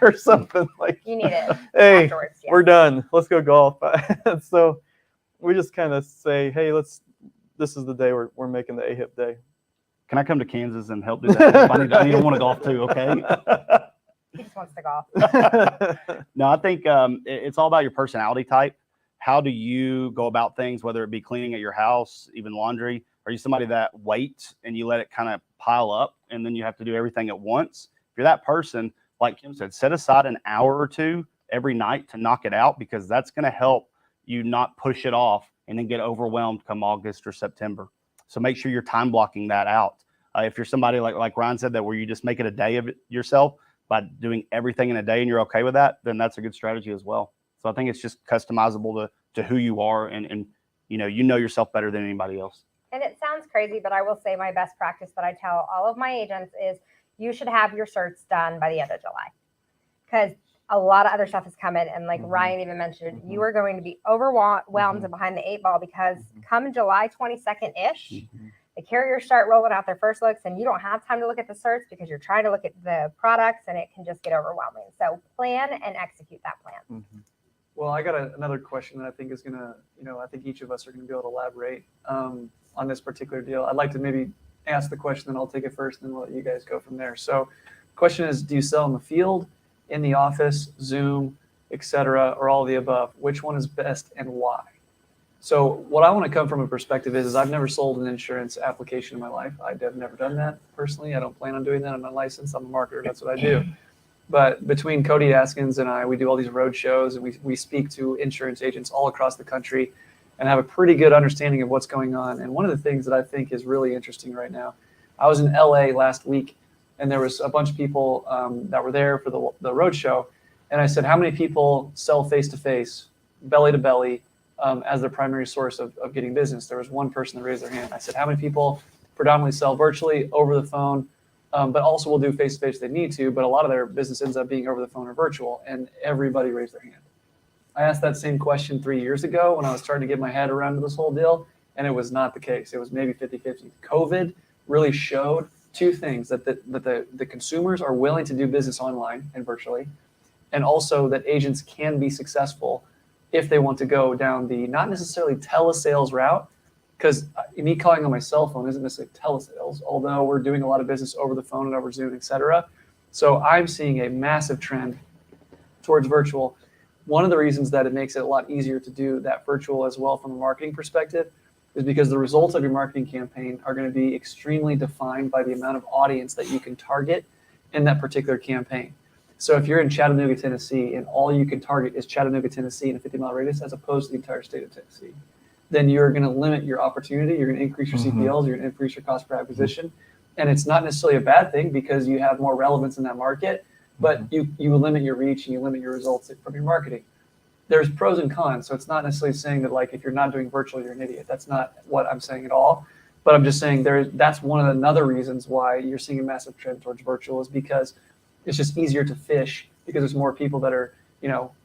or something like. You need it. Hey, afterwards. Yeah. We're done. Let's go golf. So we just kind of say, hey, this is the day we're making the AHIP day. Can I come to Kansas and help do that? I need to want to golf too. Okay. He just wants to golf. No, I think it's all about your personality type. How do you go about things, whether it be cleaning at your house, even laundry? Are you somebody that waits and you let it kind of pile up and then you have to do everything at once? If you're that person, like Kim said, set aside an hour or two every night to knock it out, because that's going to help you not push it off and then get overwhelmed come August or September. So make sure you're time blocking that out. If you're somebody like Ryan said, that where you just make it a day of it yourself by doing everything in a day and you're okay with that, then that's a good strategy as well. So I think it's just customizable to who you are, and you know yourself better than anybody else. And it sounds crazy, but I will say my best practice that I tell all of my agents is you should have your certs done by the end of July, because a lot of other stuff is coming. And like Ryan even mentioned, you are going to be overwhelmed and behind the 8 ball, because come July 22nd-ish, the carriers start rolling out their first looks, and you don't have time to look at the certs because you're trying to look at the products, and it can just get overwhelming. So plan and execute that plan. Well, I got another question that I think is going to, I think each of us are going to be able to elaborate on this particular deal. I'd like to maybe ask the question, then I'll take it first, and then we'll let you guys go from there. So question is, do you sell in the field, in the office, Zoom, etc., or all of the above? Which one is best and why? So what I want to come from a perspective is I've never sold an insurance application in my life. I've never done that personally. I don't plan on doing that. I'm not licensed. I'm a marketer. That's what I do. But between Cody Askins and I, we do all these road shows, and we speak to insurance agents all across the country and have a pretty good understanding of what's going on. And one of the things that I think is really interesting right now, I was in LA last week, and there was a bunch of people that were there for the road show. And I said, how many people sell face-to-face, belly-to-belly, as their primary source of getting business? There was one person that raised their hand. I said, how many people predominantly sell virtually, over the phone, but also will do face-to-face if they need to, but a lot of their business ends up being over the phone or virtual, and everybody raised their hand. I asked that same question 3 years ago when I was starting to get my head around this whole deal, and it was not the case. It was maybe 50-50. COVID really showed two things, that the consumers are willing to do business online and virtually, and also that agents can be successful if they want to go down the not necessarily telesales route, because me calling on my cell phone isn't necessarily telesales, although we're doing a lot of business over the phone and over Zoom, et cetera. So I'm seeing a massive trend towards virtual. One of the reasons that it makes it a lot easier to do that virtual as well from a marketing perspective is because the results of your marketing campaign are going to be extremely defined by the amount of audience that you can target in that particular campaign. So if you're in Chattanooga, Tennessee, and all you can target is Chattanooga, Tennessee in a 50-mile radius, as opposed to the entire state of Tennessee, then you're going to limit your opportunity. You're going to increase your CPLs. You're going to increase your cost per acquisition. And it's not necessarily a bad thing because you have more relevance in that market, but you limit your reach and you limit your results from your marketing. There's pros and cons. So it's not necessarily saying that, like, if you're not doing virtual, you're an idiot. That's not what I'm saying at all. But I'm just saying that's one of the another reasons why you're seeing a massive trend towards virtual, is because it's just easier to fish because there's more people that are,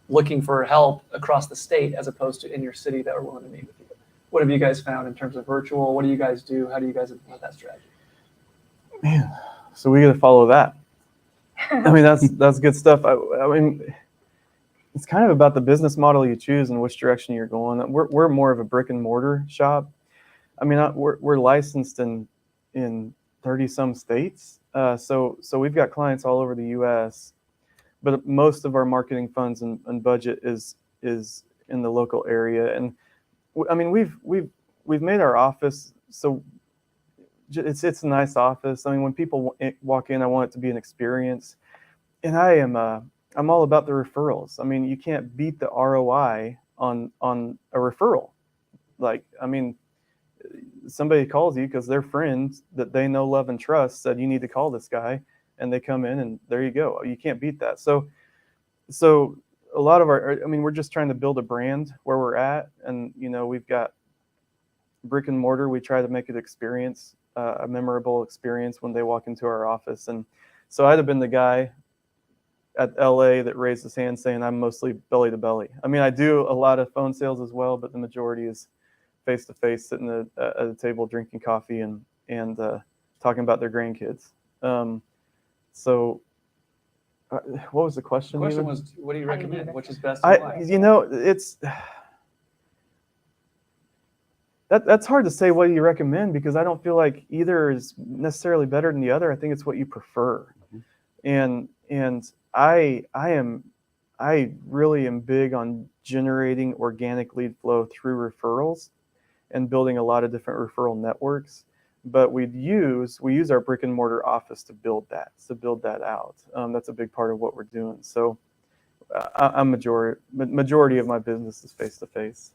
looking for help across the state as opposed to in your city that are willing to meet with you. What have you guys found in terms of virtual? What do you guys do? How do you guys implement that strategy? Man, so we got to follow that. I mean, that's good stuff. I mean, it's kind of about the business model you choose and which direction you're going. We're more of a brick and mortar shop. I mean, we're licensed in 30 some states. So we've got clients all over the U.S., but most of our marketing funds and budget is in the local area. And I mean, we've made our office so it's a nice office. I mean, when people walk in, I want it to be an experience, and I'm all about the referrals. I mean, you can't beat the ROI on a referral. Like, I mean, somebody calls you because their friends that they know, love, and trust said you need to call this guy, and they come in, and there you go. You can't beat that. So a lot of we're just trying to build a brand where we're at, and we've got brick and mortar. We try to make it a memorable experience when they walk into our office. And so I'd have been the guy at LA that raised his hand saying I'm mostly belly to belly. I mean, I do a lot of phone sales as well, but the majority is face to face, sitting at a table drinking coffee and talking about their grandkids. So what was the question? The question even? was, what do you recommend? Which is best and why? It's that's hard to say. What do you recommend? Because I don't feel like either is necessarily better than the other. I think it's what you prefer. And I really am big on generating organic lead flow through referrals and building a lot of different referral networks. But we use our brick and mortar office to build that out. That's a big part of what we're doing. So majority of my business is face to face.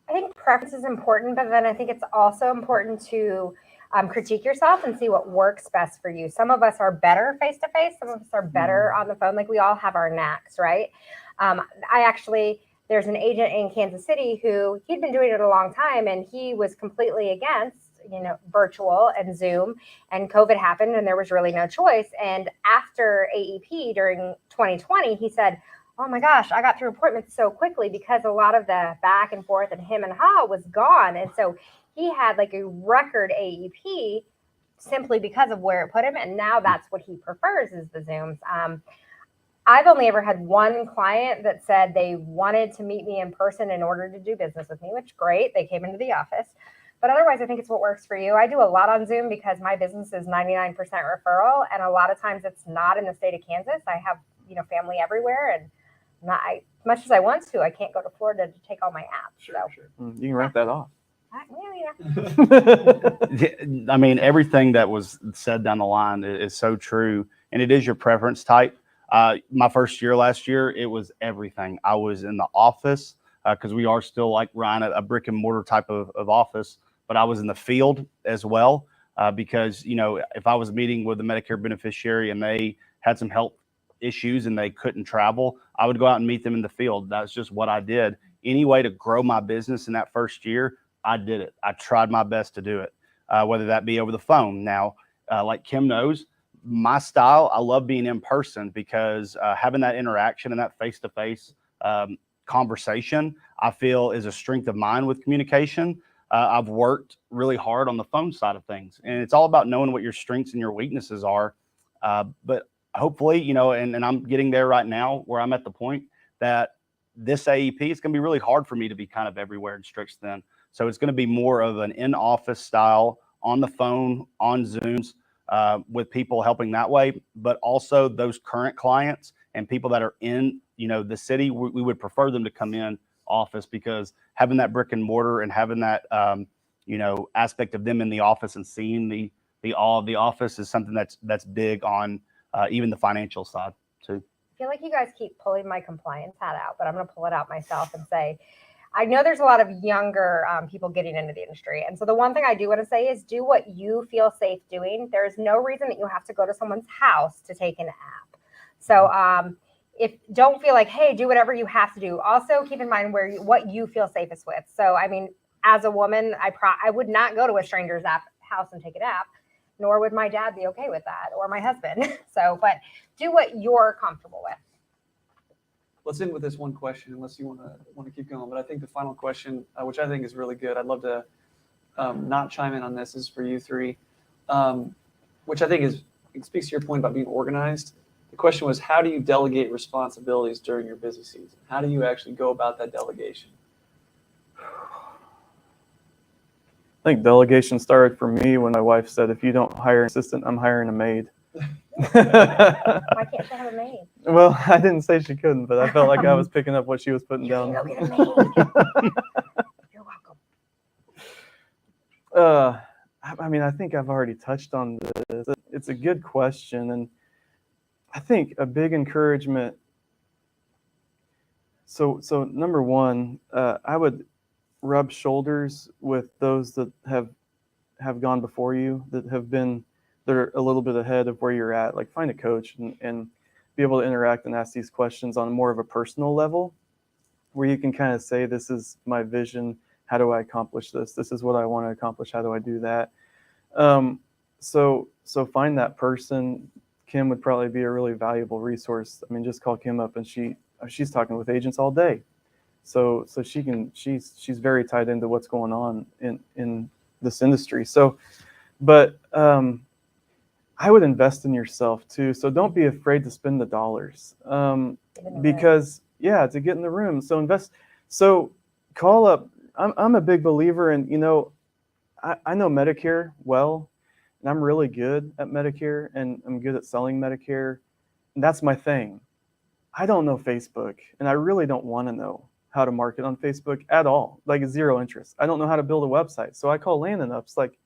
I think preference is important, but then I think it's also important to critique yourself and see what works best for you. Some of us are better face to face. Some of us are better on the phone. Like, we all have our knacks, right? There's an agent in Kansas City who he'd been doing it a long time, and he was completely against, virtual and Zoom, and COVID happened and there was really no choice. And after AEP during 2020, he said, oh my gosh, I got through appointments so quickly because a lot of the back and forth and him and ha was gone. And so he had like a record AEP simply because of where it put him. And now that's what he prefers, is the Zooms. I've only ever had one client that said they wanted to meet me in person in order to do business with me, which great. They came into the office. But otherwise, I think it's what works for you. I do a lot on Zoom because my business is 99% referral. And a lot of times it's not in the state of Kansas. I have, family everywhere, and as much as I want to, I can't go to Florida to take all my apps. Sure. You can write that off. I mean, everything that was said down the line is so true, and it is your preference type. My first year last year, it was everything. I was in the office because we are still like Ryan, a brick and mortar type of office, but I was in the field as well because, if I was meeting with a Medicare beneficiary and they had some health issues and they couldn't travel, I would go out and meet them in the field. That's just what I did. Any way to grow my business in that first year, I did it. I tried my best to do it, whether that be over the phone. Now, like Kim knows, my style, I love being in person because having that interaction and that face-to-face conversation, I feel is a strength of mine with communication. I've worked really hard on the phone side of things, and it's all about knowing what your strengths and your weaknesses are. But hopefully, and I'm getting there right now where I'm at the point that this AEP is going to be really hard for me to be kind of everywhere and stretched thin. So it's going to be more of an in-office style, on the phone, on Zooms, with people helping that way. But also those current clients and people that are in, the city, we would prefer them to come in office, because having that brick and mortar and having that, aspect of them in the office and seeing the all of the office is something that's big on even the financial side too. I feel like you guys keep pulling my compliance hat out, but I'm going to pull it out myself and say, I know there's a lot of younger people getting into the industry. And so the one thing I do want to say is do what you feel safe doing. There's no reason that you have to go to someone's house to take an app. So if don't feel like, hey, do whatever you have to do. Also keep in mind what you feel safest with. So, I mean, as a woman, I would not go to a stranger's house and take an app, nor would my dad be okay with that, or my husband. So, but do what you're comfortable with. Let's end with this one question, unless you want to keep going. But I think the final question, which I think is really good, I'd love to not chime in on this, is for you three, which I think it speaks to your point about being organized. The question was, how do you delegate responsibilities during your busy season? How do you actually go about that delegation? I think delegation started for me when my wife said, if you don't hire an assistant, I'm hiring a maid. Why can't she have a maid? Well, I didn't say she couldn't, but I felt like I was picking up what she was putting down. Go get a maid. You're welcome. I mean, I think I've already touched on this. It's a good question, and I think a big encouragement. So number one, I would rub shoulders with those that have gone before you, that are a little bit ahead of where you're at. Like, find a coach and be able to interact and ask these questions on more of a personal level, where you can kind of say, this is my vision. How do I accomplish this? This is what I want to accomplish. How do I do that? So find that person. Kim would probably be a really valuable resource. I mean, just call Kim up, and she's talking with agents all day. So she's very tied into what's going on in this industry. So, but I would invest in yourself too. So don't be afraid to spend the dollars, because to get in the room. So invest. So call up. I'm a big believer in, I know Medicare well, and I'm really good at Medicare, and I'm good at selling Medicare, and that's my thing. I don't know Facebook, and I really don't want to know how to market on Facebook at all. Like, zero interest. I don't know how to build a website. So I call Landon up. It's like,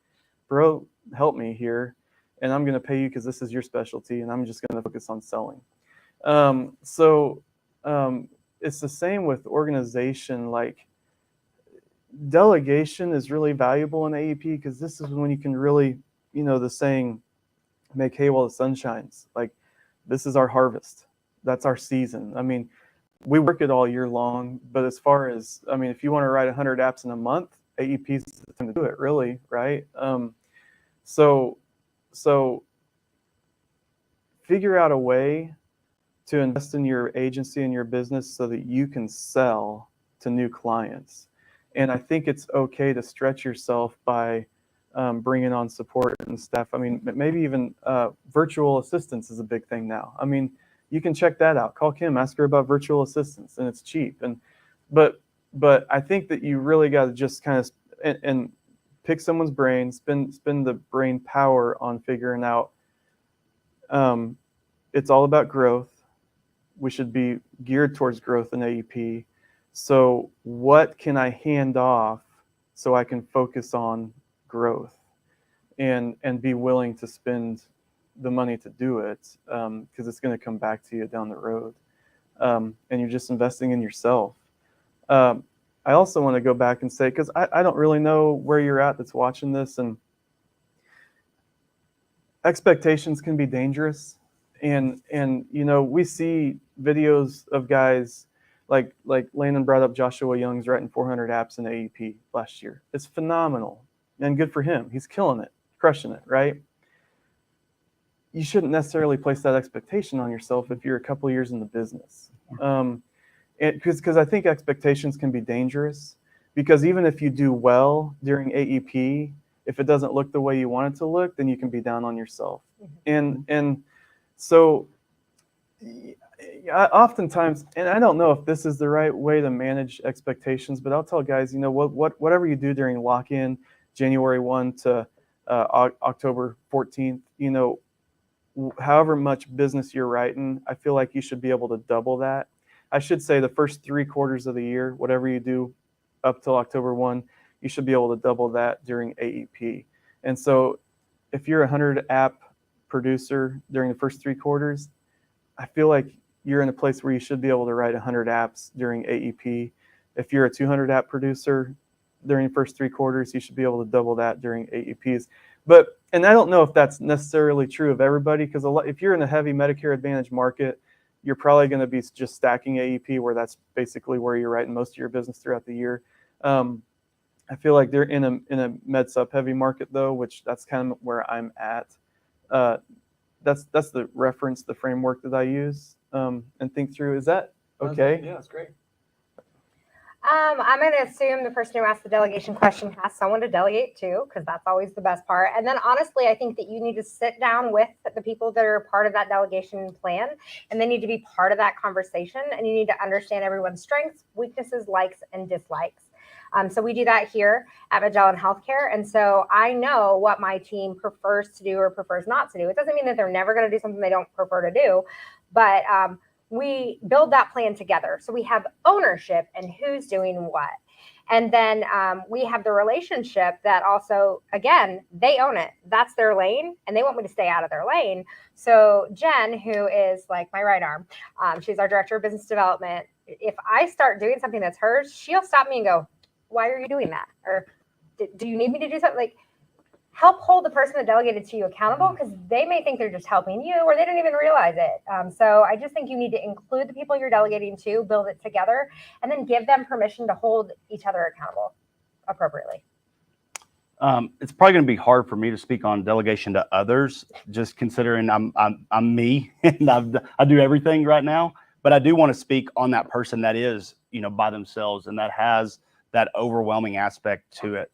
bro, help me here, and I'm going to pay you because this is your specialty, and I'm just going to focus on selling. It's the same with organization. Like, delegation is really valuable in AEP, because this is when you can really, the saying, make hay while the sun shines. Like, this is our harvest. That's our season. I mean, we work it all year long, but as far as, if you want to write 100 apps in a month, AEP is the time to do it, really, right? So figure out a way to invest in your agency and your business so that you can sell to new clients. And I think it's okay to stretch yourself by bringing on support and staff. I mean, maybe even virtual assistants is a big thing now. I mean, you can check that out. Call Kim, ask her about virtual assistants, and it's cheap. But I think that you really got to just kind of and pick someone's brain, spend the brain power on figuring out. It's all about growth. We should be geared towards growth in AEP. So what can I hand off so I can focus on growth and be willing to spend the money to do it, because it's going to come back to you down the road, and you're just investing in yourself. I also want to go back and say, because I don't really know where you're at that's watching this, and expectations can be dangerous, and we see videos of guys like Landon brought up Joshua Young's writing 400 apps in AEP last year. It's phenomenal, and good for him. He's killing it, crushing it, right? You shouldn't necessarily place that expectation on yourself if you're a couple of years in the business. Because I think expectations can be dangerous, because even if you do well during AEP, if it doesn't look the way you want it to look, then you can be down on yourself. And so oftentimes, and I don't know if this is the right way to manage expectations, but I'll tell guys, whatever you do during lock-in, January 1 to October 14th, however much business you're writing, I feel like you should be able to double that. I should say the first 3 quarters of the year, whatever you do up till October 1, you should be able to double that during AEP. And so if you're a 100 app producer during the first 3 quarters, I feel like you're in a place where you should be able to write 100 apps during AEP. If you're a 200 app producer during the first 3 quarters, you should be able to double that during AEPs. And I don't know if that's necessarily true of everybody, because if you're in a heavy Medicare Advantage market, you're probably going to be just stacking AEP, where that's basically where you're writing most of your business throughout the year. I feel like they're in a med sup heavy market though, which that's kind of where I'm at. That's the reference, the framework that I use and think through. Is that okay? Yeah, that's great. I'm going to assume the person who asked the delegation question has someone to delegate to, because that's always the best part. And then honestly, I think that you need to sit down with the people that are part of that delegation plan, and they need to be part of that conversation. And you need to understand everyone's strengths, weaknesses, likes, and dislikes. So we do that here at Magellan Healthcare. And so I know what my team prefers to do or prefers not to do. It doesn't mean that they're never going to do something they don't prefer to do, but we build that plan together. So we have ownership and who's doing what. And then we have the relationship that also, again, they own it. That's their lane, and they want me to stay out of their lane. So Jen, who is like my right arm, she's our director of business development. If I start doing something that's hers, she'll stop me and go, why are you doing that? Or do you need me to do something? Like, help hold the person that delegated to you accountable, because they may think they're just helping you, or they don't even realize it. So I just think you need to include the people you're delegating to, build it together, and then give them permission to hold each other accountable appropriately. It's probably going to be hard for me to speak on delegation to others, just considering I'm me and I do everything right now. But I do want to speak on that person that is, by themselves, and that has that overwhelming aspect to it.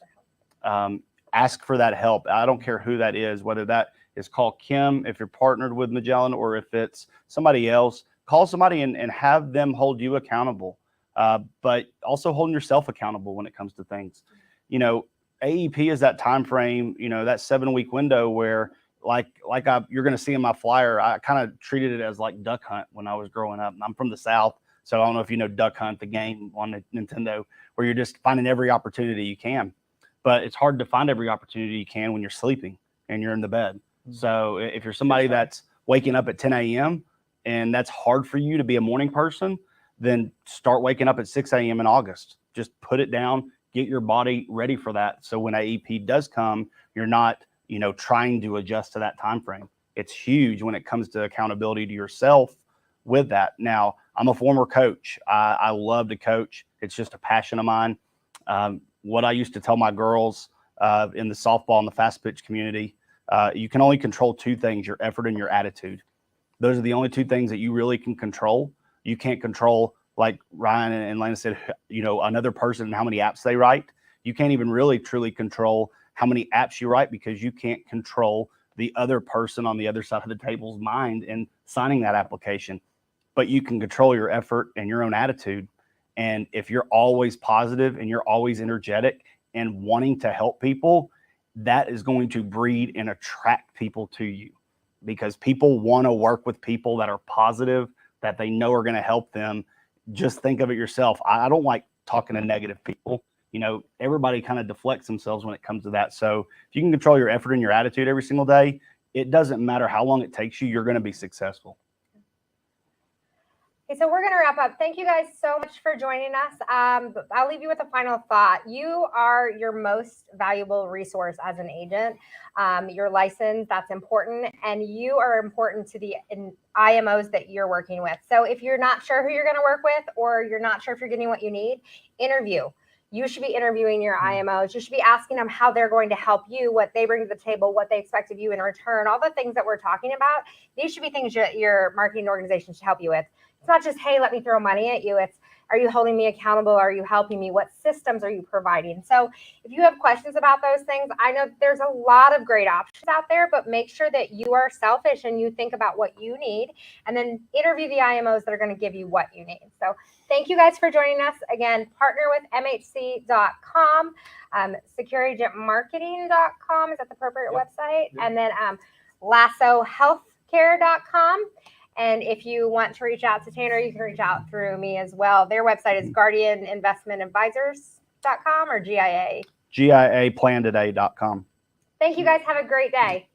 Ask for that help. I don't care who that is, whether that is call Kim if you're partnered with Magellan, or if it's somebody else. Call somebody and have them hold you accountable, but also holding yourself accountable when it comes to things. AEP is that time frame, that 7-week window where you're going to see in my flyer. I kind of treated it as like Duck Hunt when I was growing up. I'm from the South, so I don't know if you know Duck Hunt, the game on the Nintendo, where you're just finding every opportunity you can. But it's hard to find every opportunity you can when you're sleeping and you're in the bed. So if you're somebody that's waking up at 10 a.m. and that's hard for you to be a morning person, then start waking up at 6 a.m. in August. Just put it down, get your body ready for that. So when AEP does come, you're not, trying to adjust to that time frame. It's huge when it comes to accountability to yourself with that. Now, I'm a former coach. I love to coach. It's just a passion of mine. What I used to tell my girls in the softball and the fast pitch community, you can only control 2 things, your effort and your attitude. Those are the only 2 things that you really can control. You can't control, like Ryan and Lana said, another person and how many apps they write. You can't even really truly control how many apps you write, because you can't control the other person on the other side of the table's mind in signing that application. But you can control your effort and your own attitude. And if you're always positive and you're always energetic and wanting to help people, that is going to breed and attract people to you, because people want to work with people that are positive, that they know are going to help them. Just think of it yourself. I don't like talking to negative people. Everybody kind of deflects themselves when it comes to that. So if you can control your effort and your attitude every single day, it doesn't matter how long it takes you, you're going to be successful. Okay, so we're going to wrap up. Thank you guys so much for joining us. I'll leave you with a final thought. You are your most valuable resource as an agent. Your license, that's important. And you are important to the IMOs that you're working with. So if you're not sure who you're going to work with, or you're not sure if you're getting what you need, interview. You should be interviewing your IMOs. You should be asking them how they're going to help you, what they bring to the table, what they expect of you in return, all the things that we're talking about. These should be things your marketing organization should help you with. It's not just, hey, let me throw money at you. It's, are you holding me accountable? Are you helping me? What systems are you providing? So if you have questions about those things, I know there's a lot of great options out there, but make sure that you are selfish and you think about what you need, and then interview the IMOs that are going to give you what you need. So thank you guys for joining us. Again, partner with MHC.com, securityagentmarketing.com is that the appropriate website? Yep. And then lassohealthcare.com. And if you want to reach out to Tanner, you can reach out through me as well. Their website is guardianinvestmentadvisors.com or GIA. GIAplantoday.com. Thank you guys. Have a great day.